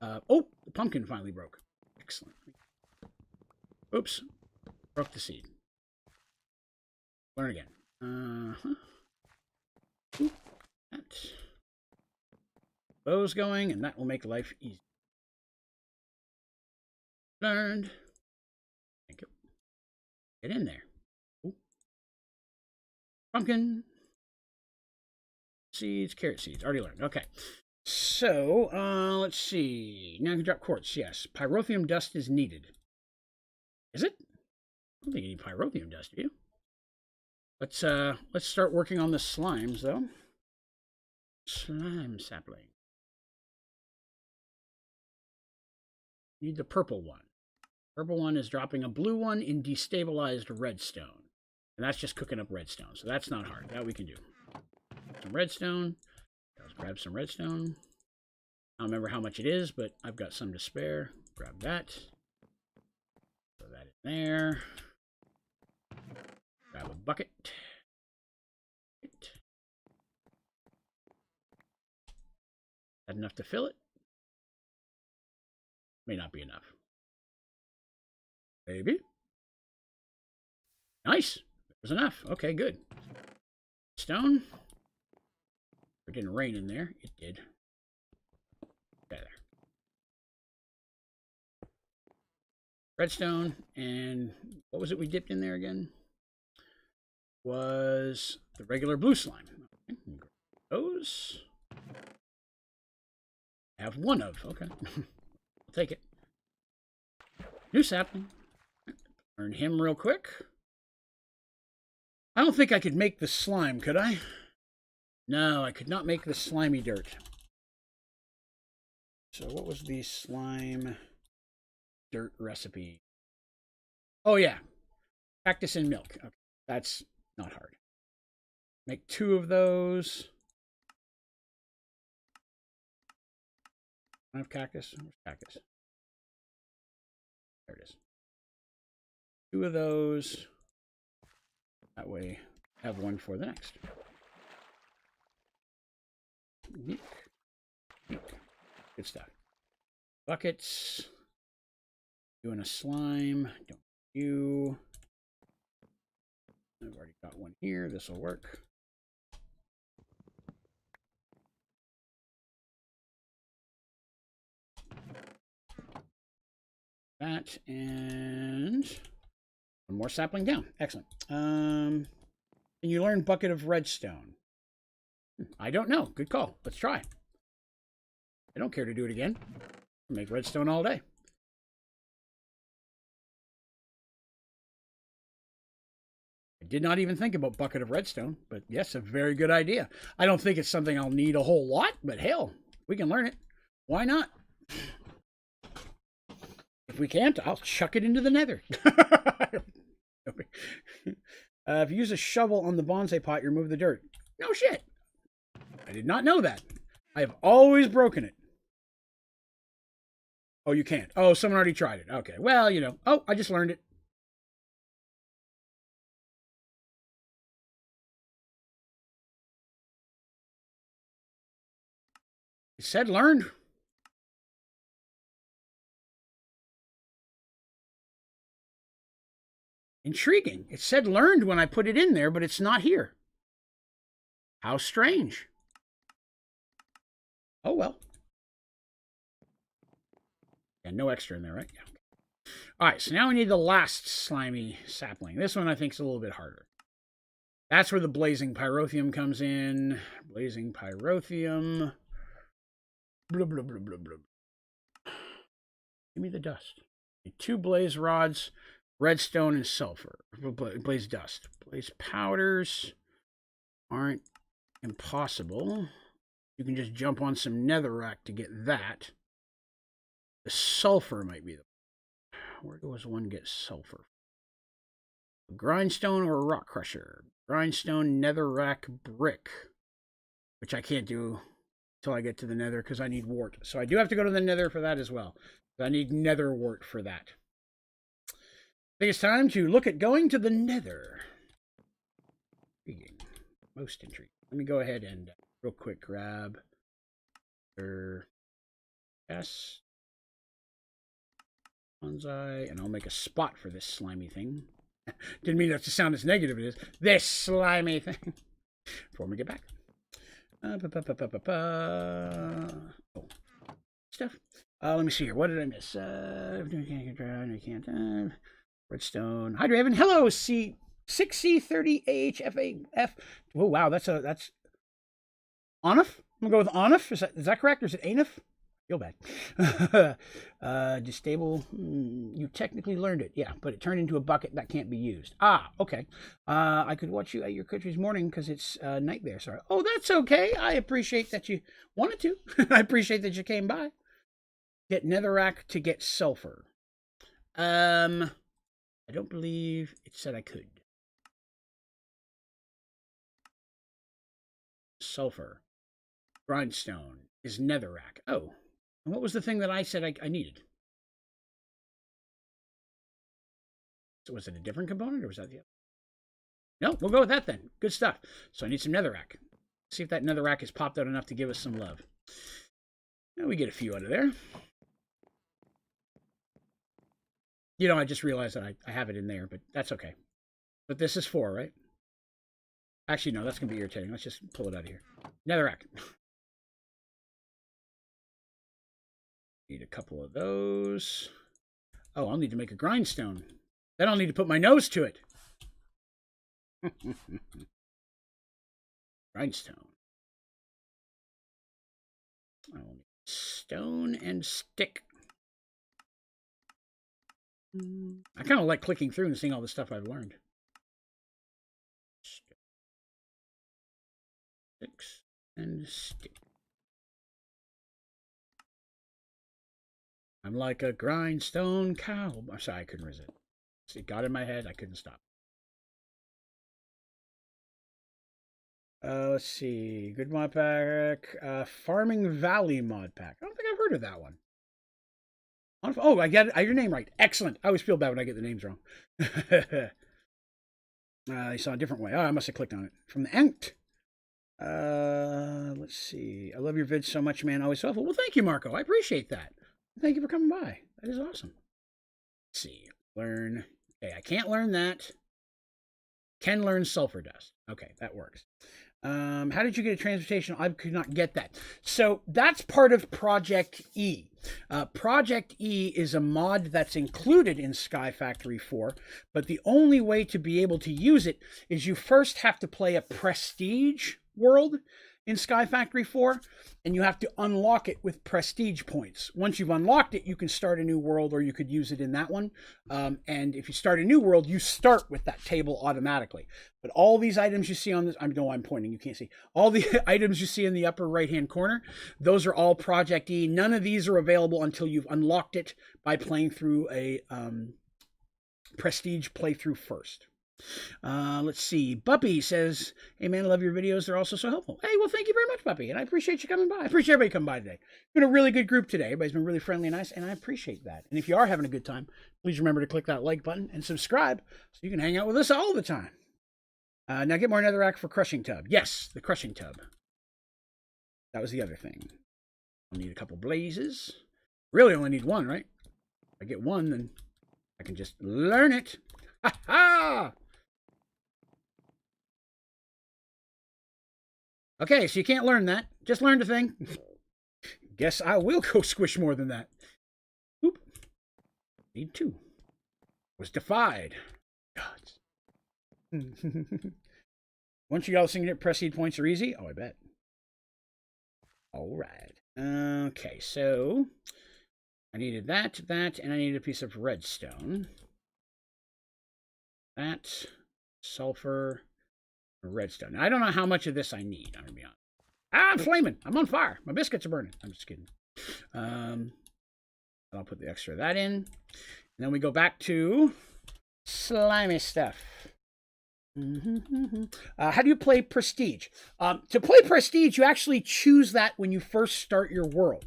Oh, the pumpkin finally broke. Excellent. Oops. Broke the seed. Learn again. That. Those going, and that will make life easy. Learned. Thank you. Get in there. Ooh. Pumpkin. Seeds, carrot seeds. Already learned. Okay. So, let's see. Now I can drop quartz. Yes. Pyrotheum dust is needed. Is it? I don't think you need pyrotheum dust, do you? Let's start working on the slimes, though. Slime sapling. Need the purple one. Purple one is dropping a blue one in destabilized redstone. And that's just cooking up redstone. So that's not hard. That we can do. Some redstone. Let's grab some redstone. I don't remember how much it is, but I've got some to spare. Grab that. Throw that in there. Grab a bucket. That enough to fill it? May not be enough. Maybe. Nice. There's enough. Okay, good. Stone. It didn't rain in there. It did. Okay, there. Redstone. And what was it we dipped in there again? Was the regular blue slime. Okay. Those. I have one of. Okay. I'll take it. New sapling. Learn him real quick. I don't think I could make the slime, could I? No, I could not make the slimy dirt. So what was the slime dirt recipe? Oh, yeah. Cactus and milk. Okay. That's not hard. Make 2 of those. I have cactus. Where's cactus? There it is. 2 of those. That way, have one for the next. Neat. Neat. Good stuff. Buckets. Doing a slime. Don't you. I've already got one here. This will work. That and one more sapling down. Excellent. Can you learn bucket of redstone? I don't know. Good call. Let's try. I don't care to do it again. I'll make redstone all day. I did not even think about bucket of redstone, but yes, a very good idea. I don't think it's something I'll need a whole lot, but hell, we can learn it. Why not? If we can't, I'll chuck it into the nether. If you use a shovel on the bonsai pot, you remove the dirt. No shit. I did not know that. I have always broken it. Oh, you can't. Oh, someone already tried it. Okay. Well, you know. Oh, I just learned it. It said learned. Intriguing. It said learned when I put it in there, but it's not here. How strange. Oh, well. Yeah, no extra in there, right? Yeah. All right, so now we need the last slimy sapling. This one I think is a little bit harder. That's where the blazing pyrotheum comes in. Blazing pyrotheum. Blah, blah, blah, blah, blah. Give me the dust. 2 blaze rods, redstone, and sulfur. Blaze dust. Blaze powders aren't impossible. You can just jump on some netherrack to get that. The sulfur might be the... Where does one get sulfur? A grindstone or a rock crusher? Grindstone, netherrack, brick. Which I can't do until I get to the nether because I need wart. So I do have to go to the nether for that as well. I need nether wart for that. I think it's time to look at going to the nether. Intriguing. Most intriguing. Let me go ahead and real quick grab... Yes. Bonsai, and I'll make a spot for this slimy thing. Didn't mean that to sound as negative as it is. This slimy thing. Before we get back. Oh, stuff. Let me see here. What did I miss? I can't. Redstone. Hi, Draven. Hello, C6C30AHFAF. Oh, wow. That's Onif? I'm going to go with Onif. Is that correct? Or is it Anif? Feel bad. Distable. You technically learned it. Yeah, but it turned into a bucket that can't be used. Ah, okay. I could watch you at your country's morning because it's night there. Sorry. Oh, that's okay. I appreciate that you wanted to. I appreciate that you came by. Get netherrack to get sulfur. I don't believe it said I could. Sulfur. Grindstone is netherrack. Oh. And what was the thing that I said I needed? So was it a different component or was that the other? No, we'll go with that then. Good stuff. So I need some netherrack. See if that netherrack has popped out enough to give us some love. Now we get a few out of there. You know, I just realized that I have it in there, but that's okay. But this is 4, right? Actually, no, that's going to be irritating. Let's just pull it out of here. Netherrack. Need a couple of those. Oh, I'll need to make a grindstone. Then I'll need to put my nose to it. Grindstone. I'll need stone and stick. I kind of like clicking through and seeing all the stuff I've learned. Sticks and stick. I'm like a grindstone cow. I'm sorry, I couldn't resist. It got in my head. I couldn't stop. Let's see. Good mod pack. Farming Valley mod pack. I don't think I've heard of that one. Oh, I got your name right. Excellent. I always feel bad when I get the names wrong. I saw a different way. Oh, I must have clicked on it. From the Ent. Let's see. I love your vids so much, man. Always so helpful. Well, thank you, Marco. I appreciate that. Thank you for coming by. That is awesome. Let's see. Learn. Okay, I can't learn that. Can learn sulfur dust. Okay, that works. How did you get a transportation? I could not get that. So that's part of Project E. Project E is a mod that's included in Sky Factory 4, but the only way to be able to use it is you first have to play a prestige world in Sky Factory 4, and you have to unlock it with prestige points. Once you've unlocked it, you can start a new world, or you could use it in that one. And if you start a new world, you start with that table automatically. But all these items you see on this, I know I'm pointing, you can't see. All the items you see in the upper right-hand corner, those are all Project E. None of these are available until you've unlocked it by playing through a prestige playthrough first. Let's see. Buppy says, hey man, I love your videos. They're also so helpful. Hey, well, thank you very much, Buppy. And I appreciate you coming by. I appreciate everybody coming by today. It's been a really good group today. Everybody's been really friendly and nice, and I appreciate that. And if you are having a good time, please remember to click that like button and subscribe so you can hang out with us all the time. Now get more netherrack for crushing tub. Yes, the crushing tub. That was the other thing. I'll need a couple blazes. Really only need one, right? If I get one, then I can just learn it. Ha ha! Okay, so you can't learn that. Just learned a thing. Guess I will go squish more than that. Oop. Need 2. Was defied. Gods. Once you got all the prestige points are easy. Oh, I bet. All right. Okay, so I needed that, and I needed a piece of redstone. That, sulfur, redstone. Now, I don't know how much of this I need. I'm gonna be honest. I'm flaming. I'm on fire. My biscuits are burning. I'm just kidding. I'll put the extra of that in. And then we go back to slimy stuff. How do you play Prestige? To play Prestige, you actually choose that when you first start your world.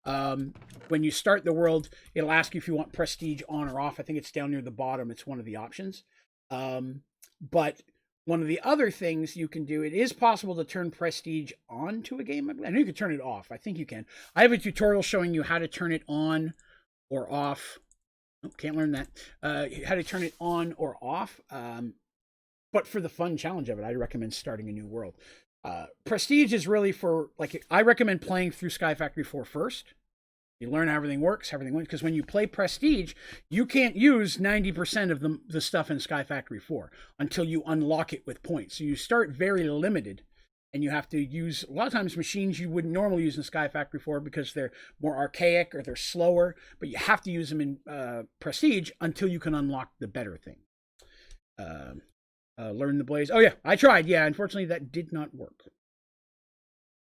When you start the world, it'll ask you if you want Prestige on or off. I think it's down near the bottom. It's one of the options. But one of the other things you can do, it is possible to turn Prestige on to a game. I know you can turn it off. I think you can. I have a tutorial showing you how to turn it on or off Nope, can't learn that. How to turn it on or off. But for the fun challenge of it, I'd recommend starting a new world. Prestige is really for, like, I recommend playing through Sky Factory 4 first. You learn how everything works, because when you play Prestige, you can't use 90% of the stuff in Sky Factory 4 until you unlock it with points. So you start very limited, and you have to use, a lot of times, machines you wouldn't normally use in Sky Factory 4 because they're more archaic or they're slower, but you have to use them in Prestige until you can unlock the better thing. Learn the blaze. Oh, yeah, I tried. Yeah, unfortunately, that did not work.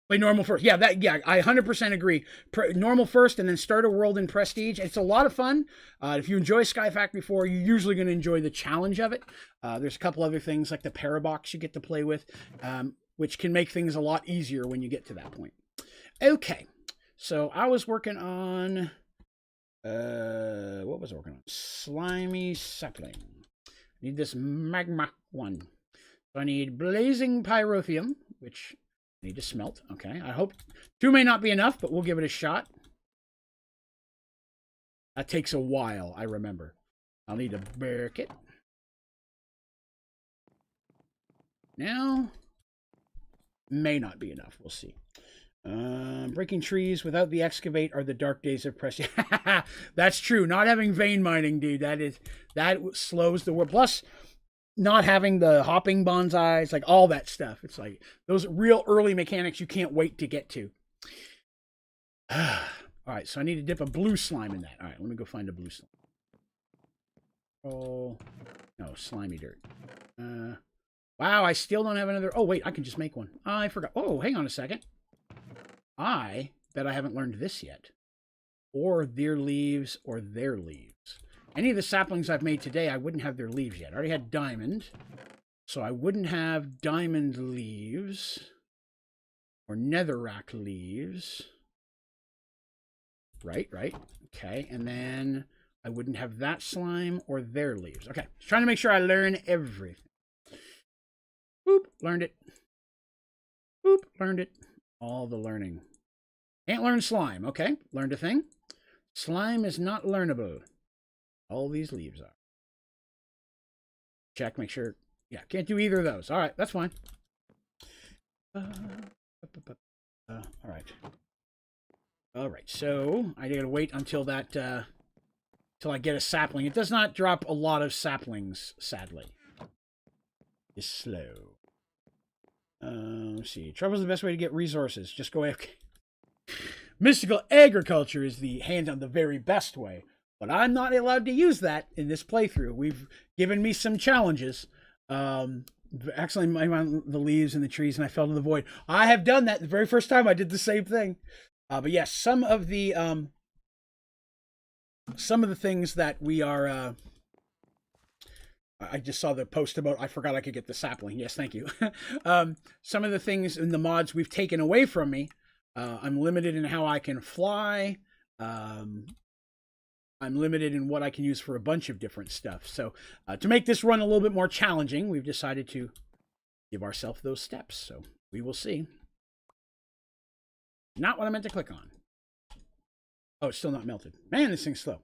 Play normal first. Yeah, I 100% agree. Normal first and then start a world in Prestige. It's a lot of fun. If you enjoy Sky Factory 4, you're usually going to enjoy the challenge of it. There's a couple other things like the Parabox you get to play with, which can make things a lot easier when you get to that point. Okay, so I was working on... what was I working on? Slimy sapling. I need this Magma one. So I need blazing pyrotheum, which... need to smelt. Okay. I hope 2 may not be enough, but we'll give it a shot. That takes a while, I remember. I'll need to barrick it. Now, may not be enough. We'll see. Breaking trees without the excavate are the dark days of pressure. That's true. Not having vein mining, dude. That slows the world. Plus, not having the hopping bonsais, like all that stuff. It's like those real early mechanics you can't wait to get to. All right, so I need to dip a blue slime in that. All right, let me go find a blue slime. Oh, no, slimy dirt. Wow, I still don't have another. Oh, wait, I can just make one. I forgot. Oh, hang on a second. I bet I haven't learned this yet. Or their leaves or their leaves. Any of the saplings I've made today, I wouldn't have their leaves yet. I already had diamond, so I wouldn't have diamond leaves or netherrack leaves. Right. Okay, and then I wouldn't have that slime or their leaves. Okay, just trying to make sure I learn everything. Boop, learned it. Boop, learned it. All the learning. Can't learn slime. Okay, learned a thing. Slime is not learnable. All these leaves are. Check, make sure. Yeah, can't do either of those. All right, that's fine. All right. All right, so I gotta wait until that, till I get a sapling. It does not drop a lot of saplings, sadly. It's slow. Let's see. Trouble's the best way to get resources. Just go AFK. Mystical agriculture is the hands-on, the very best way. But I'm not allowed to use that in this playthrough. We've given me some challenges. Actually, I went the leaves and the trees, and I fell to the void. I have done that the very first time. I did the same thing. But yes, some of the things that we are. I just saw the post about. I forgot I could get the sapling. Yes, thank you. Some of the things in the mods we've taken away from me. I'm limited in how I can fly. I'm limited in what I can use for a bunch of different stuff. So to make this run a little bit more challenging, we've decided to give ourselves those steps. So we will see. Not what I meant to click on. Oh, it's still not melted. Man, this thing's slow.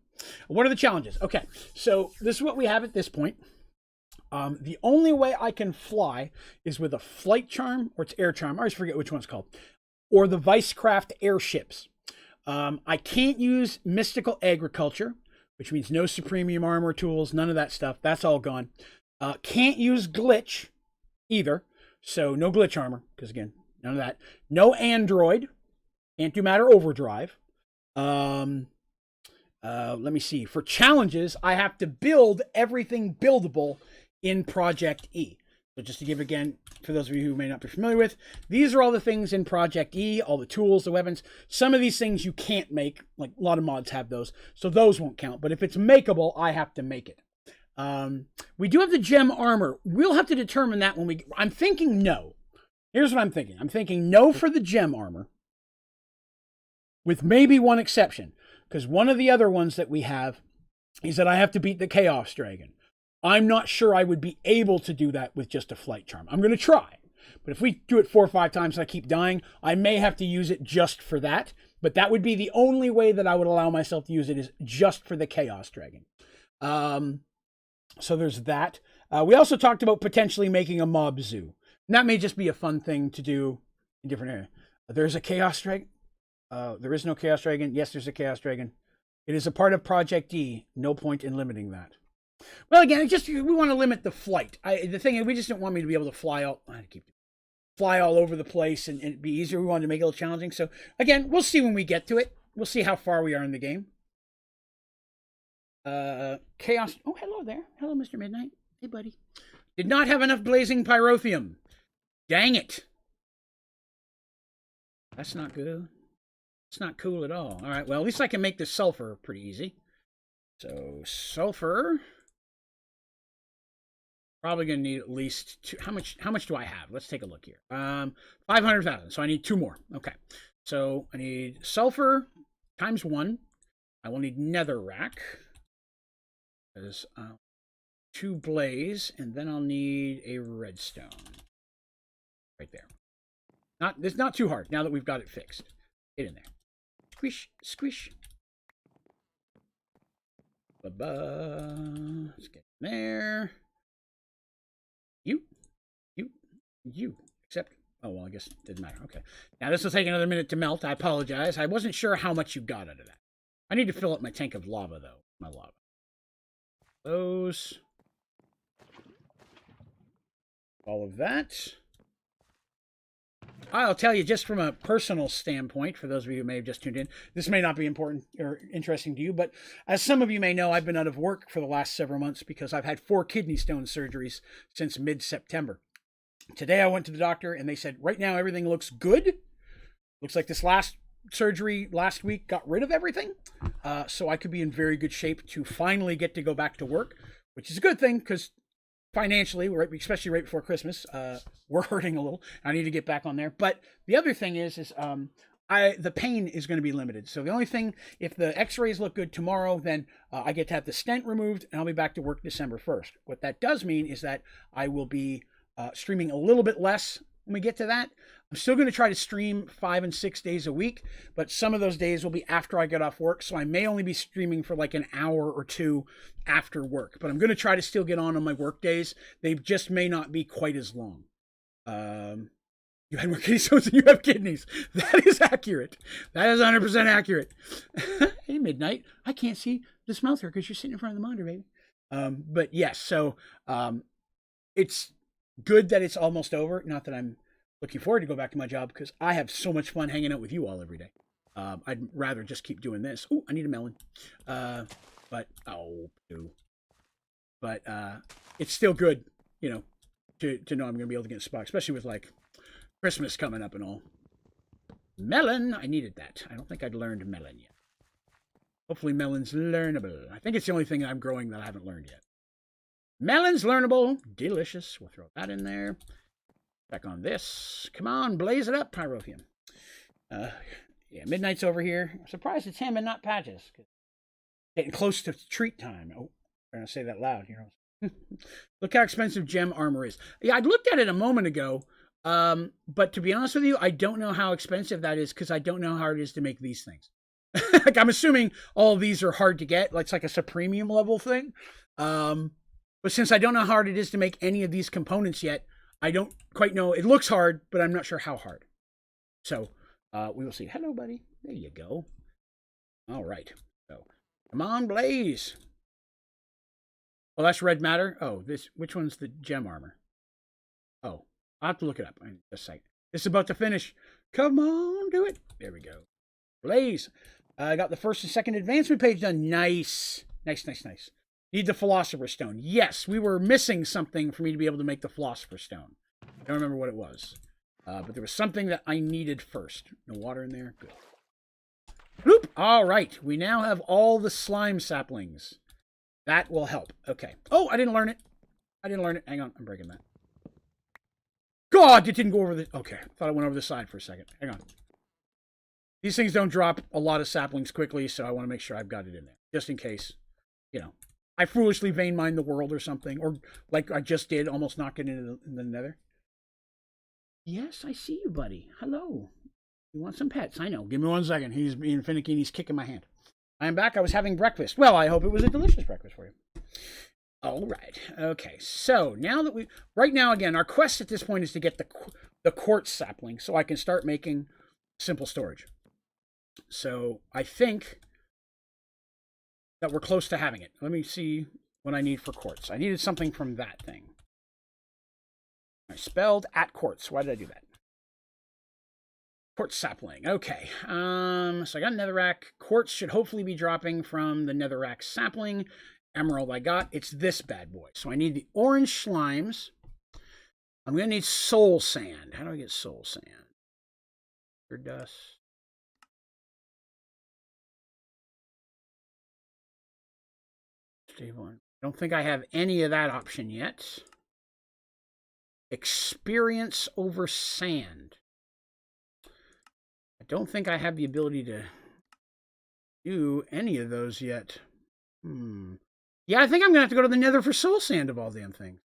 What are the challenges? Okay, so this is what we have at this point. The only way I can fly is with a flight charm, or it's air charm. I always forget which one's called. Or the Vicecraft airships. I can't use mystical agriculture, which means no supremium armor tools, none of that stuff. That's all gone. Can't use glitch either. So no glitch armor, because again, none of that. No android. Can't do matter overdrive. Let me see. For challenges, I have to build everything buildable in Project E. So just to give again, for those of you who may not be familiar with, these are all the things in Project E, all the tools, the weapons. Some of these things you can't make, like a lot of mods have those, so those won't count. But if it's makeable, I have to make it. We do have the gem armor. We'll have to determine that when we... I'm thinking no. Here's what I'm thinking. I'm thinking no for the gem armor, with maybe one exception. Because one of the other ones that we have is that I have to beat the Chaos Dragon. I'm not sure I would be able to do that with just a flight charm. I'm going to try. But if we do it 4 or 5 times and I keep dying, I may have to use it just for that. But that would be the only way that I would allow myself to use it, is just for the Chaos Dragon. So there's that. We also talked about potentially making a mob zoo. And that may just be a fun thing to do in different areas. There's a Chaos Dragon. There is no Chaos Dragon. Yes, there's a Chaos Dragon. It is a part of Project D. No point in limiting that. Well, again, we want to limit the flight. The thing is, we just don't want me to be able to fly all over the place and it'd be easier. We wanted to make it a little challenging. So again, we'll see when we get to it. We'll see how far we are in the game. Chaos. Oh, hello there. Hello, Mr. Midnight. Hey, buddy. Did not have enough blazing pyrotheum. Dang it. That's not good. It's not cool at all. All right. Well, at least I can make the sulfur pretty easy. So sulfur. Probably going to need at least two. How much do I have? Let's take a look here. 500,000. So I need 2 more. Okay. So I need sulfur times 1. I will need netherrack. There's 2 blaze, and then I'll need a redstone. Right there. It's not too hard now that we've got it fixed. Get in there. Squish, squish. Ba-ba. Let's get in there. You. Except, oh, well, I guess it didn't matter. Okay. Now, this will take another minute to melt. I apologize. I wasn't sure how much you got out of that. I need to fill up my tank of lava, though. My lava. Those. All of that. I'll tell you, just from a personal standpoint, for those of you who may have just tuned in, this may not be important or interesting to you, but as some of you may know, I've been out of work for the last several months because I've had 4 kidney stone surgeries since mid-September. Today I went to the doctor and they said, right now everything looks good. Looks like this last surgery last week got rid of everything. So I could be in very good shape to finally get to go back to work, which is a good thing because financially, especially right before Christmas, we're hurting a little. I need to get back on there. But the other thing is the pain is going to be limited. So the only thing, if the x-rays look good tomorrow, then I get to have the stent removed and I'll be back to work December 1st. What that does mean is that I will be streaming a little bit less when we get to that. I'm still going to try to stream 5 and 6 days a week, but some of those days will be after I get off work. So I may only be streaming for like an hour or 2 after work, but I'm going to try to still get on my work days. They just may not be quite as long. You had more kidney stones than you have kidneys. That is accurate. That is 100% accurate. Hey, Midnight. I can't see the smelter because you're sitting in front of the monitor, baby. But yes, so it's good that it's almost over. Not that I'm looking forward to go back to my job because I have so much fun hanging out with you all every day. I'd rather just keep doing this. Oh, I need a melon. But it's still good, to know I'm going to be able to get a spot, especially with like Christmas coming up and all. Melon, I needed that. I don't think I'd learned melon yet. Hopefully melon's learnable. I think it's the only thing I'm growing that I haven't learned yet. Melon's learnable. Delicious. We'll throw that in there. Back on this. Come on, blaze it up, pyrotheum. Yeah, Midnight's over here. I'm surprised it's him and not Patches. Getting close to treat time. Oh, I'm going to say that loud. Look how expensive gem armor is. Yeah, I looked at it a moment ago. But to be honest with you, I don't know how expensive that is because I don't know how hard it is to make these things. Like, I'm assuming all of these are hard to get. It's like a supremium level thing. But since I don't know how hard it is to make any of these components yet, I don't quite know. It looks hard, but I'm not sure how hard. So we will see. Hello, buddy. There you go. All right. So come on, blaze. Oh, that's red matter. Oh, which one's the gem armor? Oh, I'll have to look it up in a second. This is about to finish. Come on, do it. There we go. Blaze. I got the first and second advancement page done. Nice. Nice. Need the Philosopher's Stone. Yes, we were missing something for me to be able to make the Philosopher's Stone. I don't remember what it was. But there was something that I needed first. No water in there? Good. Bloop. All right. We now have all the slime saplings. That will help. Okay. Oh, I didn't learn it. Hang on. I'm breaking that. God, it didn't go over the... Okay. I thought it went over the side for a second. Hang on. These things don't drop a lot of saplings quickly, so I want to make sure I've got it in there. Just in case, I foolishly vein mine the world or something. Or like I just did, almost knock it into the nether. Yes, I see you, buddy. Hello. You want some pets? I know. Give me 1 second. He's being finicky and he's kicking my hand. I am back. I was having breakfast. Well, I hope it was a delicious breakfast for you. All right. Okay. So now that right now, again, our quest at this point is to get the quartz sapling so I can start making simple storage. So I think that we're close to having it. Let me see what I need for quartz. I needed something from that thing. I spelled at quartz. Why did I do that? Quartz sapling. Okay. So I got netherrack. Quartz should hopefully be dropping from the netherrack sapling. Emerald I got. It's this bad boy. So I need the orange slimes. I'm going to need soul sand. How do I get soul sand? Dust. Stable. I don't think I have any of that option yet. Experience over sand. I don't think I have the ability to do any of those yet. Yeah, I think I'm going to have to go to the nether for soul sand of all damn things.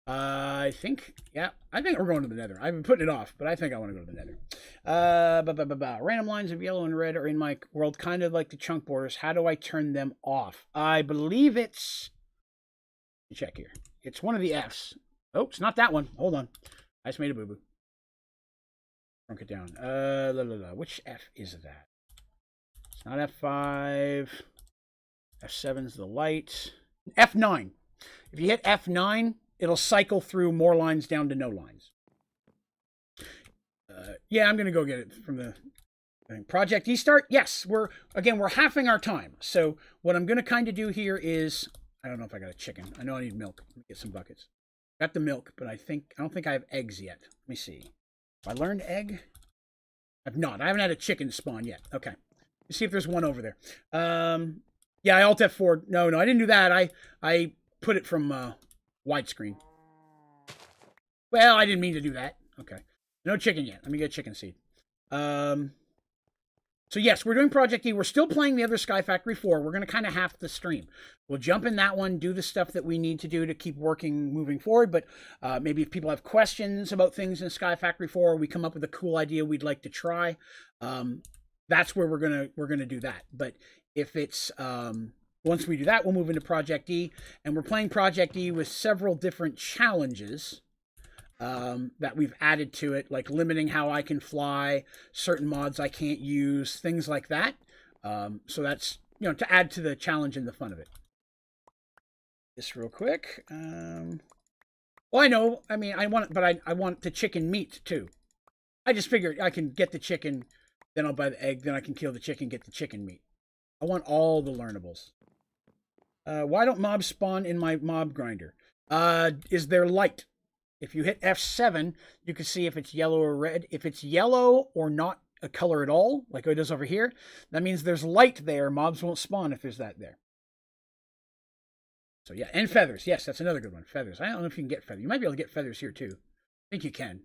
I think we're going to the nether. I've been putting it off, but I think I want to go to the nether. Random lines of yellow and red are in my world, kind of like the chunk borders. How do I turn them off? I believe it's... Check here. It's one of the Fs. Oh, it's not that one. Hold on. I just made a boo-boo. Shrunk it down. Which F is that? It's not F5. F7's the light. F9. If you hit F9, it'll cycle through more lines down to no lines. Yeah, I'm going to go get it from the Project E-Start. Yes, we're halving our time. So what I'm going to kind of do here is, I don't know if I got a chicken. I know I need milk. Let me get some buckets. Got the milk, but I don't think I have eggs yet. Let me see. Have I learned egg? I've not. I haven't had a chicken spawn yet. Okay. Let's see if there's one over there. Yeah, I Alt F4. No, I didn't do that. I put it from widescreen. Well, I didn't mean to do that. Okay. No chicken yet. Let me get a chicken seed. So yes, we're doing Project E. We're still playing the other Sky Factory 4. We're going to kind of half the stream. We'll jump in that one, do the stuff that we need to do to keep working moving forward. But maybe if people have questions about things in Sky Factory 4, or we come up with a cool idea we'd like to try, that's where we're gonna do that. But if it's once we do that, we'll move into Project E, and we're playing Project E with several different challenges that we've added to it, like limiting how I can fly, certain mods I can't use, things like that. So that's, to add to the challenge and the fun of it. This real quick. Well, I know. I mean, I want the chicken meat too. I just figured I can get the chicken, then I'll buy the egg, then I can kill the chicken, get the chicken meat. I want all the learnables. Why don't mobs spawn in my mob grinder? Is there light? If you hit F7, you can see if it's yellow or red. If it's yellow or not a color at all, like it is over here, that means there's light there. Mobs won't spawn if there's that there. So yeah, and feathers. Yes, that's another good one. Feathers. I don't know if you can get feathers. You might be able to get feathers here too. I think you can.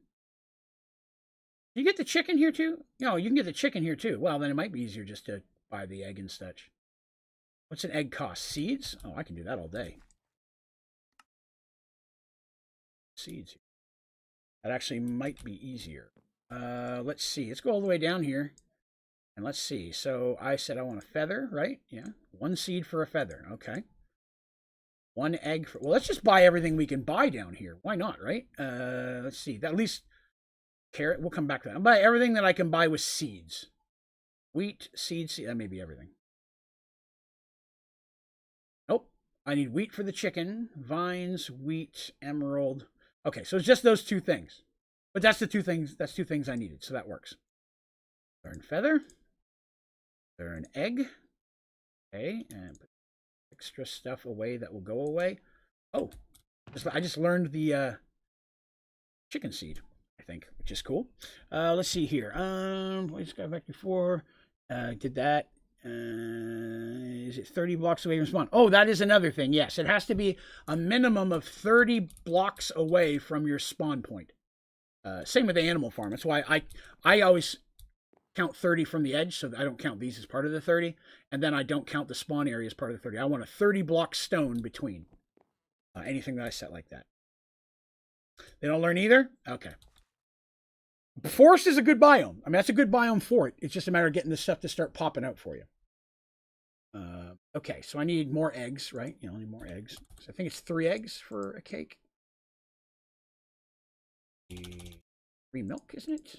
You get the chicken here too? No, you can get the chicken here too. Well, then it might be easier just to buy the egg and such. What's an egg cost? Seeds? Oh, I can do that all day. Seeds. That actually might be easier. Let's see. Let's go all the way down here. And let's see. So I said I want a feather, right? Yeah. 1 seed for a feather. Okay. 1 egg for... Well, let's just buy everything we can buy down here. Why not, right? Let's see. At least carrot. We'll come back to that. I'll buy everything that I can buy with seeds. Wheat, seed. That may be everything. Nope. I need wheat for the chicken. Vines, wheat, emerald. Okay, so it's just those 2 things. But that's the 2 things. That's 2 things I needed, so that works. Learn feather. Learn egg. Okay, and put extra stuff away that will go away. Oh, I just learned the chicken seed, I think, which is cool. Let's see here. We just got back before. Did that. Is it 30 blocks away from spawn? Oh, that is another thing. Yes, it has to be a minimum of 30 blocks away from your spawn point. Same with the animal farm. That's why I always count 30 from the edge, so I don't count these as part of the 30, and then I don't count the spawn area as part of the 30. I want a 30 block stone between anything that I set like that. They don't learn either? Okay. Forest is a good biome. I mean, that's a good biome for it. It's just a matter of getting this stuff to start popping out for you. Okay, so I need more eggs, right? You know, I need more eggs. So I think it's 3 eggs for a cake. 3 milk, isn't it?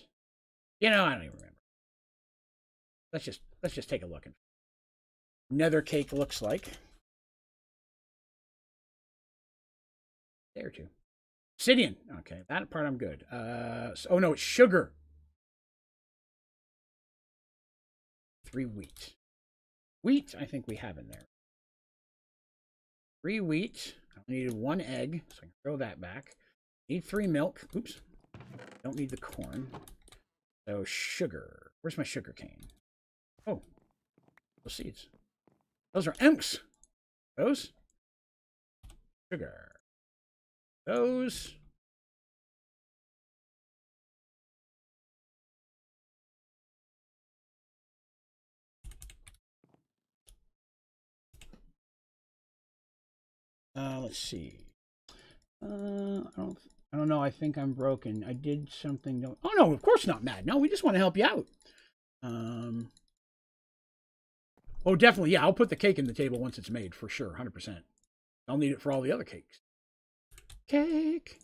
You know, I don't even remember. Let's just take a look. Nether cake looks like. There too. Obsidian. Okay, that part I'm good. Oh no, it's sugar. 3 wheat. Wheat, I think we have in there. 3 wheat. I needed 1 egg, so I can throw that back. Need 3 milk. Oops. Don't need the corn. So sugar. Where's my sugar cane? Oh, those seeds. Those are emps. Those. Sugar. Those. Let's see. I don't know. I think I'm broken. I did something. Oh no, of course not, Mad. No, we just want to help you out. Oh, definitely. Yeah, I'll put the cake in the table once it's made for sure, 100%. I'll need it for all the other cakes. Cake.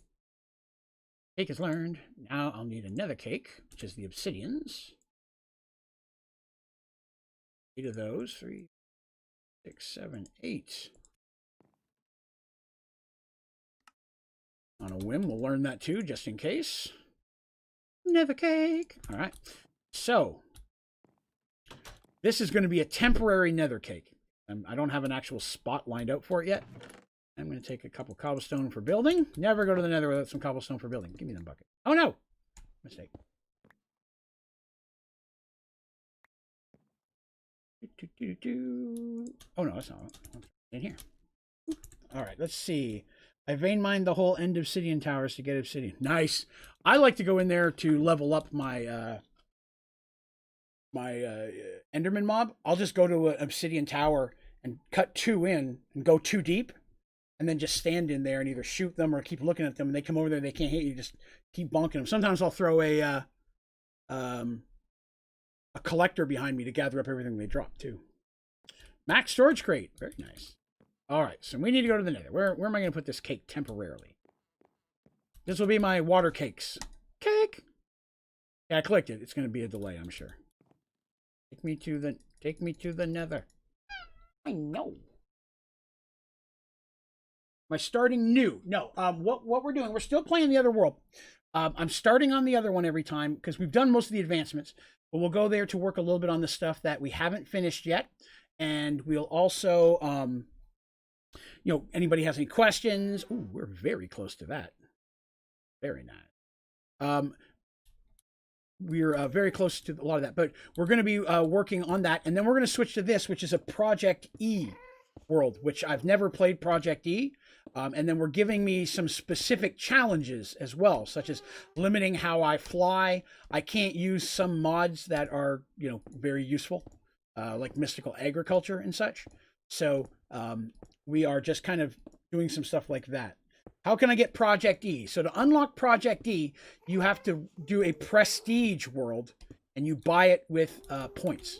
Cake is learned. Now I'll need another cake, which is the obsidians. 8 of those. 3, 6, 7, 8. On a whim, we'll learn that too, just in case. Nether cake. All right. So, this is going to be a temporary nether cake. I don't have an actual spot lined out for it yet. I'm going to take a couple cobblestone for building. Never go to the nether without some cobblestone for building. Give me them bucket. Oh, no. Mistake. Oh, no, that's not in here. All right, let's see. I vein mined the whole end obsidian towers to get obsidian. Nice. I like to go in there to level up my Enderman mob. I'll just go to an obsidian tower and cut 2 in and go 2 deep, and then just stand in there and either shoot them or keep looking at them. And they come over there, and they can't hit you. Just keep bonking them. Sometimes I'll throw a collector behind me to gather up everything they drop too. Max storage crate. Very nice. All right, so we need to go to the nether. Where am I going to put this cake temporarily? This will be my water cakes. Cake. Yeah, I clicked it. It's going to be a delay, I'm sure. Take me to the nether. I know. Am I starting new? No. What we're doing? We're still playing the other world. I'm starting on the other one every time because we've done most of the advancements, but we'll go there to work a little bit on the stuff that we haven't finished yet, and we'll also, you know, anybody has any questions? Ooh, we're very close to that. Very nice. We're very close to a lot of that, but we're going to be working on that, and then we're going to switch to this, which is a Project E world, which I've never played Project E. And then we're giving me some specific challenges as well, such as limiting how I fly. I can't use some mods that are, you know, very useful, like mystical agriculture and such. So we are just kind of doing some stuff like that. How can I get Project E? So to unlock Project E, you have to do a prestige world, and you buy it with points.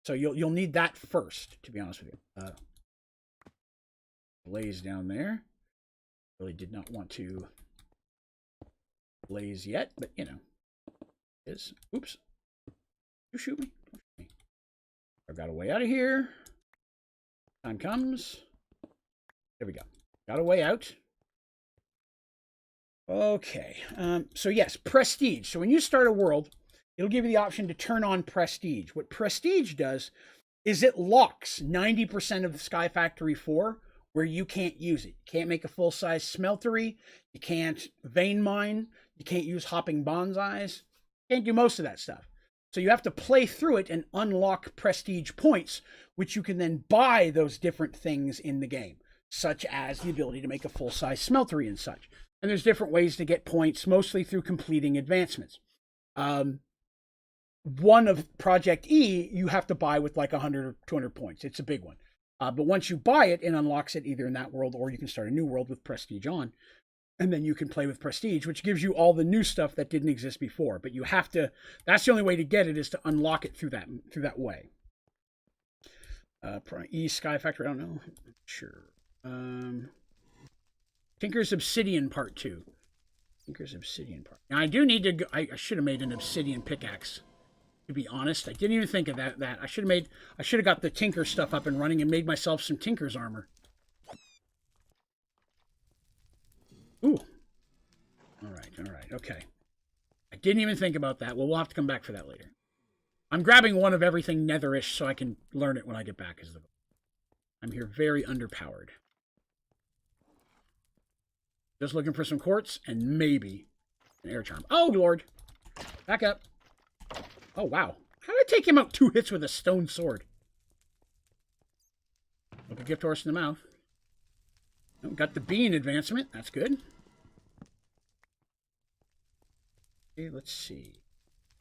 So you'll need that first, to be honest with you. Blaze down there. Really did not want to blaze yet, but you know, is oops. You shoot me. Don't shoot me. I've got a way out of here. Time comes. There we go. Got a way out. Okay. So yes, prestige. So when you start a world, it'll give you the option to turn on prestige. What prestige does is it locks 90% of the Sky Factory 4 where you can't use it. You can't make a full-size smeltery. You can't vein mine. You can't use hopping bonsais. You can't do most of that stuff. So you have to play through it and unlock prestige points, which you can then buy those different things in the game, such as the ability to make a full-size smeltery and such. And there's different ways to get points, mostly through completing advancements. One of Project E, you have to buy with like 100 or 200 points. It's a big one. But once you buy it, it unlocks it either in that world or you can start a new world with prestige on. And then you can play with Prestige, which gives you all the new stuff that didn't exist before. But you have to, that's the only way to get it, is to unlock it through that way. E Sky Factor, I don't know. Sure. Tinker's Obsidian Part 2. Tinker's Obsidian Part. Now I do need to go, I should have made an obsidian pickaxe. To be honest, I didn't even think of that. I should have got the Tinker stuff up and running and made myself some Tinker's armor. Ooh. All right, okay. I didn't even think about that. Well, we'll have to come back for that later. I'm grabbing one of everything netherish so I can learn it when I get back. I'm here very underpowered. Just looking for some quartz and maybe an air charm. Oh, Lord. Back up. Oh, wow. How did I take him out 2 hits with a stone sword? Look, a gift horse in the mouth. Oh, got the bean advancement. That's good. Okay, let's see.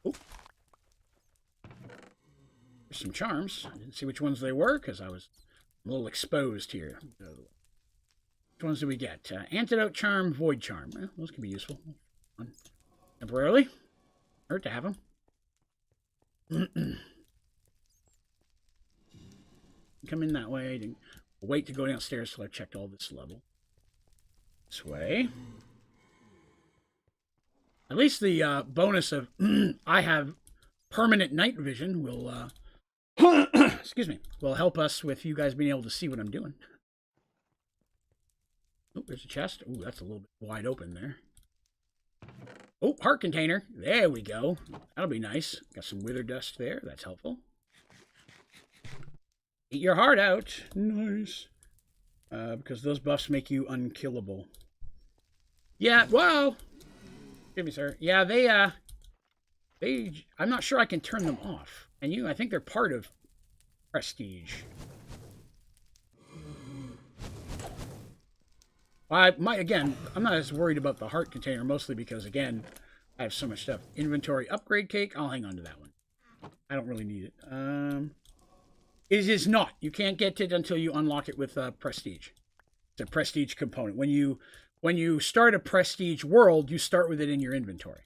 Oh. There's some charms. I didn't see which ones they were because I was a little exposed here. Which ones do we get? Antidote Charm, Void Charm. Well, those can be useful. Temporarily. Hurt to have them. Come in that way. Wait to go downstairs till I've checked all this level. This way. At least the bonus of I have permanent night vision will excuse me, will help us with you guys being able to see what I'm doing. Oh, there's a chest. Oh, that's a little bit wide open there. Oh, heart container. There we go. That'll be nice. Got some wither dust there. That's helpful. Eat your heart out. Nice. Because those buffs make you unkillable. Yeah, well, excuse me, sir. Yeah, they, I'm not sure I can turn them off. And I think they're part of Prestige. Again, I'm not as worried about the heart container, mostly because, again, I have so much stuff. Inventory upgrade cake. I'll hang on to that one. I don't really need it. It is not. You can't get it until you unlock it with Prestige. It's a Prestige component. When you start a Prestige world, you start with it in your inventory.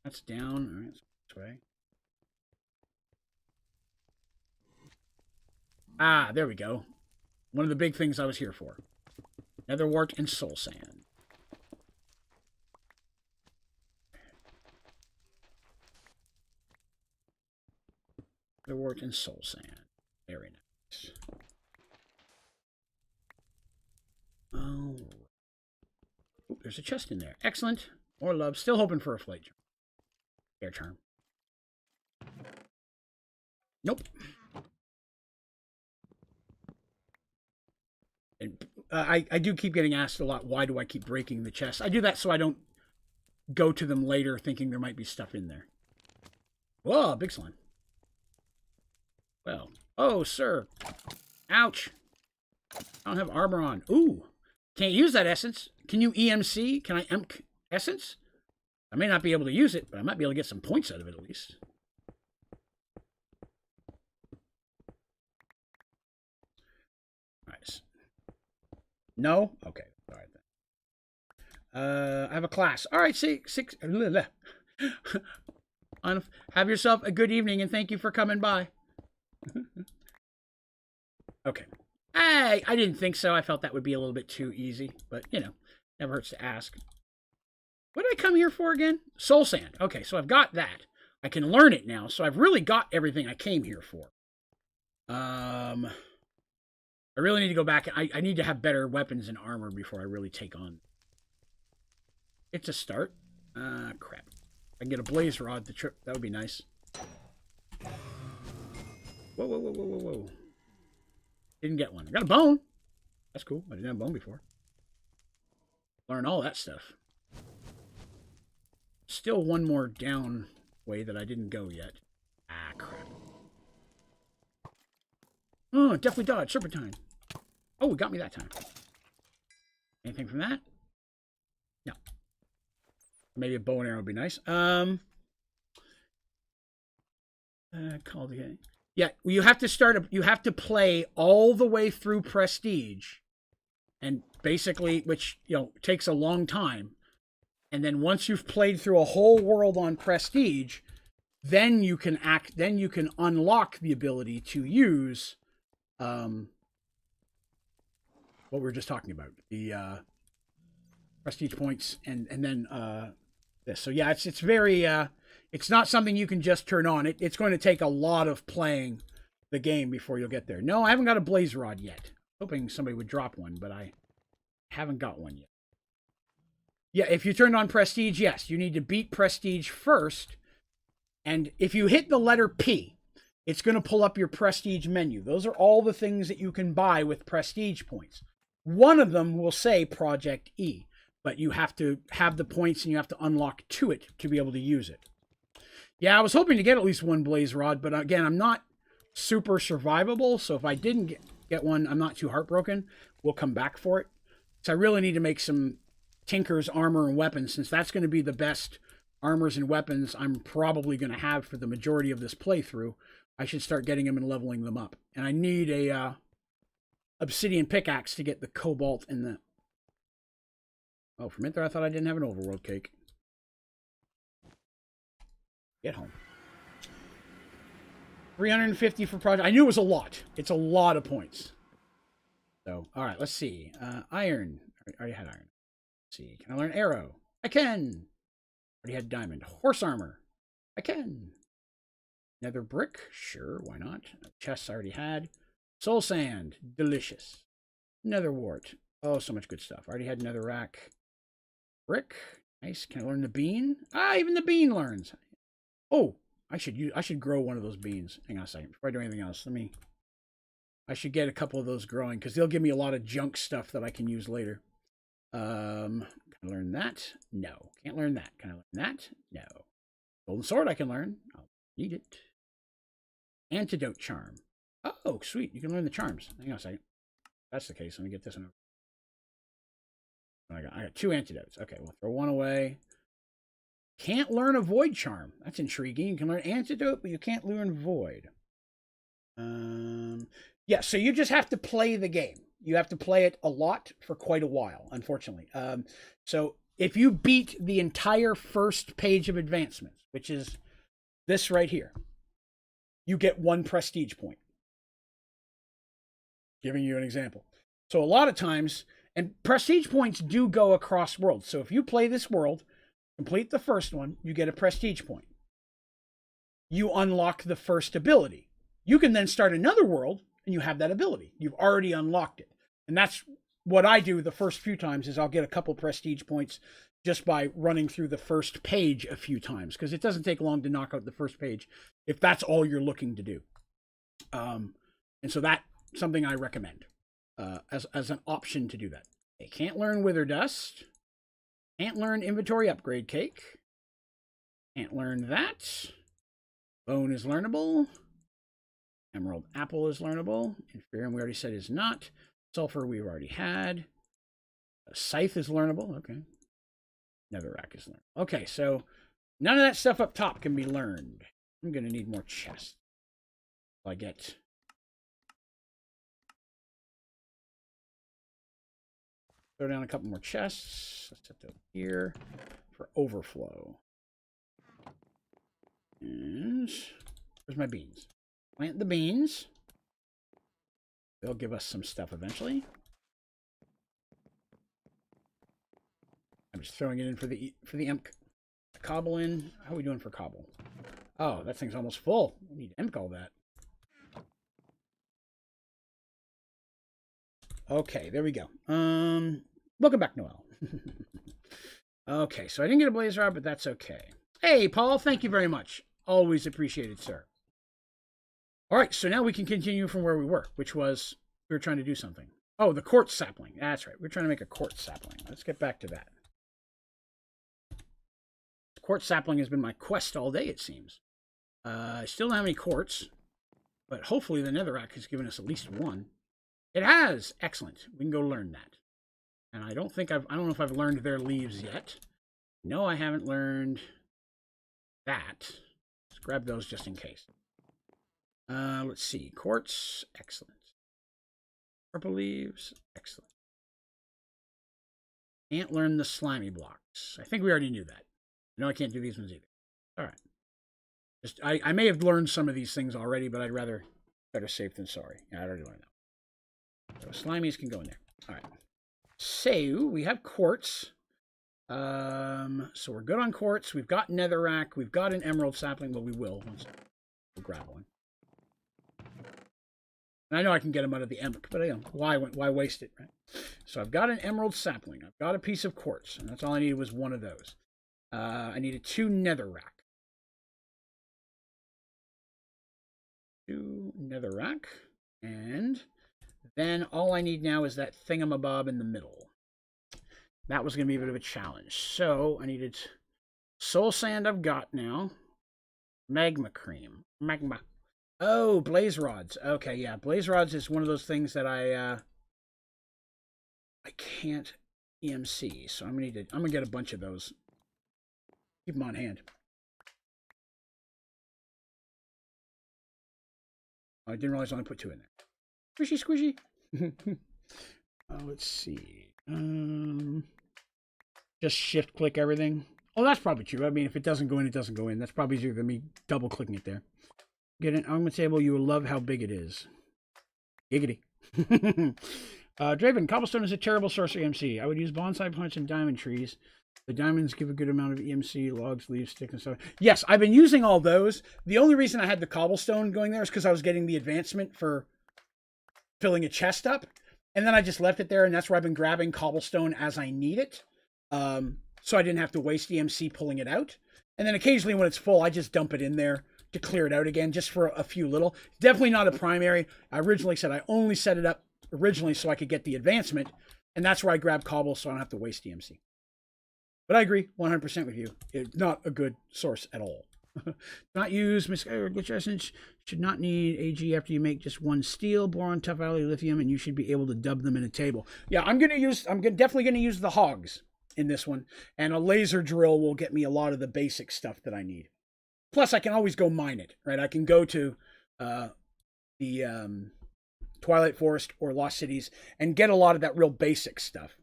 That's down. All right, this way. Ah, there we go. One of the big things I was here for. Netherwort and soul sand. Netherwort and soul sand. Very nice. Oh. Ooh, there's a chest in there. Excellent. More love. Still hoping for a flight charm. Air charm. Nope. And I do keep getting asked a lot, why do I keep breaking the chest? I do that so I don't go to them later thinking there might be stuff in there. Whoa, big slime. Well, oh, sir. Ouch. I don't have armor on. Ooh. Can't use that essence. Can you EMC? Can I EMC essence? I may not be able to use it, but I might be able to get some points out of it at least. Nice. No? Okay. All right then. I have a class. All right, six. Have yourself a good evening and thank you for coming by. Okay. Hey, I didn't think so. I felt that would be a little bit too easy, but never hurts to ask. What did I come here for again? Soul sand. Okay, so I've got that. I can learn it now, so I've really got everything I came here for. I really need to go back. I need to have better weapons and armor before I really take on. It's a start. Crap. I can get a blaze rod to trip. That would be nice. Whoa. Didn't get one. I got a bone. That's cool. I didn't have a bone before. Learn all that stuff. Still one more down way that I didn't go yet. Ah, crap. Oh, definitely dodge. Serpentine. Oh, it got me that time. Anything from that? No. Maybe a bow and arrow would be nice. Called again. Yeah, you have to start. You have to play all the way through Prestige, and basically, which, you know, takes a long time. And then once you've played through a whole world on Prestige, then you can unlock the ability to use what we were just talking about, the prestige points, and then this. So yeah, it's very it's not something you can just turn on. It's going to take a lot of playing the game before you'll get there. No, I haven't got a blaze rod yet. Hoping somebody would drop one, but I haven't got one yet. Yeah, if you turned on prestige, yes, you need to beat prestige first. And if you hit the letter P, it's going to pull up your prestige menu. Those are all the things that you can buy with prestige points. One of them will say Project E, but you have to have the points and you have to unlock to it to be able to use it. Yeah, I was hoping to get at least one blaze rod, but again, I'm not super survivable, so if I didn't get one, I'm not too heartbroken. We'll come back for it. So I really need to make some Tinker's armor and weapons, since that's going to be the best armors and weapons I'm probably going to have for the majority of this playthrough. I should start getting them and leveling them up. And I need a obsidian pickaxe to get the cobalt and the... Oh, for a minute there I thought I didn't have an overworld cake. Get home. 350 for project. I knew it was a lot. It's a lot of points. So, all right, let's see. Iron. I already had iron. Let's see. Can I learn arrow? I can. Already had diamond. Horse armor. I can. Nether brick. Sure, why not? Chests I already had. Soul sand. Delicious. Nether wart. Oh, so much good stuff. I already had nether rack. Brick. Nice. Can I learn the bean? Ah, even the bean learns. Oh, I should grow one of those beans. Hang on a second. Before I do anything else, I should get a couple of those growing, because they'll give me a lot of junk stuff that I can use later. Can I learn that? No. Can't learn that. Can I learn that? No. Golden sword I can learn. I'll need it. Antidote charm. Oh, sweet. You can learn the charms. Hang on a second. If that's the case, let me get this one over. I got 2 antidotes. Okay, we'll throw one away. Can't learn a void charm. That's intriguing. You can learn antidote, but you can't learn void. Yeah, so you just have to play the game. You have to play it a lot for quite a while, unfortunately. So if you beat the entire first page of advancements, which is this right here, you get 1 prestige point. Giving you an example. So a lot of times, and prestige points do go across worlds. So if you play this world, complete the first one, you get a prestige point. You unlock the first ability. You can then start another world, and you have that ability. You've already unlocked it. And that's what I do the first few times, is I'll get a couple prestige points just by running through the first page a few times, because it doesn't take long to knock out the first page if that's all you're looking to do. And so that's something I recommend as an option to do that. You can't learn wither dust. Can't learn inventory upgrade cake. Can't learn that. Bone is learnable. Emerald apple is learnable. Inferium we already said is not. Sulfur we've already had. A scythe is learnable. Okay. Netherrack is learnable. Okay, so none of that stuff up top can be learned. I'm going to need more chests. I get... Throw down a couple more chests. Let's set that here for overflow. And where's my beans? Plant the beans. They'll give us some stuff eventually. I'm just throwing it in for the imp. Cobble in. How are we doing for cobble? Oh, that thing's almost full. We need to imp all that. Okay, there we go. Welcome back, Noel. Okay, so I didn't get a blaze rod, but that's okay. Hey, Paul, thank you very much. Always appreciated, sir. All right, so now we can continue from where we were, which was we were trying to do something. Oh, the quartz sapling. That's right. We're trying to make a quartz sapling. Let's get back to that. Quartz sapling has been my quest all day, it seems. I still don't have any quartz, but hopefully the netherrack has given us at least 1. It has! Excellent. We can go learn that. And I don't know if I've learned their leaves yet. No, I haven't learned that. Let's grab those just in case. Let's see. Quartz, excellent. Purple leaves, excellent. Can't learn the slimy blocks. I think we already knew that. No, I can't do these ones either. All right. Just I may have learned some of these things already, but I'd rather better safe than sorry. Yeah, I already learned that. So slimies can go in there. All right. So we have quartz. So we're good on quartz. We've got netherrack. We've got an emerald sapling. Well, we will. We'll grab one. And I know I can get them out of the emerald, but why waste it, right? So I've got an emerald sapling. I've got a piece of quartz, and that's all I needed was one of those. I needed 2 netherrack. 2 netherrack. And then all I need now is that thingamabob in the middle. That was going to be a bit of a challenge. So I needed soul sand I've got now. Magma cream. Magma. Oh, blaze rods. Okay, yeah. Blaze rods is one of those things that I can't EMC. So I'm gonna get a bunch of those. Keep them on hand. Oh, I didn't realize I only put 2 in there. Squishy, squishy. Let's see. Just shift click everything. Oh, that's probably true. I mean, if it doesn't go in, it doesn't go in. That's probably easier than me double clicking it there. Get an argument table. You will love how big it is. Giggity. Draven, cobblestone is a terrible sorcery MC. I would use bonsai plants and diamond trees. The diamonds give a good amount of EMC, logs, leaves, sticks, and stuff. Yes, I've been using all those. The only reason I had the cobblestone going there is because I was getting the advancement for filling a chest up. And then I just left it there, and that's where I've been grabbing cobblestone as I need it. So I didn't have to waste EMC pulling it out. And then occasionally when it's full, I just dump it in there to clear it out again, just for a few little. Definitely not a primary. I originally said I only set it up originally so I could get the advancement, and that's where I grab cobble so I don't have to waste EMC. But I agree 100% with you. It's not a good source at all. Not use glitch essence. Should not need AG after you make just 1 steel, boron, tough alloy, lithium, and you should be able to dub them in a table. Yeah, I'm definitely gonna use the hogs in this one, and a laser drill will get me a lot of the basic stuff that I need. Plus, I can always go mine it, right? I can go to the Twilight Forest or Lost Cities and get a lot of that real basic stuff.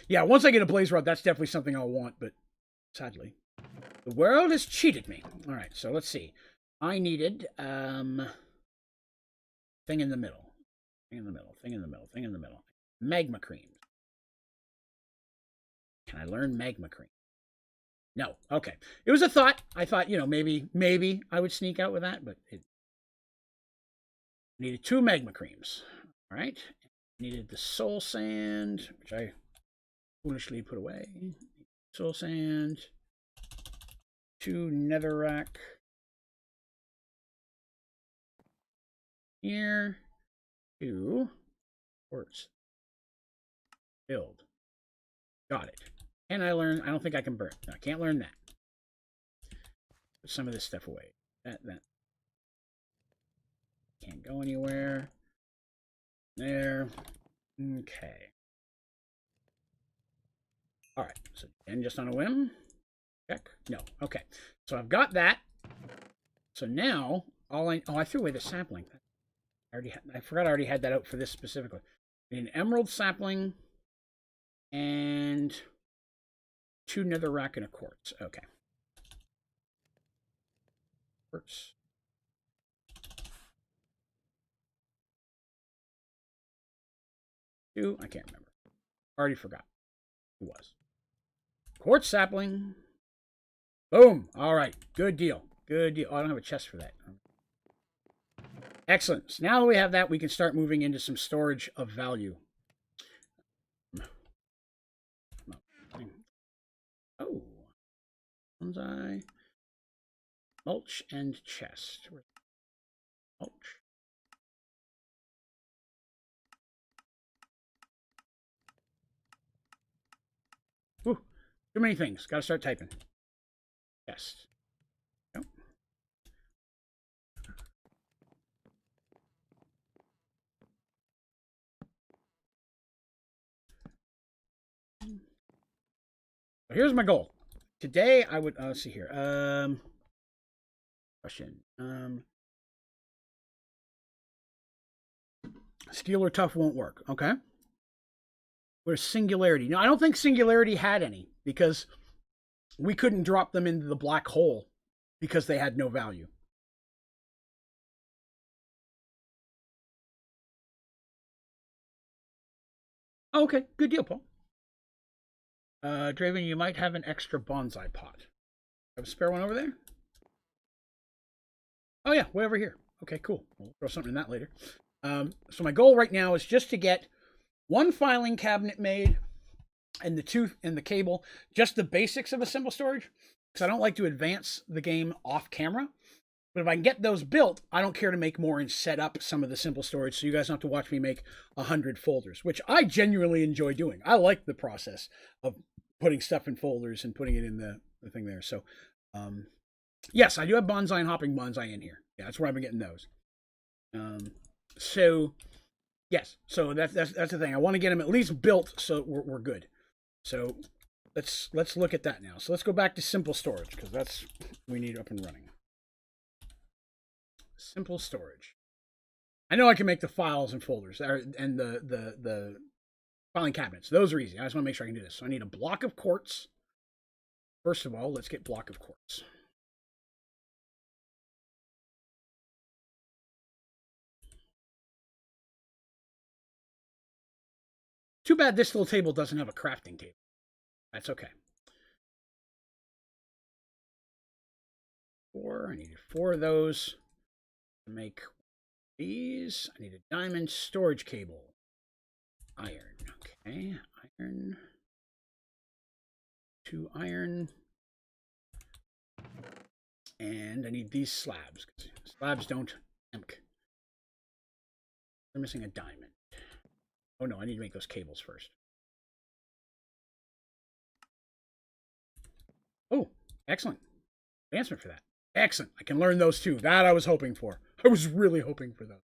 Yeah, once I get a blaze rod, that's definitely something I'll want, but sadly, the world has cheated me. All right, so let's see. I needed thing in the middle. Thing in the middle. Thing in the middle. Thing in the middle. Magma cream. Can I learn magma cream? No. Okay. It was a thought. I thought, maybe I would sneak out with that, but it needed 2 magma creams. All right. Needed the soul sand, which I foolishly put away. Soul sand. 2 netherrack. Here. 2 quartz. Build. Got it. Can I learn? I don't think I can burn. No, I can't learn that. Put some of this stuff away. That. Can't go anywhere. There. Okay. All right. So, and just on a whim. Check. No. Okay. So I've got that. So now, I threw away the sapling. I forgot I already had that out for this specifically. An emerald sapling and 2 netherrack and a quartz. Okay. Quartz. 2. I can't remember. Already forgot who was. Quartz sapling. Boom. All right. Good deal. Good deal. Oh, I don't have a chest for that. Excellent. So now that we have that, we can start moving into some storage of value. Oh. Bonsai. Mulch and chest. Mulch. Ooh, too many things. Gotta start typing. Chest. Nope. Here's my goal. Today I would let's see here. Question. Steel or tough won't work. Okay. Where's Singularity? No, I don't think Singularity had any because we couldn't drop them into the black hole because they had no value. Oh, okay, good deal, Paul. Draven, you might have an extra bonsai pot. Have a spare one over there? Oh yeah, way over here. Okay, cool. We'll throw something in that later. So my goal right now is just to get one filing cabinet made and the cable, just the basics of a simple storage, because I don't like to advance the game off camera. But if I can get those built, I don't care to make more and set up some of the simple storage so you guys don't have to watch me make 100 folders, which I genuinely enjoy doing. I like the process of putting stuff in folders and putting it in the thing there. So, yes, I do have bonsai and hopping bonsai in here. Yeah, that's where I've been getting those. So, yes, so that's the thing. I want to get them at least built so we're good. So let's look at that now. So let's go back to simple storage because that's we need up and running. Simple storage. I know I can make the files and folders and the filing cabinets. Those are easy. I just want to make sure I can do this. So I need a block of quartz. First of all, let's get block of quartz. Too bad this little table doesn't have a crafting table. That's okay. I needed 4 of those to make these. I need a diamond storage cable. Iron. Okay. Iron. 2 iron. And I need these slabs. Slabs don't emk. They're missing a diamond. Oh no, I need to make those cables first. Oh, excellent. Advancement for that. Excellent. I can learn those too. That I was hoping for. I was really hoping for those.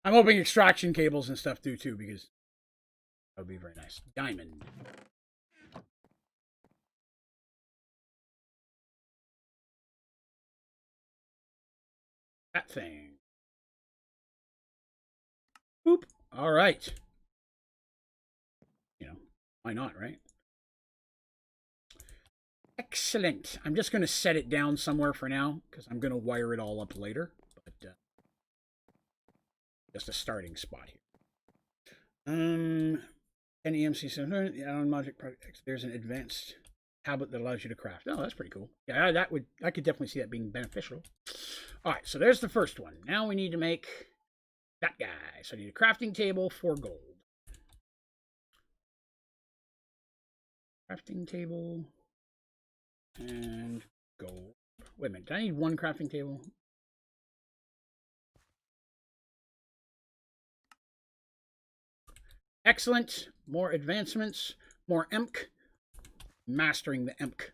I'm hoping extraction cables and stuff do too, because that would be very nice. Diamond. That thing. Boop. All right. You know, why not, right? Excellent. I'm just going to set it down somewhere for now because I'm going to wire it all up later. But just a starting spot here. NEMC 700, the Allen Logic Project X. There's an advanced tablet that allows you to craft. Oh, that's pretty cool. Yeah, I could definitely see that being beneficial. All right, so there's the first one. Now we need to make that guy. So I need a crafting table for gold. Crafting table and gold. Wait a minute, do I need one crafting table? Excellent. More advancements. More EMK. Mastering the EMK.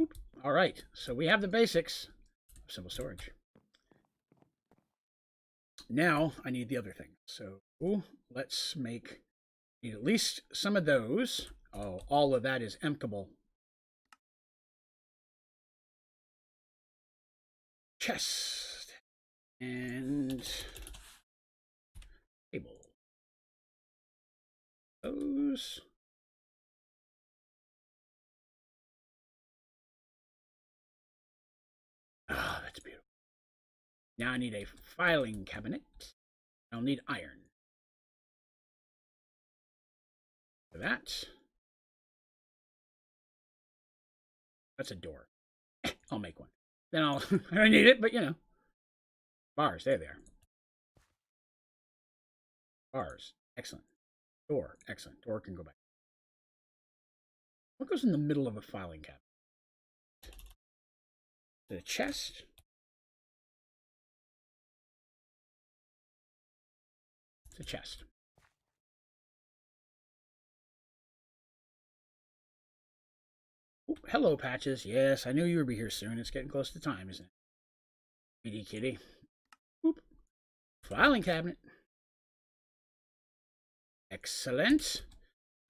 Oop. All right, so we have the basics of simple storage. Now I need the other thing. So let's need at least some of those. Oh, all of that is EMKable. Chest and table. Those. Ah, that's beautiful. Now I need a filing cabinet. I'll need iron. For that. That's a door. I'll make one. Then I don't need it, but you know. Bars, there they are. Bars, excellent. Door, excellent. Door can go back. What goes in the middle of a filing cabinet? The chest. It's a chest. Ooh, hello, Patches. Yes, I knew you would be here soon. It's getting close to time, isn't it? Kitty, kitty. Oop. Filing cabinet. Excellent.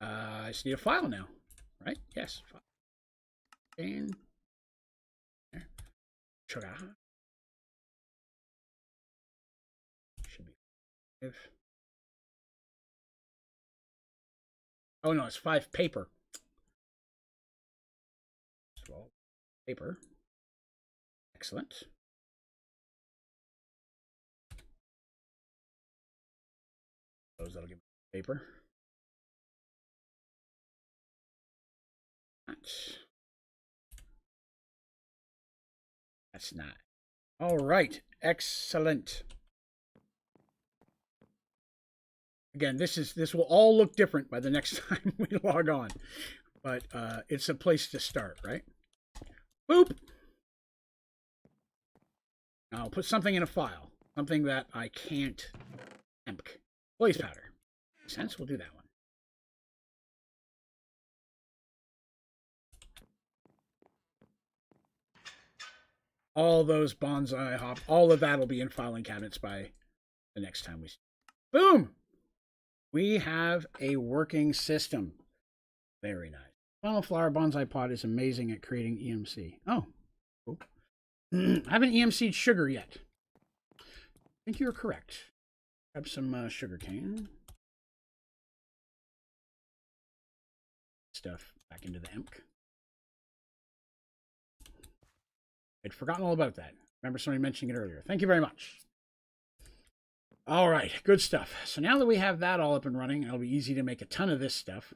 I just need a file now, right? Yes. And there. Sugar. Should be. Oh, no, it's 5 paper. 12 paper. Excellent. Those that'll give me paper. That's not. All right. Excellent. Again, this will all look different by the next time we log on, but it's a place to start, right? Boop. Now I'll put something in a file, something that I can't empk. Blaze powder. Makes sense. We'll do that one. All those bonsai hop, all of that will be in filing cabinets by the next time we. Boom. We have a working system. Very nice. Funnel flower bonsai pot is amazing at creating EMC. Oh, cool. I haven't EMC'd sugar yet. I think you're correct. Grab some sugar cane. Stuff back into the EMC. I'd forgotten all about that. Remember somebody mentioning it earlier. Thank you very much. All right, good stuff. So now that we have that all up and running, it'll be easy to make a ton of this stuff.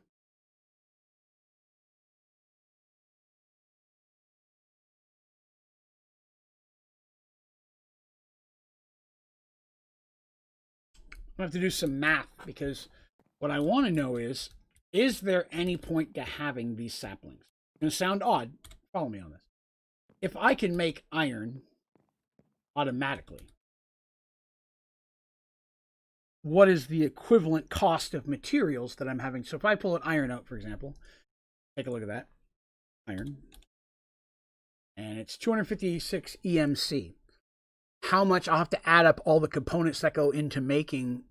I have to do some math because what I want to know is there any point to having these saplings? It's going to sound odd. Follow me on this. If I can make iron automatically, what is the equivalent cost of materials that I'm having? So if I pull an iron out, for example, take a look at that. Iron. And it's 256 EMC. How much I'll have to add up all the components that go into making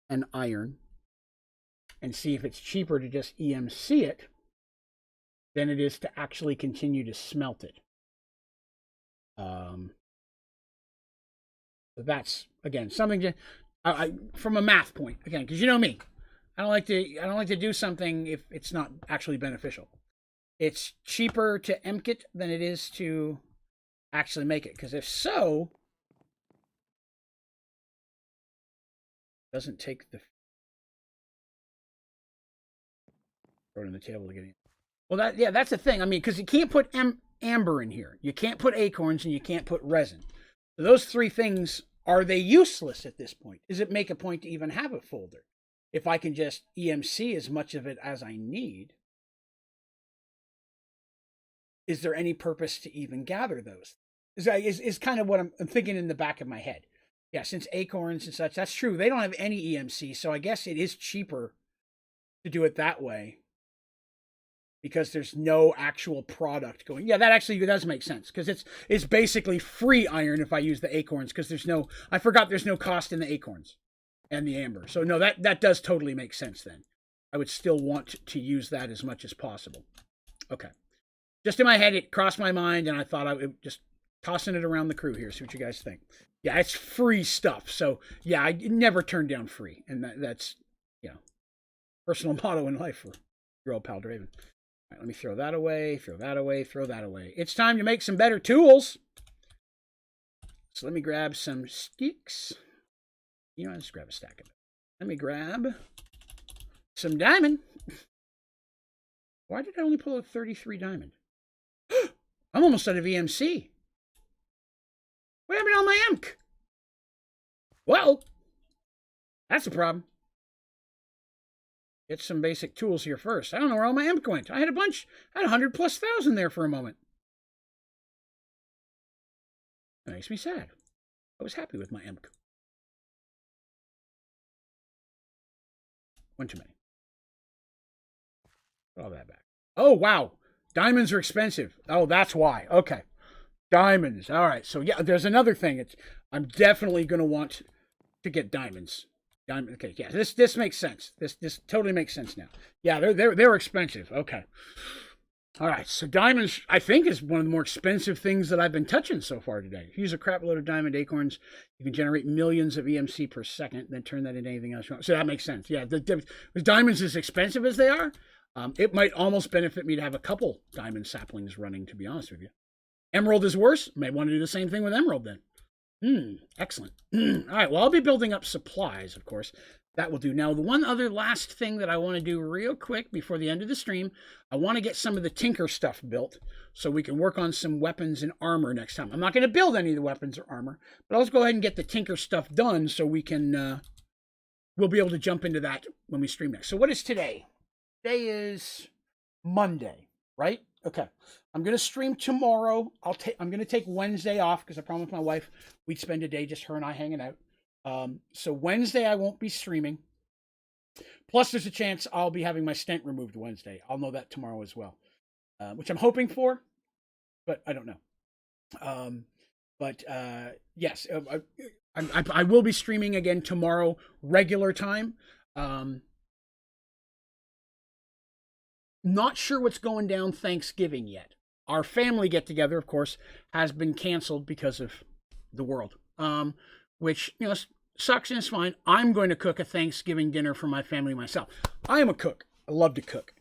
an iron and see if it's cheaper to just EMC it than it is to actually continue to smelt it. So that's, again, something to, from a math point, again, because you know me, I don't like to do something if it's not actually beneficial. It's cheaper to EMC it than it is to actually make it, because if so, it doesn't take the throw it on the table to get in. Well, that's the thing. I mean, because you can't put amber in here, you can't put acorns, and you can't put resin. So those three things, are they useless at this point? Does it make a point to even have a folder if I can just EMC as much of it as I need? Is there any purpose to even gather those? Is kind of what I'm thinking in the back of my head. Yeah, since acorns and such, that's true. They don't have any EMC, so I guess it is cheaper to do it that way because there's no actual product going. Yeah, that actually does make sense because it's basically free iron if I use the acorns because there's no, I forgot there's no cost in the acorns and the amber. So no, that does totally make sense then. I would still want to use that as much as possible. Okay. Just in my head, it crossed my mind, and I thought I would just tossing it around the crew here, see what you guys think. Yeah, it's free stuff. So, yeah, I never turn down free. And that's, you know, personal motto in life for your old pal Draven. All right, let me throw that away, throw that away, throw that away. It's time to make some better tools. So let me grab some sticks. You know, I'll just grab a stack of it. Let me grab some diamond. Why did I only pull out 33 diamond? I'm almost out of EMC. What happened to all my EMC? Well, that's a problem. Get some basic tools here first. I don't know where all my EMC went. I had a bunch. I had 100,000+ there for a moment. That makes me sad. I was happy with my EMC. One too many. Put all that back. Oh, wow. Diamonds are expensive. Oh, that's why. Okay. Diamonds. All right. So, yeah, there's another thing. I'm definitely going to want to get diamonds. Diamond. Okay. Yeah, this makes sense. This totally makes sense now. Yeah, they're expensive. Okay. All right, so diamonds, I think, is one of the more expensive things that I've been touching so far today. Use a crap load of diamond acorns. You can generate millions of EMC per second, then turn that into anything else you want. So that makes sense. Yeah, the diamonds, as expensive as they are, it might almost benefit me to have a couple diamond saplings running, to be honest with you. Emerald is worse. May want to do the same thing with emerald then. Excellent. All right, well, I'll be building up supplies, of course. That will do. Now, the one other last thing that I want to do real quick before the end of the stream, I want to get some of the tinker stuff built so we can work on some weapons and armor next time. I'm not going to build any of the weapons or armor, but let's go ahead and get the tinker stuff done so we can, we'll be able to jump into that when we stream next. So what is today? Today is Monday, right? Okay. I'm going to stream tomorrow. I'm going to take Wednesday off because I promised my wife we'd spend a day just her and I hanging out. So Wednesday I won't be streaming. Plus there's a chance I'll be having my stent removed Wednesday. I'll know that tomorrow as well, which I'm hoping for, but I don't know. Yes, I will be streaming again tomorrow, regular time. Not sure what's going down Thanksgiving yet. Our family get together, of course, has been canceled because of the world. Which, you know, sucks and it's fine. I'm going to cook a Thanksgiving dinner for my family myself. I am a cook. I love to cook.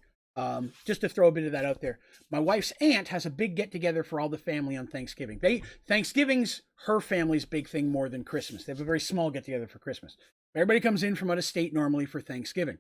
Just to throw a bit of that out there. My wife's aunt has a big get-together for all the family on Thanksgiving. Thanksgiving's her family's big thing more than Christmas. They have a very small get-together for Christmas. Everybody comes in from out of state normally for Thanksgiving.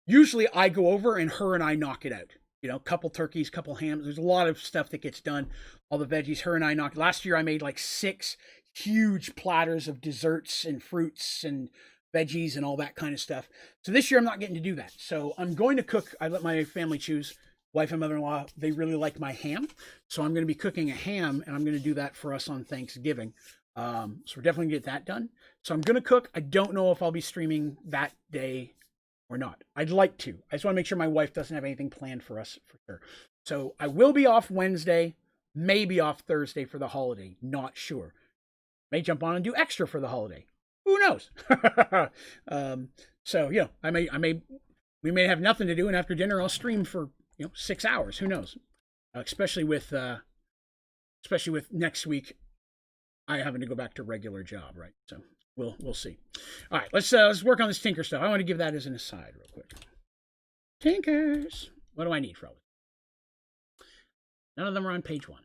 Usually I go over and her and I knock it out. You know, couple turkeys, couple hams. There's a lot of stuff that gets done. All the veggies, her and I knocked. Last year I made like 6 huge platters of desserts and fruits and veggies and all that kind of stuff. So this year I'm not getting to do that. So I'm going to cook. I let my family choose. Wife and mother-in-law, they really like my ham. So I'm going to be cooking a ham and I'm going to do that for us on Thanksgiving. So we're definitely going to get that done. So I'm going to cook. I don't know if I'll be streaming that day or not. I'd like to. I just want to make sure my wife doesn't have anything planned for us for sure. So I will be off Wednesday, maybe off Thursday for the holiday. Not sure. May jump on and do extra for the holiday. Who knows? So, you know, we may have nothing to do, and after dinner I'll stream for, 6 hours. Who knows? Especially with next week, I having to go back to regular job, right? So we'll see. All right, let's work on this tinker stuff. I want to give that as an aside real quick. Tinkers. What do I need for all this? None of them are on page 1.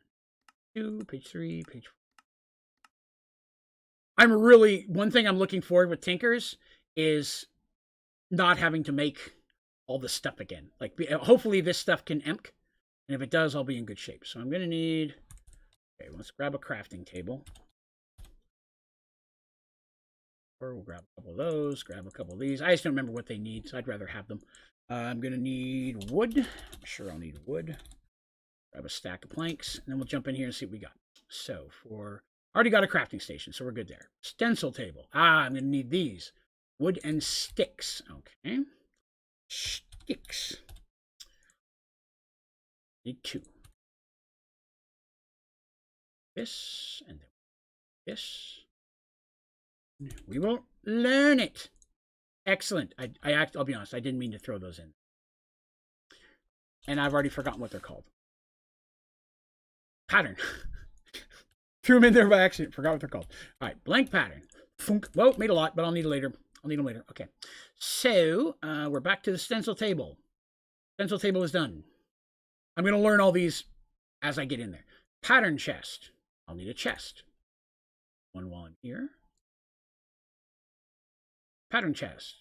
2, page 3, page 4. One thing I'm looking forward with tinkers is not having to make all this stuff again. Like, hopefully this stuff can emp, and if it does, I'll be in good shape. So I'm going to need, okay, let's grab a crafting table. We'll grab a couple of those, grab a couple of these. I just don't remember what they need, so I'd rather have them. I'm going to need wood. I'm sure I'll need wood. Grab a stack of planks, and then we'll jump in here and see what we got. So already got a crafting station, so we're good there. Stencil table. I'm going to need these. Wood and sticks. Okay. Sticks. Need 2. This, and then this. We will learn it. Excellent. I'll be honest, I didn't mean to throw those in. And I've already forgotten what they're called. Pattern. Threw them in there by accident. Forgot what they're called. All right, blank pattern. Funk. Whoa, made a lot, but I'll need it later. Okay. So, we're back to the stencil table. Stencil table is done. I'm going to learn all these as I get in there. Pattern chest. I'll need a chest. One while I'm here. Pattern chest.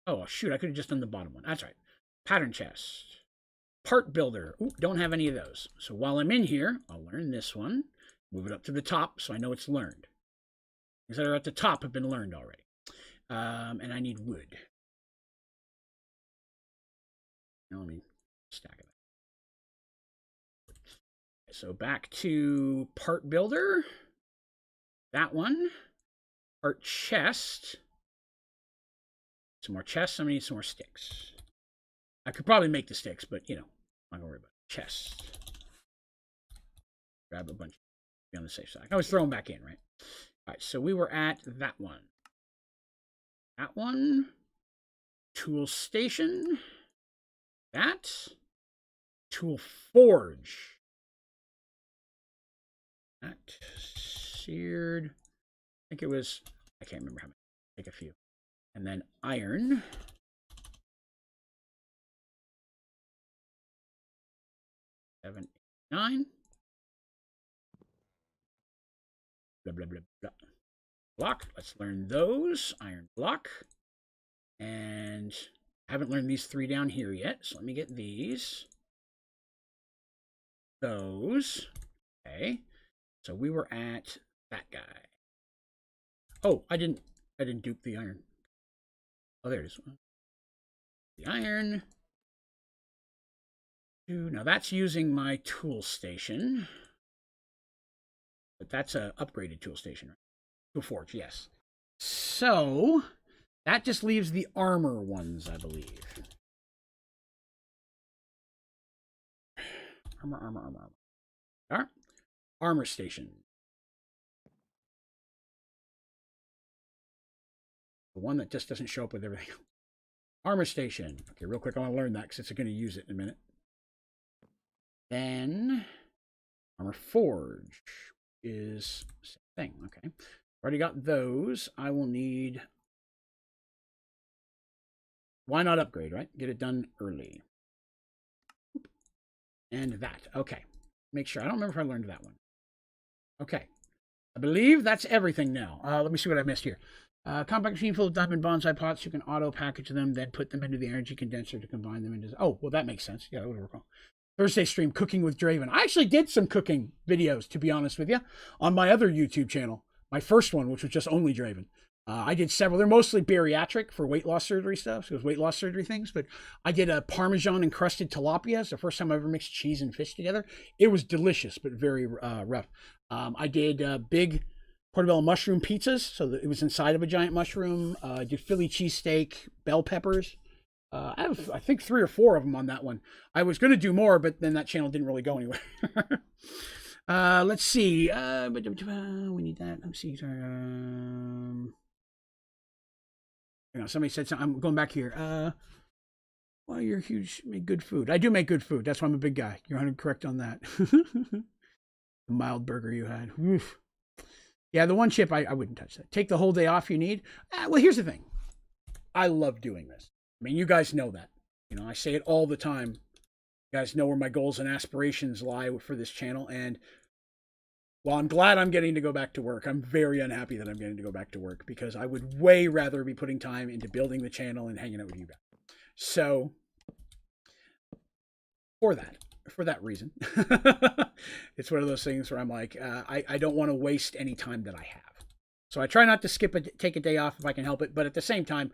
Oh, shoot, I could have just done the bottom one. That's right. Pattern chest. Part builder. Ooh, don't have any of those. So while I'm in here, I'll learn this one. Move it up to the top so I know it's learned. Things that are at the top have been learned already. And I need wood. Now let me stack it. So back to part builder. That one. Part chest. Some more chests. I'm going to need some more sticks. I could probably make the sticks, but, I'm not going to worry about it. Chest. Grab a bunch. Be on the safe side. I can always throw them back in, right? All right, so we were at that one. That one. Tool station. that. Tool forge. That seared. I think it was, I can't remember how many. Take a few. And then iron. 7, 8, 9. Blah, blah, blah, blah. Block. Let's learn those. Iron block. And I haven't learned these 3 down here yet. So let me get these. Those. Okay. So we were at that guy. Oh, I didn't dupe the iron. Oh, there it is. The iron. Now that's using my tool station. But that's an upgraded tool station, right? Tool forge, yes. So that just leaves the armor ones, I believe. Armor. Armor station. The one that just doesn't show up with everything. Armor station. Okay, real quick, I want to learn that because it's going to use it in a minute. Then armor forge is the same thing. Okay, already got those. I will need. Why not upgrade, right? Get it done early. And that. Okay. Make sure. I don't remember if I learned that one. Okay. I believe that's everything now. Let me see what I missed here. Compact machine full of diamond bonsai pots. You can auto package them, then put them into the energy condenser to combine them into. Oh, well, that makes sense. Yeah, that would work well. Thursday stream, cooking with Draven. I actually did some cooking videos, to be honest with you, on my other YouTube channel. My first one, which was just only Draven. I did several. They're mostly bariatric for weight loss surgery stuff. So it was weight loss surgery things. But I did a Parmesan encrusted tilapia. It's the first time I ever mixed cheese and fish together. It was delicious, but very rough. I did big portobello mushroom pizzas. So that it was inside of a giant mushroom. I did Philly cheesesteak, bell peppers. I have, I think, 3 or 4 of them on that one. I was going to do more, but then that channel didn't really go anywhere. Let's see. We need that. Let's see. Somebody said something. I'm going back here. Well, you're huge. Make good food. I do make good food. That's why I'm a big guy. You're 100% correct on that. The mild burger you had. Oof. Yeah, the one chip, I wouldn't touch that. Take the whole day off you need. Well, here's the thing. I love doing this. I mean, you guys know that. You know, I say it all the time. You guys know where my goals and aspirations lie for this channel. And while I'm glad I'm getting to go back to work, I'm very unhappy that I'm getting to go back to work because I would way rather be putting time into building the channel and hanging out with you guys. So, for that reason, it's one of those things where I'm like, I don't want to waste any time that I have. So I try not to take a day off if I can help it. But at the same time,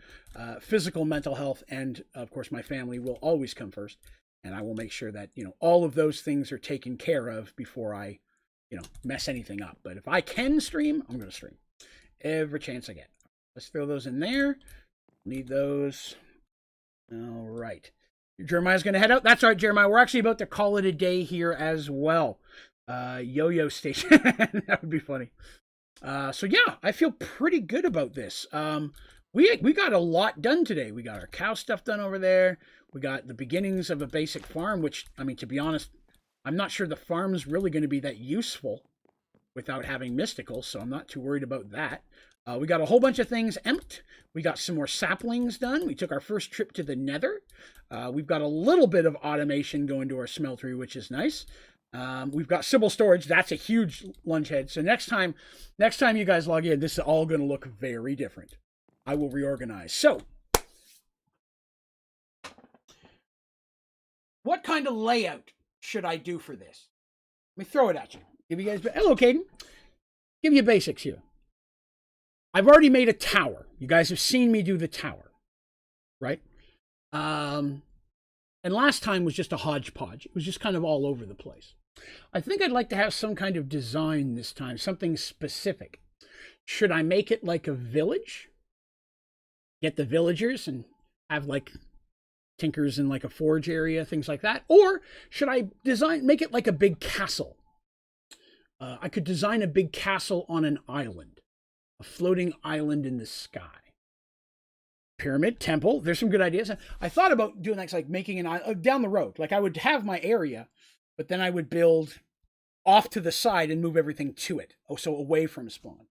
physical, mental health, and of course my family will always come first. And I will make sure that, all of those things are taken care of before I, mess anything up. But if I can stream, I'm going to stream every chance I get. Let's throw those in there. Need those. All right. Jeremiah's going to head out. That's all right, Jeremiah. We're actually about to call it a day here as well. Yo-yo station. That would be funny. So yeah, I feel pretty good about this. We got a lot done today. We got our cow stuff done over there. We got the beginnings of a basic farm, which, I mean, to be honest, I'm not sure the farm's really going to be that useful without having mystical, so I'm not too worried about that. We got a whole bunch of things emptied. We got some more saplings done. We took our first trip to the nether. We've got a little bit of automation going to our smeltery, which is nice. We've got Sybil storage. That's a huge lunge head. So next time you guys log in, this is all going to look very different. I will reorganize. So, what kind of layout should I do for this? Let me throw it at you. Give you guys, hello, Caden. Give you basics here. I've already made a tower. You guys have seen me do the tower, right? And last time was just a hodgepodge. It was just kind of all over the place. I think I'd like to have some kind of design this time, something specific. Should I make it like a village? Get the villagers and have like tinkers in like a forge area, things like that? Or should I make it like a big castle? I could design a big castle on an island, a floating island in the sky. pyramid, temple. There's some good ideas. I thought about doing that, like making an island down the road. Like I would have my area, but then I would build off to the side and move everything to it. Oh, so away from spawn.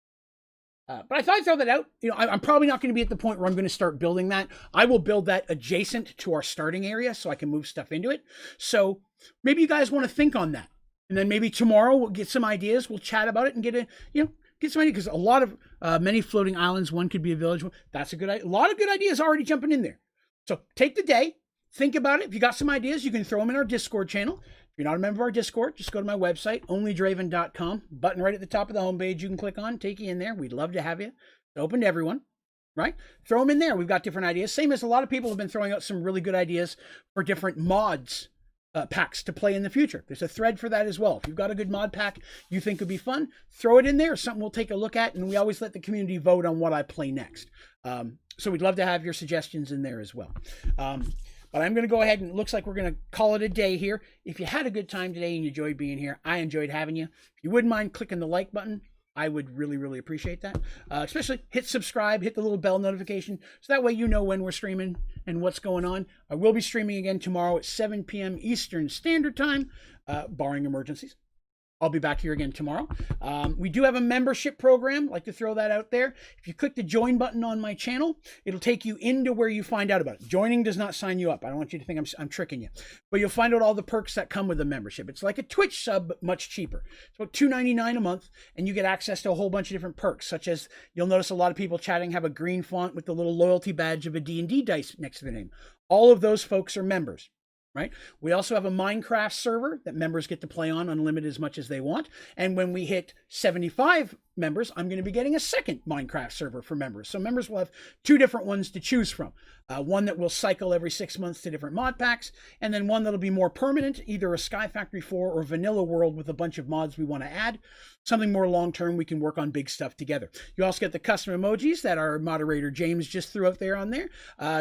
But I thought I'd throw that out. You know, I'm probably not going to be at the point where I'm going to start building that. I will build that adjacent to our starting area so I can move stuff into it. So maybe you guys want to think on that. And then maybe tomorrow we'll get some ideas. We'll chat about it and get some ideas. Because a lot of many floating islands, one could be a village. That's a good idea. A lot of good ideas already jumping in there. So take the day, think about it. If you got some ideas, you can throw them in our Discord channel. If you're not a member of our Discord, just go to my website, onlydraven.com. Button right at the top of the homepage you can click on, take you in there. We'd love to have you. It's open to everyone, right? Throw them in there. We've got different ideas. Same as a lot of people have been throwing out some really good ideas for different mods packs to play in the future. There's a thread for that as well. If you've got a good mod pack you think would be fun, throw it in there. Something we'll take a look at, and we always let the community vote on what I play next. So we'd love to have your suggestions in there as well. But I'm going to go ahead and it looks like we're going to call it a day here. If you had a good time today and you enjoyed being here, I enjoyed having you. If you wouldn't mind clicking the like button, I would really, really appreciate that. Especially hit subscribe, hit the little bell notification, so that way you know when we're streaming and what's going on. I will be streaming again tomorrow at 7 p.m. Eastern Standard Time, barring emergencies. I'll be back here again tomorrow. We do have a membership program. I'd like to throw that out there. If you click the join button on my channel, it'll take you into where you find out about it. Joining does not sign you up. I don't want you to think I'm tricking you. But you'll find out all the perks that come with the membership. It's like a Twitch sub, but much cheaper. It's about $2.99 a month, and you get access to a whole bunch of different perks, such as you'll notice a lot of people chatting have a green font with the little loyalty badge of a D&D dice next to the name. All of those folks are members. Right? We also have a Minecraft server that members get to play on unlimited as much as they want. And when we hit 75 members, I'm going to be getting a second Minecraft server for members. So members will have two different ones to choose from. One that will cycle every 6 months to different mod packs, and then one that'll be more permanent, either a Sky Factory 4 or vanilla world with a bunch of mods we want to add. Something more long-term, we can work on big stuff together. You also get the custom emojis that our moderator James just threw out there on there.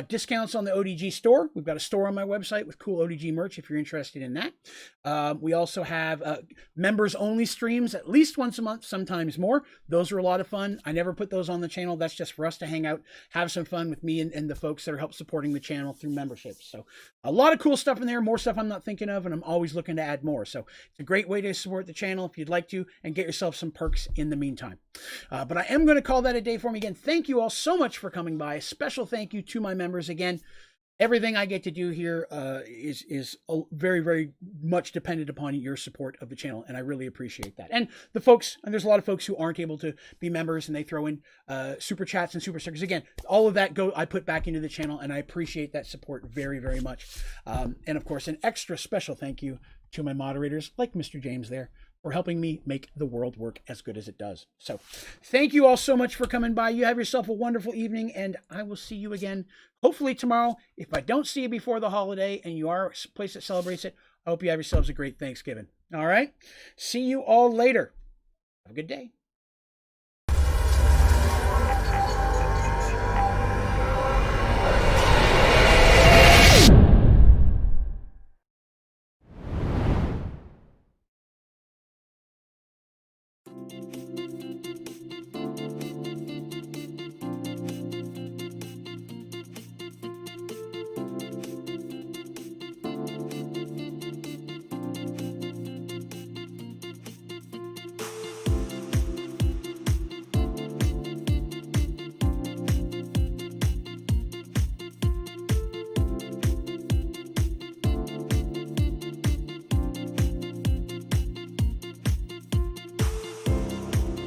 Discounts on the ODG store. We've got a store on my website with cool ODG merch if you're interested in that. We also have members-only streams at least once a month, sometimes more. Those are a lot of fun. I never put those on the channel. That's just for us to hang out, have some fun with me and the folks that are help supporting the channel through memberships. So a lot of cool stuff in there, more stuff I'm not thinking of, and I'm always looking to add more. So it's a great way to support the channel if you'd like to, and get yourself some perks in the meantime. But I am going to call that a day for me again. Thank you all so much for coming by. A special thank you to my members again. Everything I get to do here is very, very much dependent upon your support of the channel, and I really appreciate that. And the folks, and there's a lot of folks who aren't able to be members, and they throw in super chats and super stickers. Again, all of that I put back into the channel, and I appreciate that support very, very much. And of course, an extra special thank you to my moderators, like Mr. James there, for helping me make the world work as good as it does. So thank you all so much for coming by. You have yourself a wonderful evening, and I will see you again hopefully tomorrow. If I don't see you before the holiday and you are a place that celebrates it, I hope you have yourselves a great Thanksgiving. All right? See you all later. Have a good day.